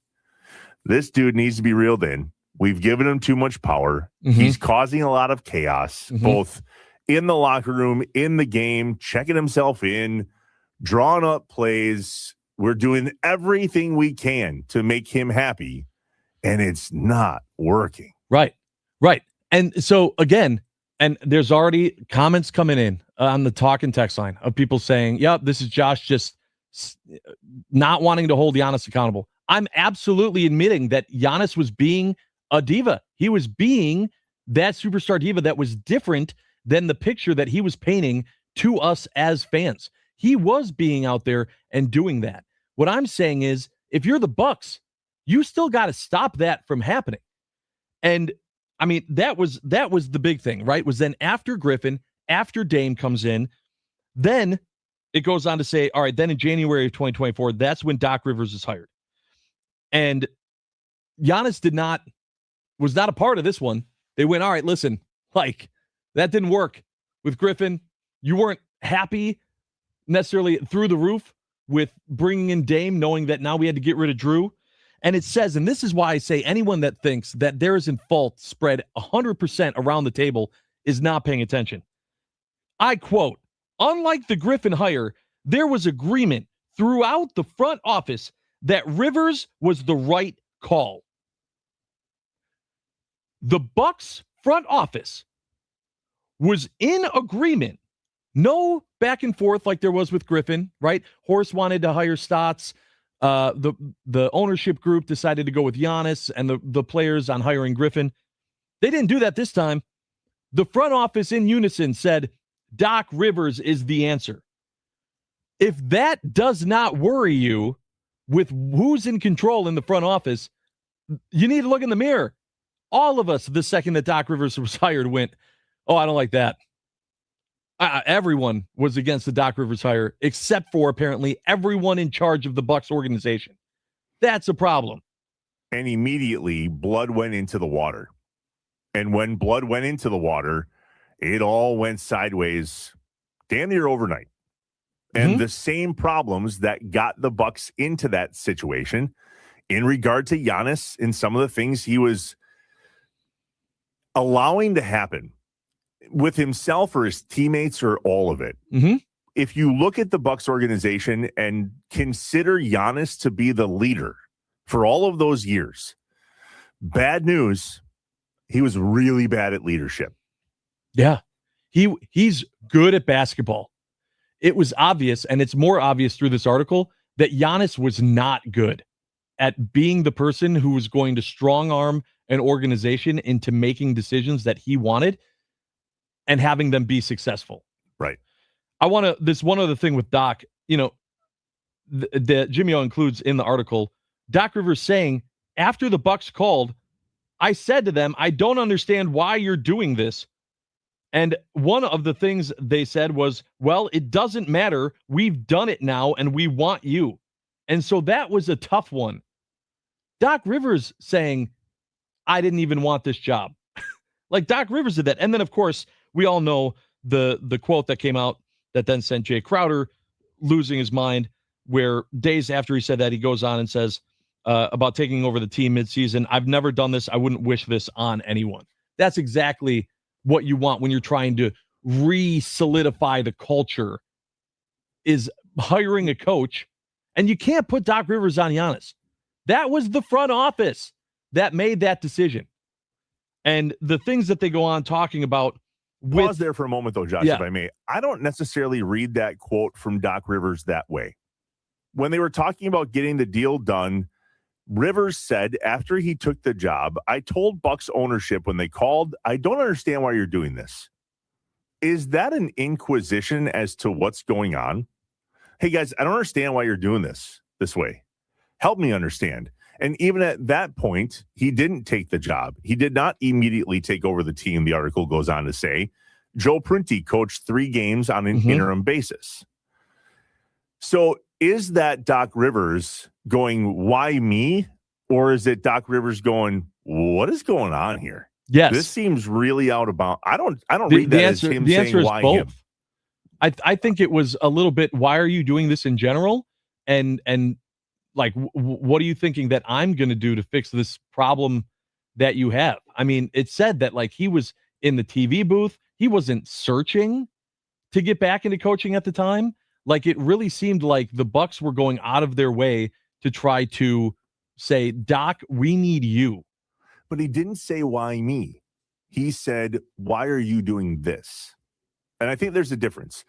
this dude needs to be reeled in. We've given him too much power. He's causing a lot of chaos, both in the locker room, in the game, checking himself in, drawing up plays. We're doing everything we can to make him happy. And it's not working. Right. And so, again, and there's already comments coming in on the talk and text line of people saying, yep, this is Josh just not wanting to hold Giannis accountable. I'm absolutely admitting that Giannis was being a diva. He was being that superstar diva that was different than the picture that he was painting to us as fans. He was being out there and doing that. What I'm saying is, if you're the Bucks, you still got to stop that from happening. And I mean, that was the big thing, right? Was then after Griffin, after Dame comes in, then it goes on to say, all right, then in January of 2024, that's when Doc Rivers is hired. And Giannis was not a part of this one. They went, all right, listen, like that didn't work with Griffin. You weren't happy necessarily through the roof with bringing in Dame, knowing that now we had to get rid of Drew. And it says, and this is why I say anyone that thinks that there is in fault spread 100% around the table is not paying attention. I quote, unlike the Griffin hire, there was agreement throughout the front office that Rivers was the right call. The Bucks front office was in agreement. No back and forth like there was with Griffin, right? Horst wanted to hire Stotts. The ownership group decided to go with Giannis, and the players on hiring Griffin. They didn't do that this time. The front office in unison said Doc Rivers is the answer. If that does not worry you with who's in control in the front office, you need to look in the mirror. All of us, the second that Doc Rivers was hired, went, oh, I don't like that. Everyone was against the Doc Rivers hire, except for apparently everyone in charge of the Bucks organization. That's a problem. And immediately blood went into the water. And when blood went into the water, it all went sideways damn near overnight. And the same problems that got the Bucks into that situation in regard to Giannis and some of the things he was allowing to happen with himself or his teammates or all of it. If you look at the Bucks organization and consider Giannis to be the leader for all of those years, bad news, he was really bad at leadership. Yeah, he's good at basketball. It was obvious, and it's more obvious through this article, that Giannis was not good at being the person who was going to strong arm an organization into making decisions that he wanted and having them be successful. Right. This one other thing with Doc, that Jimmy O includes in the article, Doc Rivers saying, after the Bucks called, I said to them, I don't understand why you're doing this. And one of the things they said was, well, it doesn't matter. We've done it now and we want you. And so that was a tough one. Doc Rivers saying, I didn't even want this job. Like Doc Rivers did that. And then, of course, we all know the quote that came out that then sent Jay Crowder losing his mind, where days after he said that, he goes on and says about taking over the team midseason, "I've never done this. I wouldn't wish this on anyone." That's exactly what you want when you're trying to re-solidify the culture, is hiring a coach. And you can't put Doc Rivers on Giannis. That was the front office that made that decision. And the things that they go on talking about. Pause there for a moment, though, Josh, if I may. I don't necessarily read that quote from Doc Rivers that way. When they were talking about getting the deal done, Rivers said after he took the job, "I told Bucks ownership when they called, I don't understand why you're doing this." Is that an inquisition as to what's going on? Hey, guys, I don't understand why you're doing this way. Help me understand. And even at that point, he didn't take the job. He did not immediately take over the team, the article goes on to say. Joe Prunty coached 3 games on an interim basis. So is that Doc Rivers going, "Why me?" Or is it Doc Rivers going, "What is going on here?" Yes. This seems really out of bounds. I don't read that as him saying why him. I think it was a little bit, why are you doing this in general? And like, what are you thinking that I'm going to do to fix this problem that you have? I mean, it said that like he was in the TV booth. He wasn't searching to get back into coaching at the time. Like, it really seemed like the Bucks were going out of their way to try to say, "Doc, we need you." But he didn't say, "Why me?" He said, "Why are you doing this?" And I think there's a difference.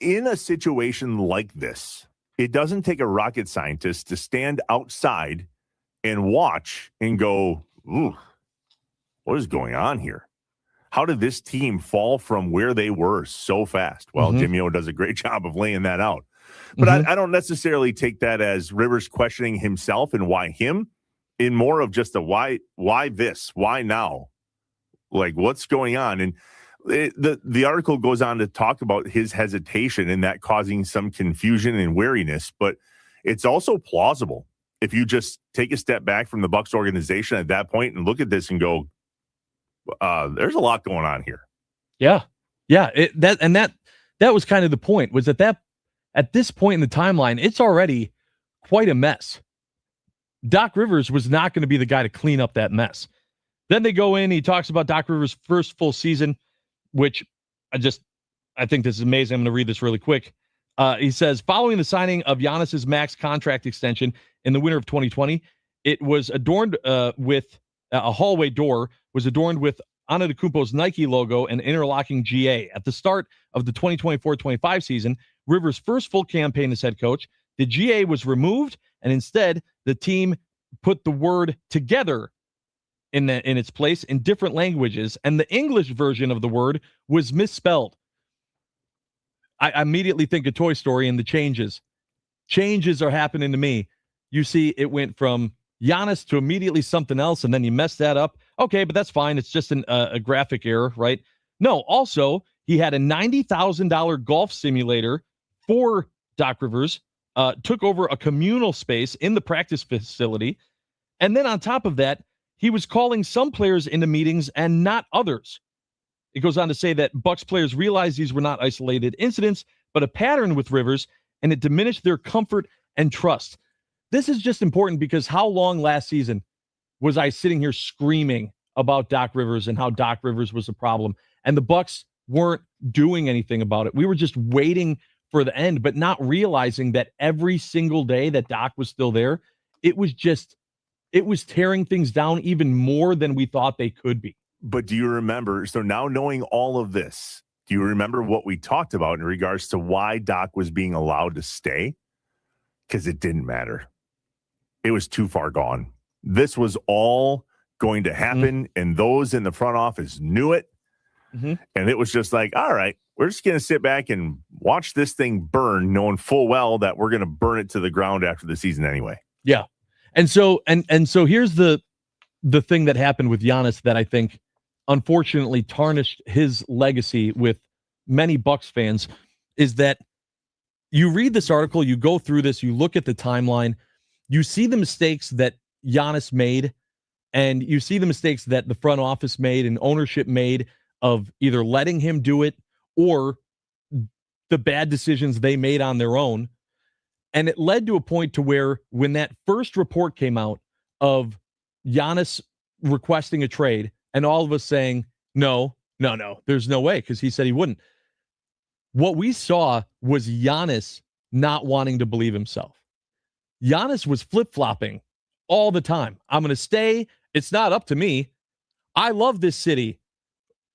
In a situation like this, it doesn't take a rocket scientist to stand outside and watch and go, "Ooh, what is going on here? How did this team fall from where they were so fast?" Well, Jimmy O does a great job of laying that out. But I don't necessarily take that as Rivers questioning himself and why him, in more of just a why this, why now? Like, what's going on? And the article goes on to talk about his hesitation and that causing some confusion and wariness, but it's also plausible if you just take a step back from the Bucks organization at that point and look at this and go, there's a lot going on here. Yeah. That was kind of the point, was that at this point in the timeline, it's already quite a mess. Doc Rivers was not going to be the guy to clean up that mess. Then they go in, he talks about Doc Rivers' first full season, which I think this is amazing. I'm going to read this really quick. He says, following the signing of Giannis's max contract extension in the winter of 2020, it was adorned with a hallway door was adorned with Antetokounmpo's Nike logo and interlocking GA. At the start of the 2024-25 season, Rivers' first full campaign as head coach, the GA was removed, and instead the team put the word "together" in its place in different languages, and the English version of the word was misspelled. I immediately think of Toy Story and the changes. Changes are happening to me. You see, it went from Giannis to immediately something else, and then you mess that up. Okay, but that's fine. It's just a graphic error, right? No, also, he had a $90,000 golf simulator for Doc Rivers, took over a communal space in the practice facility, and then on top of that, he was calling some players into meetings and not others. It goes on to say that Bucks players realized these were not isolated incidents, but a pattern with Rivers, and it diminished their comfort and trust. This is just important because how long last season was I sitting here screaming about Doc Rivers and how Doc Rivers was a problem, and the Bucks weren't doing anything about it. We were just waiting for the end, but not realizing that every single day that Doc was still there, it was tearing things down even more than we thought they could be. But do you remember, so now knowing all of this, do you remember what we talked about in regards to why Doc was being allowed to stay? Because it didn't matter. It was too far gone. This was all going to happen, and those in the front office knew it. And it was just like, all right, we're just going to sit back and watch this thing burn, knowing full well that we're going to burn it to the ground after the season anyway. Yeah. And so here's the thing that happened with Giannis that I think unfortunately tarnished his legacy with many Bucks fans, is that you read this article, you go through this, you look at the timeline, you see the mistakes that Giannis made, and you see the mistakes that the front office made and ownership made of either letting him do it or the bad decisions they made on their own. And it led to a point to where when that first report came out of Giannis requesting a trade and all of us saying, no, there's no way, because he said he wouldn't. What we saw was Giannis not wanting to believe himself. Giannis was flip-flopping all the time. I'm going to stay. It's not up to me. I love this city.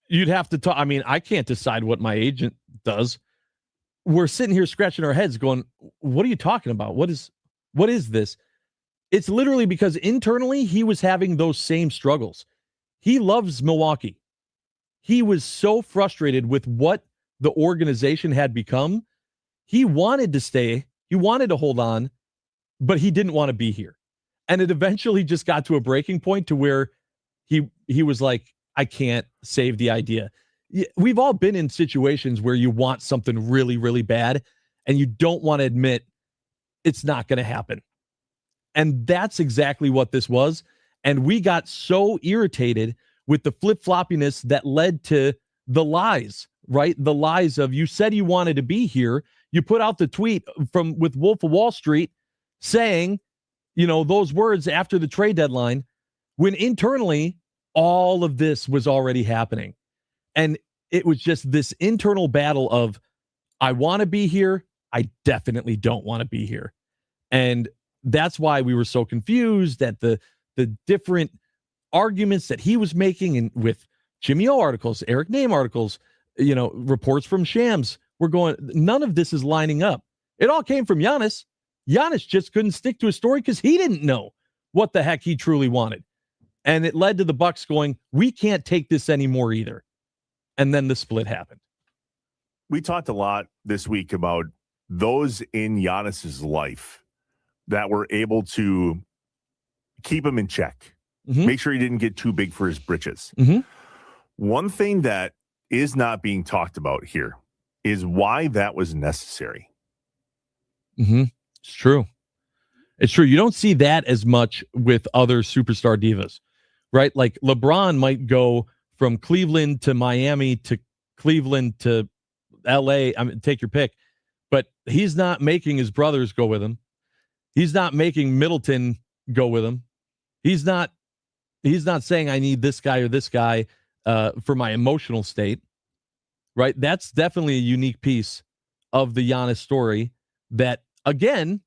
You'd have to talk. I mean, I can't decide what my agent does. We're sitting here scratching our heads going, what are you talking about? What is this? It's literally because internally he was having those same struggles. He loves Milwaukee. He was so frustrated with what the organization had become. He wanted to stay. He wanted to hold on, but he didn't want to be here. And it eventually just got to a breaking point to where he was like, I can't save the idea. We've all been in situations where you want something really, really bad and you don't want to admit it's not going to happen. And that's exactly what this was. And we got so irritated with the flip-floppiness that led to the lies, right? The lies of, you said you wanted to be here. You put out the tweet with Wolf of Wall Street saying, those words after the trade deadline, when internally all of this was already happening. And it was just this internal battle of, I want to be here. I definitely don't want to be here. And that's why we were so confused at the different arguments that he was making, and with Jimmy O articles, Eric Name articles, reports from Shams. We're going, none of this is lining up. It all came from Giannis. Giannis just couldn't stick to a story because he didn't know what the heck he truly wanted. And it led to the Bucks going, we can't take this anymore either. And then the split happened. We talked a lot this week about those in Giannis's life that were able to keep him in check, make sure he didn't get too big for his britches. One thing that is not being talked about here is why that was necessary. It's true. It's true. You don't see that as much with other superstar divas, right? Like LeBron might go from Cleveland to Miami to Cleveland to LA. I mean, take your pick. But he's not making his brothers go with him. He's not making Middleton go with him. He's not saying I need this guy or this guy for my emotional state, right? That's definitely a unique piece of the Giannis story that, again,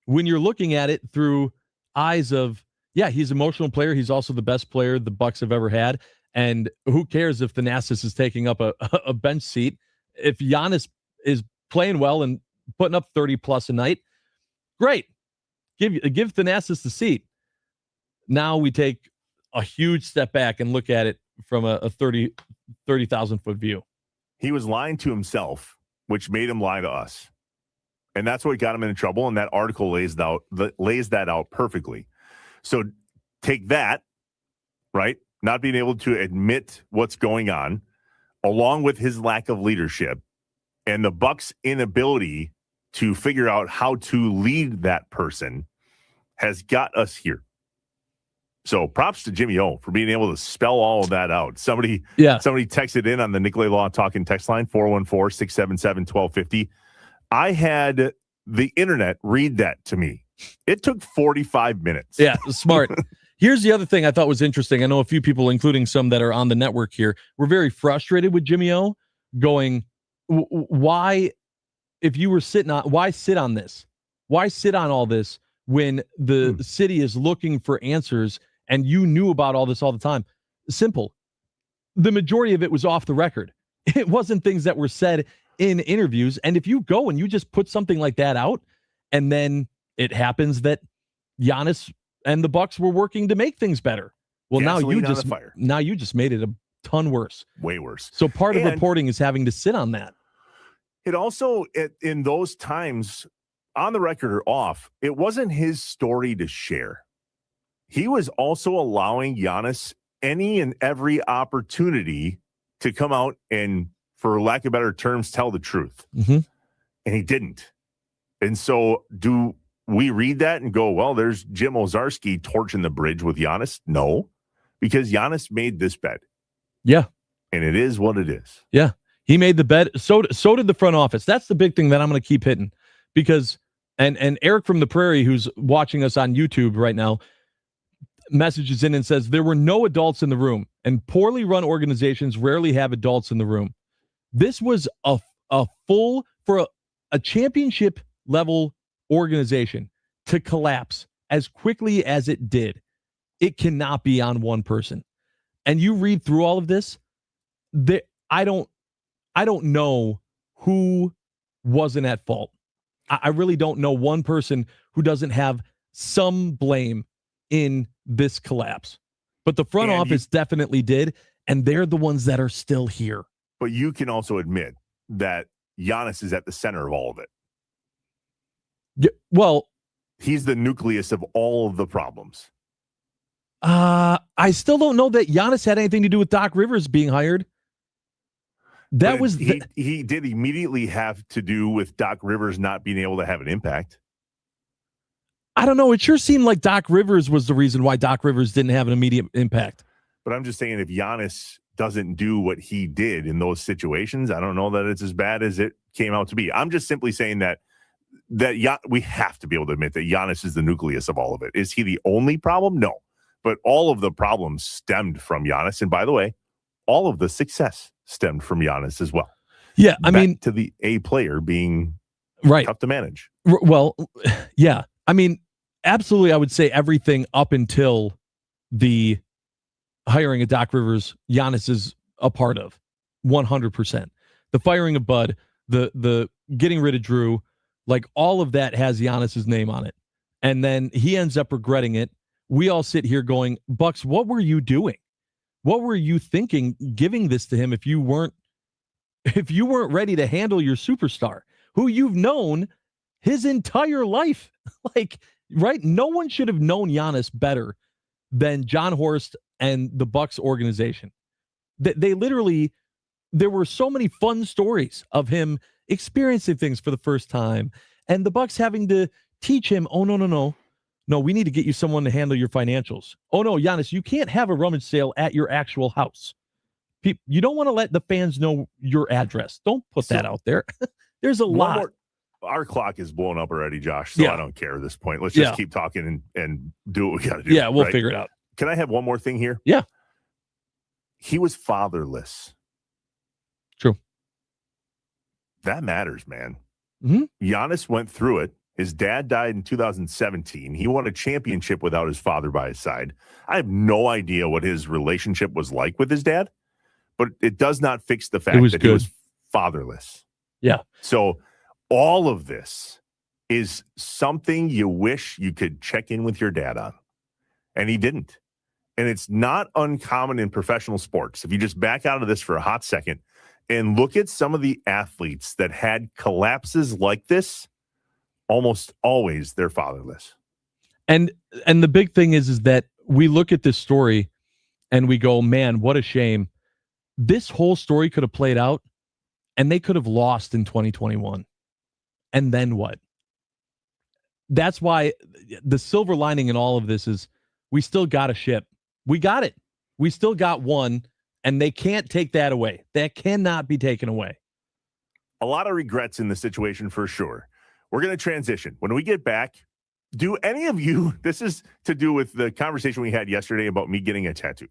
when you're looking at it through eyes of, yeah, he's an emotional player. He's also the best player the Bucks have ever had. And who cares if Thanasis is taking up a bench seat? If Giannis is playing well and putting up 30 plus a night, great. Give Thanasis the seat. Now we take a huge step back and look at it from a 30,000 foot view. He was lying to himself, which made him lie to us. And that's what got him into trouble. And that article lays that out perfectly. So take that, right? Not being able to admit what's going on, along with his lack of leadership and the Bucks' inability to figure out how to lead that person, has got us here. So props to Jimmy O for being able to spell all of that out. Somebody texted in on the Nicolay Law Talking text line, 414-677-1250. I had the internet read that to me. It took 45 minutes. Yeah, smart. Here's the other thing I thought was interesting. I know a few people, including some that are on the network here, were very frustrated with Jimmy O, going, why, if you were why sit on this? Why sit on all this when the city is looking for answers and you knew about all this all the time? Simple. The majority of it was off the record. It wasn't things that were said in interviews. And if you go and you just put something like that out, and then it happens that Giannis and the Bucks were working to make things better. Well, now you just made it a ton worse. Way worse. So part of reporting is having to sit on that. It also, in those times, on the record or off, it wasn't his story to share. He was also allowing Giannis any and every opportunity to come out and, for lack of better terms, tell the truth. And he didn't. And so do we read that and go, well, there's Jim Ozarski torching the bridge with Giannis? No, because Giannis made this bet. Yeah. And it is what it is. Yeah. He made the bet. So did the front office. That's the big thing that I'm going to keep hitting because, and Eric from the Prairie, who's watching us on YouTube right now, messages in and says there were no adults in the room, and poorly run organizations rarely have adults in the room. This was a full for a championship level organization to collapse as quickly as it did. It cannot be on one person. And you read through all of this, I don't know who wasn't at fault. I really don't know one person who doesn't have some blame in this collapse. But the front office definitely did, and they're the ones that are still here. But you can also admit that Giannis is at the center of all of it. Yeah, well, he's the nucleus of all of the problems. I still don't know that Giannis had anything to do with Doc Rivers being hired. That was he did immediately have to do with Doc Rivers not being able to have an impact. I don't know. It sure seemed like Doc Rivers was the reason why Doc Rivers didn't have an immediate impact. But I'm just saying, if Giannis doesn't do what he did in those situations, I don't know that it's as bad as it came out to be. I'm just simply saying that we have to be able to admit that Giannis is the nucleus of all of it. Is he the only problem? No. But all of the problems stemmed from Giannis. And by the way, all of the success stemmed from Giannis as well. Yeah, I mean, to the A player being tough to manage. Well, yeah. I mean, absolutely, I would say everything up until the hiring of Doc Rivers, Giannis is a part of 100%. The firing of Bud, the getting rid of Drew, like all of that has Giannis's name on it. And then he ends up regretting it. We all sit here going, Bucks, what were you doing? What were you thinking giving this to him if you weren't ready to handle your superstar who you've known his entire life? Like, right? No one should have known Giannis better than John Horst and the Bucks organization. They literally, there were so many fun stories of him experiencing things for the first time and the Bucks having to teach him, oh, no, we need to get you someone to handle your financials. Oh, no, Giannis, you can't have a rummage sale at your actual house. You don't want to let the fans know your address. Don't put that out there. There's a lot. Our clock is blown up already, Josh, so I don't care at this point. Let's just keep talking and do what we got to do. Yeah, we'll figure it out. Can I have one more thing here? Yeah. He was fatherless. True. That matters, man. Mm-hmm. Giannis went through it. His dad died in 2017. He won a championship without his father by his side. I have no idea what his relationship was like with his dad, but it does not fix the fact that he was fatherless. Yeah. So all of this is something you wish you could check in with your dad on, and he didn't. And it's not uncommon in professional sports. If you just back out of this for a hot second and look at some of the athletes that had collapses like this, almost always they're fatherless. And the big thing is that we look at this story and we go, man, what a shame. This whole story could have played out and they could have lost in 2021. And then what? That's why the silver lining in all of this is we still got a ship. We got it. We still got one, and they can't take that away. That cannot be taken away. A lot of regrets in the situation for sure. We're going to transition. When we get back, do any of you, this is to do with the conversation we had yesterday about me getting a tattoo.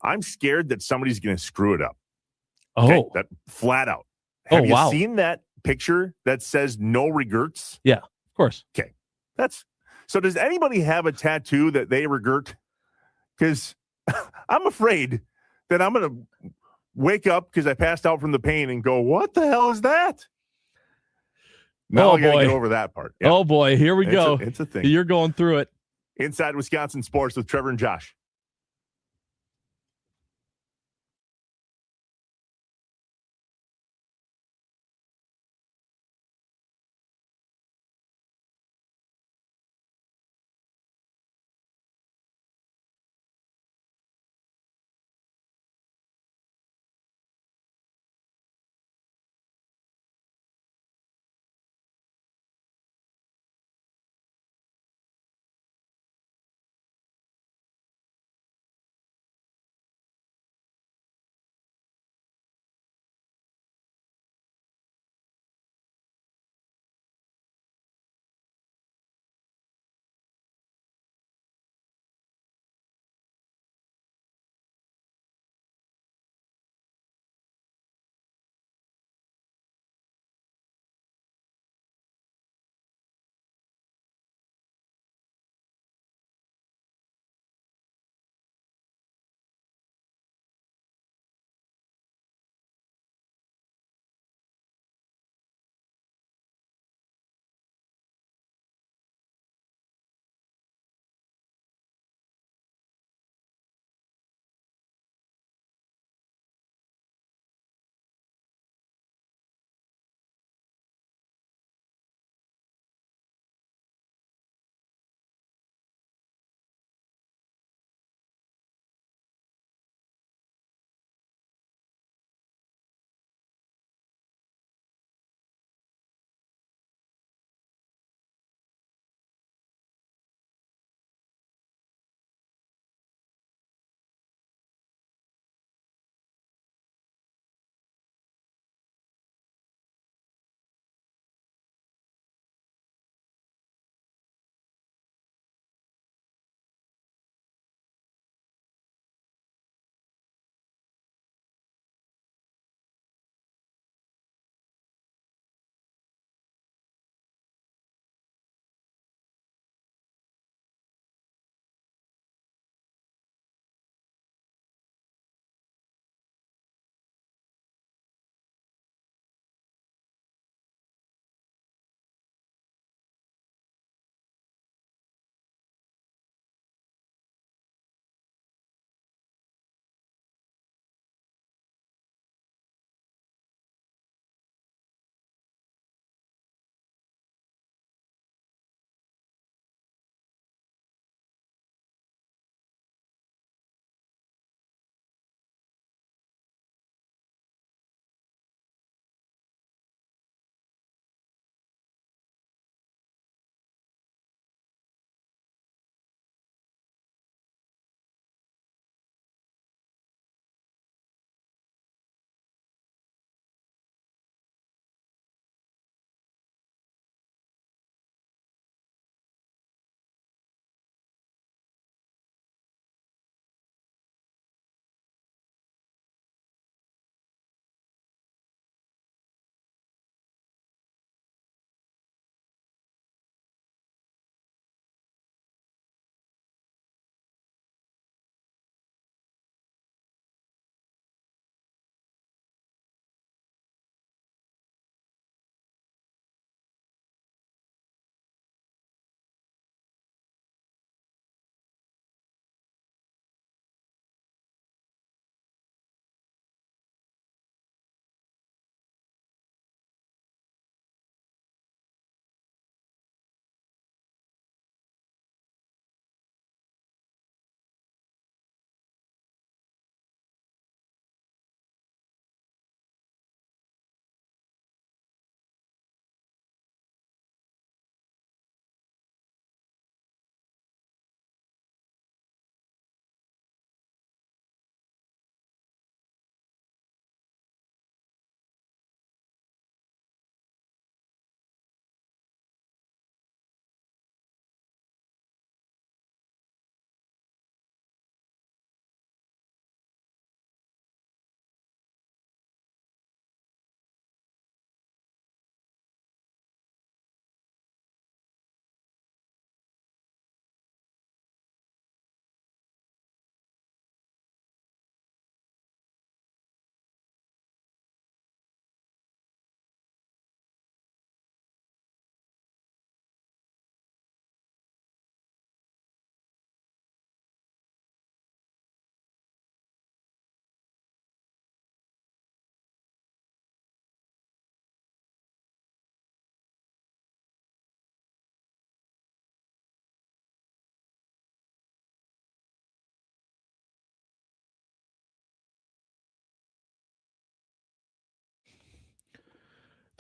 I'm scared that somebody's going to screw it up. Okay, that flat out. Have you seen that picture that says no regrets? Yeah, of course. Okay. So does anybody have a tattoo that they regret? Because I'm afraid that I'm going to wake up because I passed out from the pain and go, what the hell is that? Now I got to get over that part. Yeah. Oh, boy. Here we go. It's a thing. You're going through it. Inside Wisconsin Sports with Trevor and Josh.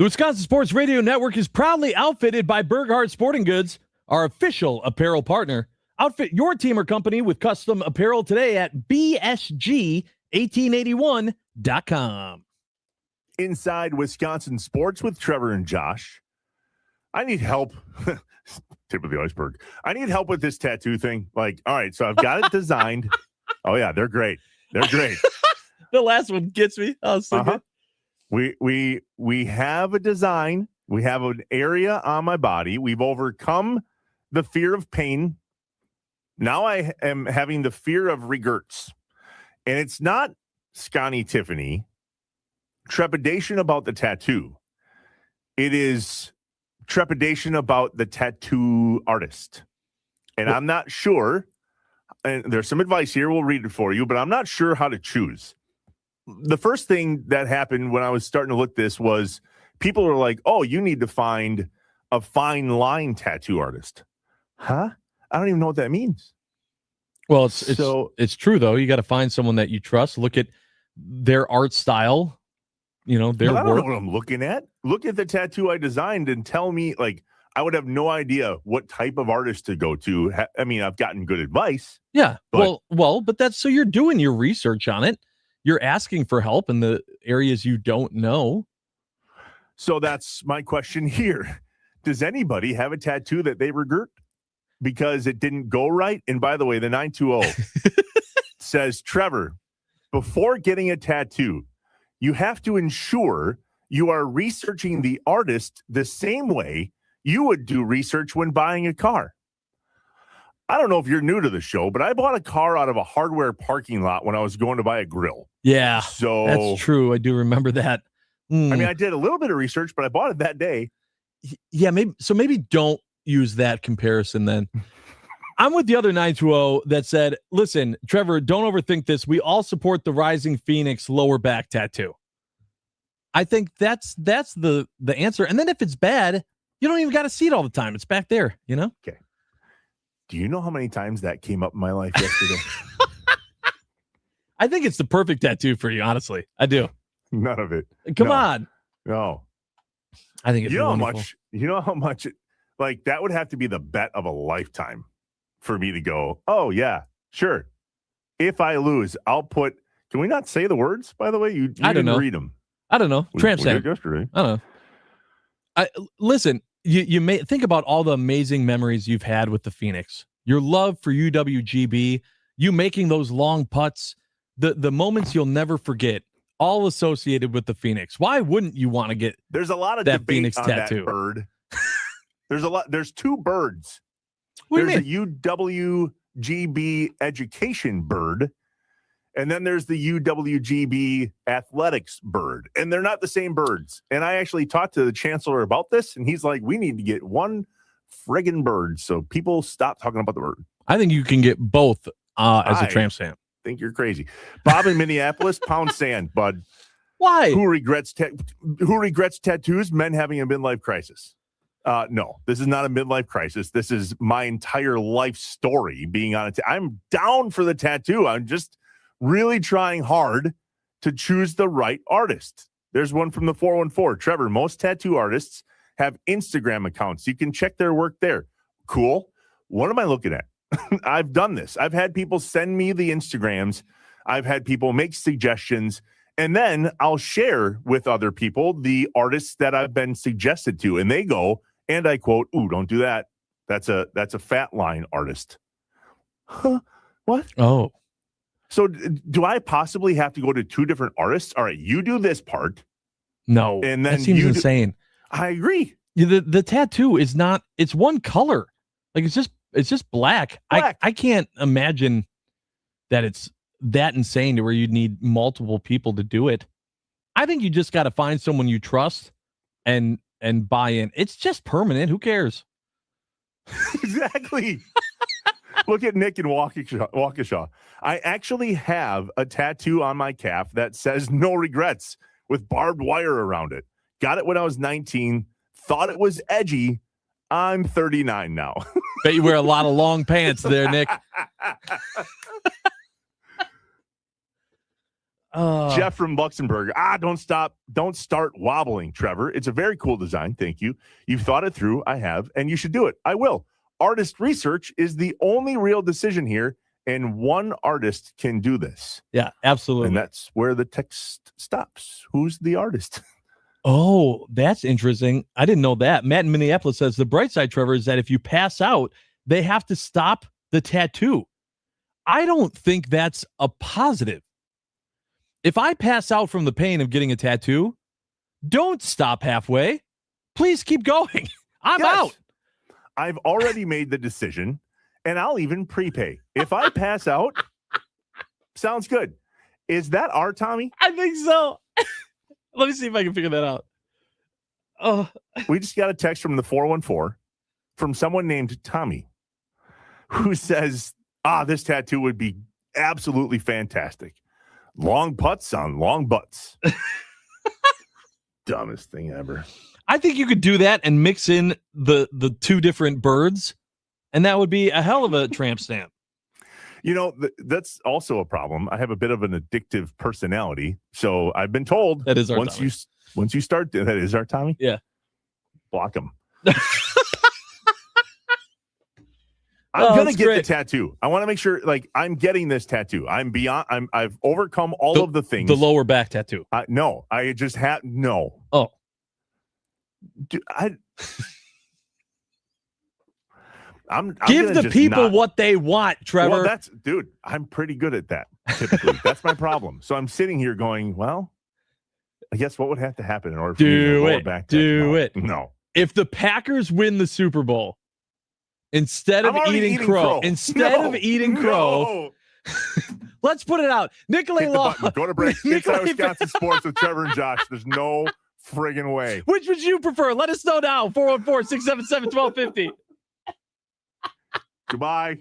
The Wisconsin Sports Radio Network is proudly outfitted by Burghardt Sporting Goods, our official apparel partner. Outfit your team or company with custom apparel today at BSG1881.com. Inside Wisconsin Sports with Trevor and Josh. I need help. Tip of the iceberg. I need help with this tattoo thing. Like, all right, so I've got it designed. Oh, yeah, they're great. They're great. The last one gets me. Oh, so good. We have a design. We have an area on my body. We've overcome the fear of pain. Now I am having the fear of regrets. And it's not Scotty Tiffany trepidation about the tattoo. It is trepidation about the tattoo artist. And I'm not sure, and there's some advice here. We'll read it for you, but I'm not sure how to choose. The first thing that happened when I was starting to look this was people are like, oh, you need to find a fine line tattoo artist. Huh? I don't even know what that means. Well, it's true, though. You got to find someone that you trust. Look at their art style, their I don't work. know what I'm looking at. Look at the tattoo I designed and tell me, like, I would have no idea what type of artist to go to. I mean, I've gotten good advice. Yeah. But, but that's so you're doing your research on it. You're asking for help in the areas you don't know. So that's my question here. Does anybody have a tattoo that they regret because it didn't go right? And by the way, the 920 says, Trevor, before getting a tattoo, you have to ensure you are researching the artist the same way you would do research when buying a car. I don't know if you're new to the show, but I bought a car out of a hardware parking lot when I was going to buy a grill. Yeah, so that's true. I do remember that. I mean, I did a little bit of research, but I bought it that day. Yeah, maybe don't use that comparison then. I'm with the other 920 that said, listen, Trevor, don't overthink this. We all support the Rising Phoenix lower back tattoo. I think that's the answer. And then if it's bad, you don't even got to see it all the time. It's back there, Okay. Do you know how many times that came up in my life yesterday? I think it's the perfect tattoo for you, honestly. I do. None of it. Come on. No. I think it's wonderful. You know how much like that would have to be the bet of a lifetime for me to go, oh yeah, sure. If I lose, I'll put, can we not say the words, by the way? You I don't didn't know. read them. I don't know. Tramp stamp. Yesterday. I don't know. Listen, you may think about all the amazing memories you've had with the Phoenix, your love for UWGB, you making those long putts, the moments you'll never forget, all associated with the Phoenix. Why wouldn't you want to get There's a lot of that debate Phoenix on tattoo? That bird. There's two birds. What do There's you a UWGB education bird, and then there's the UWGB athletics bird, and they're not the same birds. And I actually talked to the chancellor about this, and he's like, we need to get one friggin' bird so people stop talking about the bird. I think you can get both as a tramp stamp. Think you're crazy. Bob in Minneapolis, pound sand, bud. Why? Who regrets tattoos? Men having a midlife crisis. No, this is not a midlife crisis. This is my entire life story being on it. I'm down for the tattoo. I'm just really trying hard to choose the right artist. There's one from the 414. Trevor, most tattoo artists have Instagram accounts. You can check their work there. Cool. What am I looking at? I've done this. I've had people send me the Instagrams. I've had people make suggestions, and then I'll share with other people the artists that I've been suggested to, and they go, and I quote, "Ooh, don't do that. That's a fat line artist." Huh? What? Oh. So do I possibly have to go to two different artists? All right, you do this part. No, and then that seems insane. I agree. The tattoo is not, it's one color. Like it's just black. I can't imagine that it's that insane to where you'd need multiple people to do it. I think you just got to find someone you trust and buy in. It's just permanent. Who cares? Exactly. Look at Nick in Waukesha. I actually have a tattoo on my calf that says no regrets with barbed wire around it. Got it when I was 19. Thought it was edgy. I'm 39 now. Bet you wear a lot of long pants there, Nick. Jeff from Luxembourg. Don't start wobbling, Trevor. It's a very cool design. Thank you. You've thought it through. I have, and you should do it. I will. Artist research is the only real decision here, and one artist can do this. Yeah, absolutely. And that's where the text stops. Who's the artist? Oh, that's interesting. I didn't know that. Matt in Minneapolis says the bright side, Trevor, is that if you pass out, they have to stop the tattoo. I don't think that's a positive. If I pass out from the pain of getting a tattoo, don't stop halfway. Please keep going. I'm out. I've already made the decision, and I'll even prepay. If I pass out, sounds good. Is that our Tommy? I think so. Let me see if I can figure that out. Oh, we just got a text from the 414 from someone named Tommy who says, this tattoo would be absolutely fantastic. Long putts on long butts. Dumbest thing ever. I think you could do that and mix in the two different birds, and that would be a hell of a tramp stamp. You know, that's also a problem. I have a bit of an addictive personality, so I've been told that is our once Tommy. Once you start, that is our Tommy. Yeah, block him. I'm gonna get the tattoo. I want to make sure, I'm getting this tattoo. I've overcome all of the things. The lower back tattoo. No, I just had no. Oh, I'm give the people what they want, Trevor. Well, dude. I'm pretty good at that. Typically, that's my problem. So I'm sitting here going, well, I guess what would have to happen in order for me to lower back? Do it. No. If the Packers win the Super Bowl, instead of eating crow, let's put it out. Nicolay Law. Go to break. Inside Wisconsin Sports with Trevor and Josh. There's no friggin' way. Which would you prefer? Let us know now. 414-677-1250. Goodbye.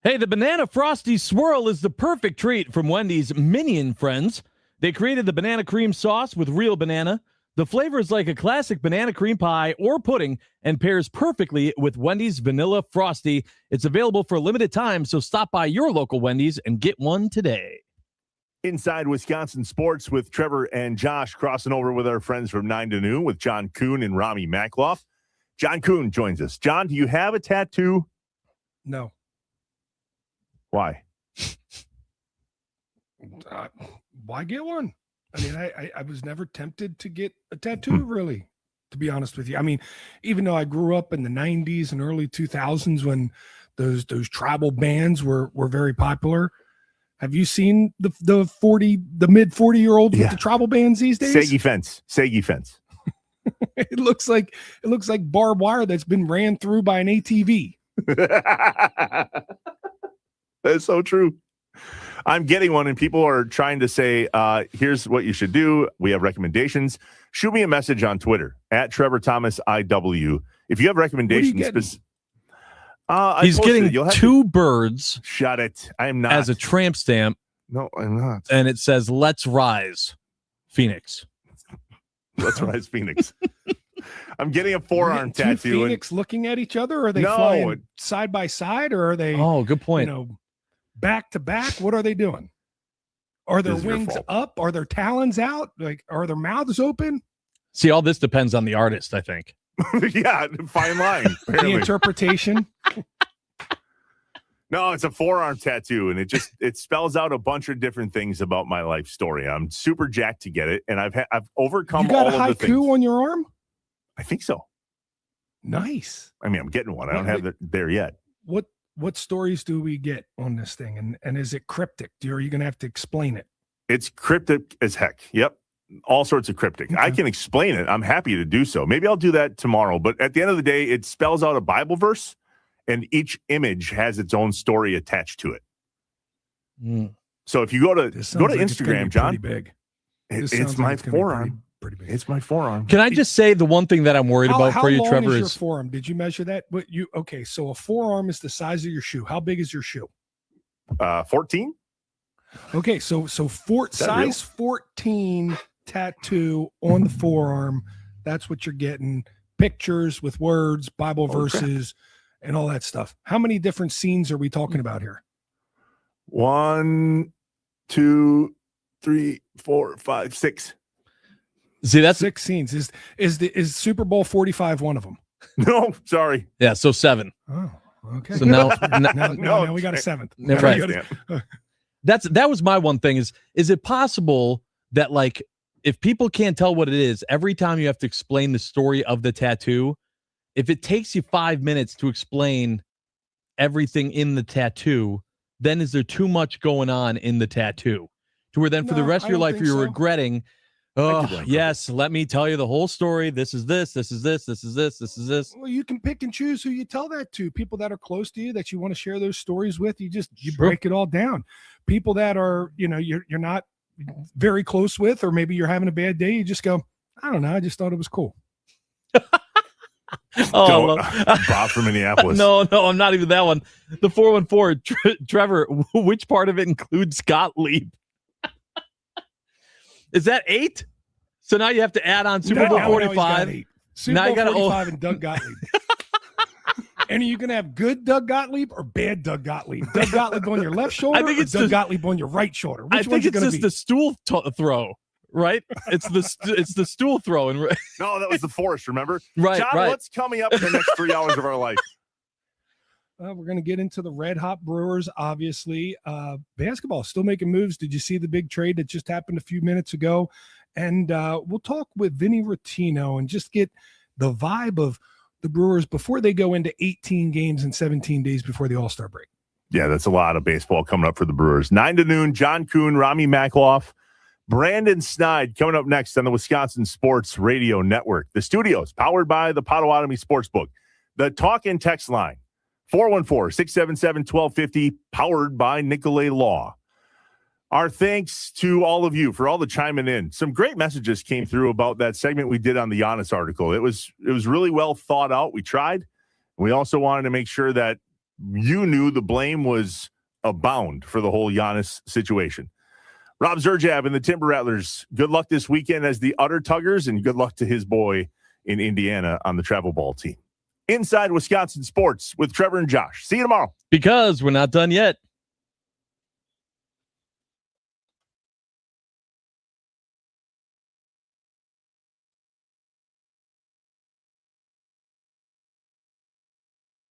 Hey, the Banana Frosty Swirl is the perfect treat from Wendy's Minion Friends. They created the banana cream sauce with real banana. The flavor is like a classic banana cream pie or pudding and pairs perfectly with Wendy's Vanilla Frosty. It's available for a limited time, so stop by your local Wendy's and get one today. Inside Wisconsin Sports with Trevor and Josh, crossing over with our friends from 9 to noon with John Kuhn and Rami Makloff. John Kuhn joins us. John, do you have a tattoo? No. Why? Why get one? I mean, I was never tempted to get a tattoo, really, to be honest with you. I mean, even though I grew up in the 90s and early 2000s when those tribal bands were very popular. Have you seen the mid 40-year-olds with the tribal bands these days? Saggy fence. It looks like barbed wire that's been ran through by an ATV. That's so true. I'm getting one, and people are trying to say, here's what you should do. We have recommendations. Shoot me a message on Twitter at Trevor Thomas IW. If you have recommendations, he's getting two birds. Shut it. I am not. As a tramp stamp. No, I'm not. And it says, "Let's rise, Phoenix." Let's rise, Phoenix. I'm getting a forearm tattoo. Phoenix looking at each other? Or are they flying side by side, or are they? Oh, good point. Back to back. What are they doing? Are their wings up? Are their talons out? Like, are their mouths open? See, all this depends on the artist, I think. Yeah, fine line. The interpretation. No, it's a forearm tattoo, and it spells out a bunch of different things about my life story. I'm super jacked to get it, and I've overcome You got all a of the things. haiku on your arm? I think so. Nice. I mean, I'm getting one. I don't have it there yet. What stories do we get on this thing? And is it cryptic? Are you going to have to explain it? It's cryptic as heck. Yep. All sorts of cryptic. I can explain it. I'm happy to do so. Maybe I'll do that tomorrow. But at the end of the day, it spells out a Bible verse, and each image has its own story attached to it. So if you go to Instagram, John, big. It's my forearm. Pretty big. It's my forearm. Can I just say the one thing that I'm worried about for you, Trevor, is your forearm? Did you measure that? Okay, so a forearm is the size of your shoe. How big is your shoe? 14. Okay, so size 14 tattoo on the forearm. That's what you're getting. Pictures with words, Bible verses, and all that stuff. How many different scenes are we talking about here? 1, 2, 3, 4, 5, 6. See, that's 6 scenes. Is Super Bowl 45 one of them? No, sorry. Yeah, so 7. Oh, okay. So now we got a 7th. Right. That was my one thing is it possible that, like, if people can't tell what it is, every time you have to explain the story of the tattoo, if it takes you 5 minutes to explain everything in the tattoo, then is there too much going on in the tattoo to where then for the rest of your life you're regretting, oh, yes, let me tell you the whole story. This is this, this is this, this is this, this is this. Well, you can pick and choose who you tell that to. People that are close to you that you want to share those stories with, you break it all down. People that are, you're not very close with, or maybe you're having a bad day, you just go, I don't know, I just thought it was cool. Bob from Minneapolis. No, I'm not even that one. The 414, Trevor, which part of it includes Gottlieb? Is that 8? So now you have to add on Super Bowl 45. Super Bowl 45 and Doug Gottlieb. And are you going to have good Doug Gottlieb or bad Doug Gottlieb? Doug Gottlieb on your left shoulder, Doug Gottlieb on your right shoulder? I think it's just the stool throw, right? It's the stool throw. And no, that was the force, remember? Right, John, right. What's coming up in the next 3 hours of our life? We're going to get into the red hot Brewers, obviously. Basketball still making moves. Did you see the big trade that just happened a few minutes ago? And we'll talk with Vinny Rottino and just get the vibe of the Brewers before they go into 18 games in 17 days before the All-Star break. Yeah, that's a lot of baseball coming up for the Brewers. 9 to noon, John Kuhn, Rami Makloff, Brandon Snide coming up next on the Wisconsin Sports Radio Network. The studios powered by the Potawatomi Sportsbook. The talk and text line, 414-677-1250, powered by Nicolay Law. Our thanks to all of you for all the chiming in. Some great messages came through about that segment we did on the Giannis article. It was really well thought out. We tried. We also wanted to make sure that you knew the blame was abound for the whole Giannis situation. Rob Zerjab and the Timber Rattlers, good luck this weekend as the Utter Tuggers, and good luck to his boy in Indiana on the travel ball team. Inside Wisconsin Sports with Trevor and Josh. See you tomorrow. Because we're not done yet.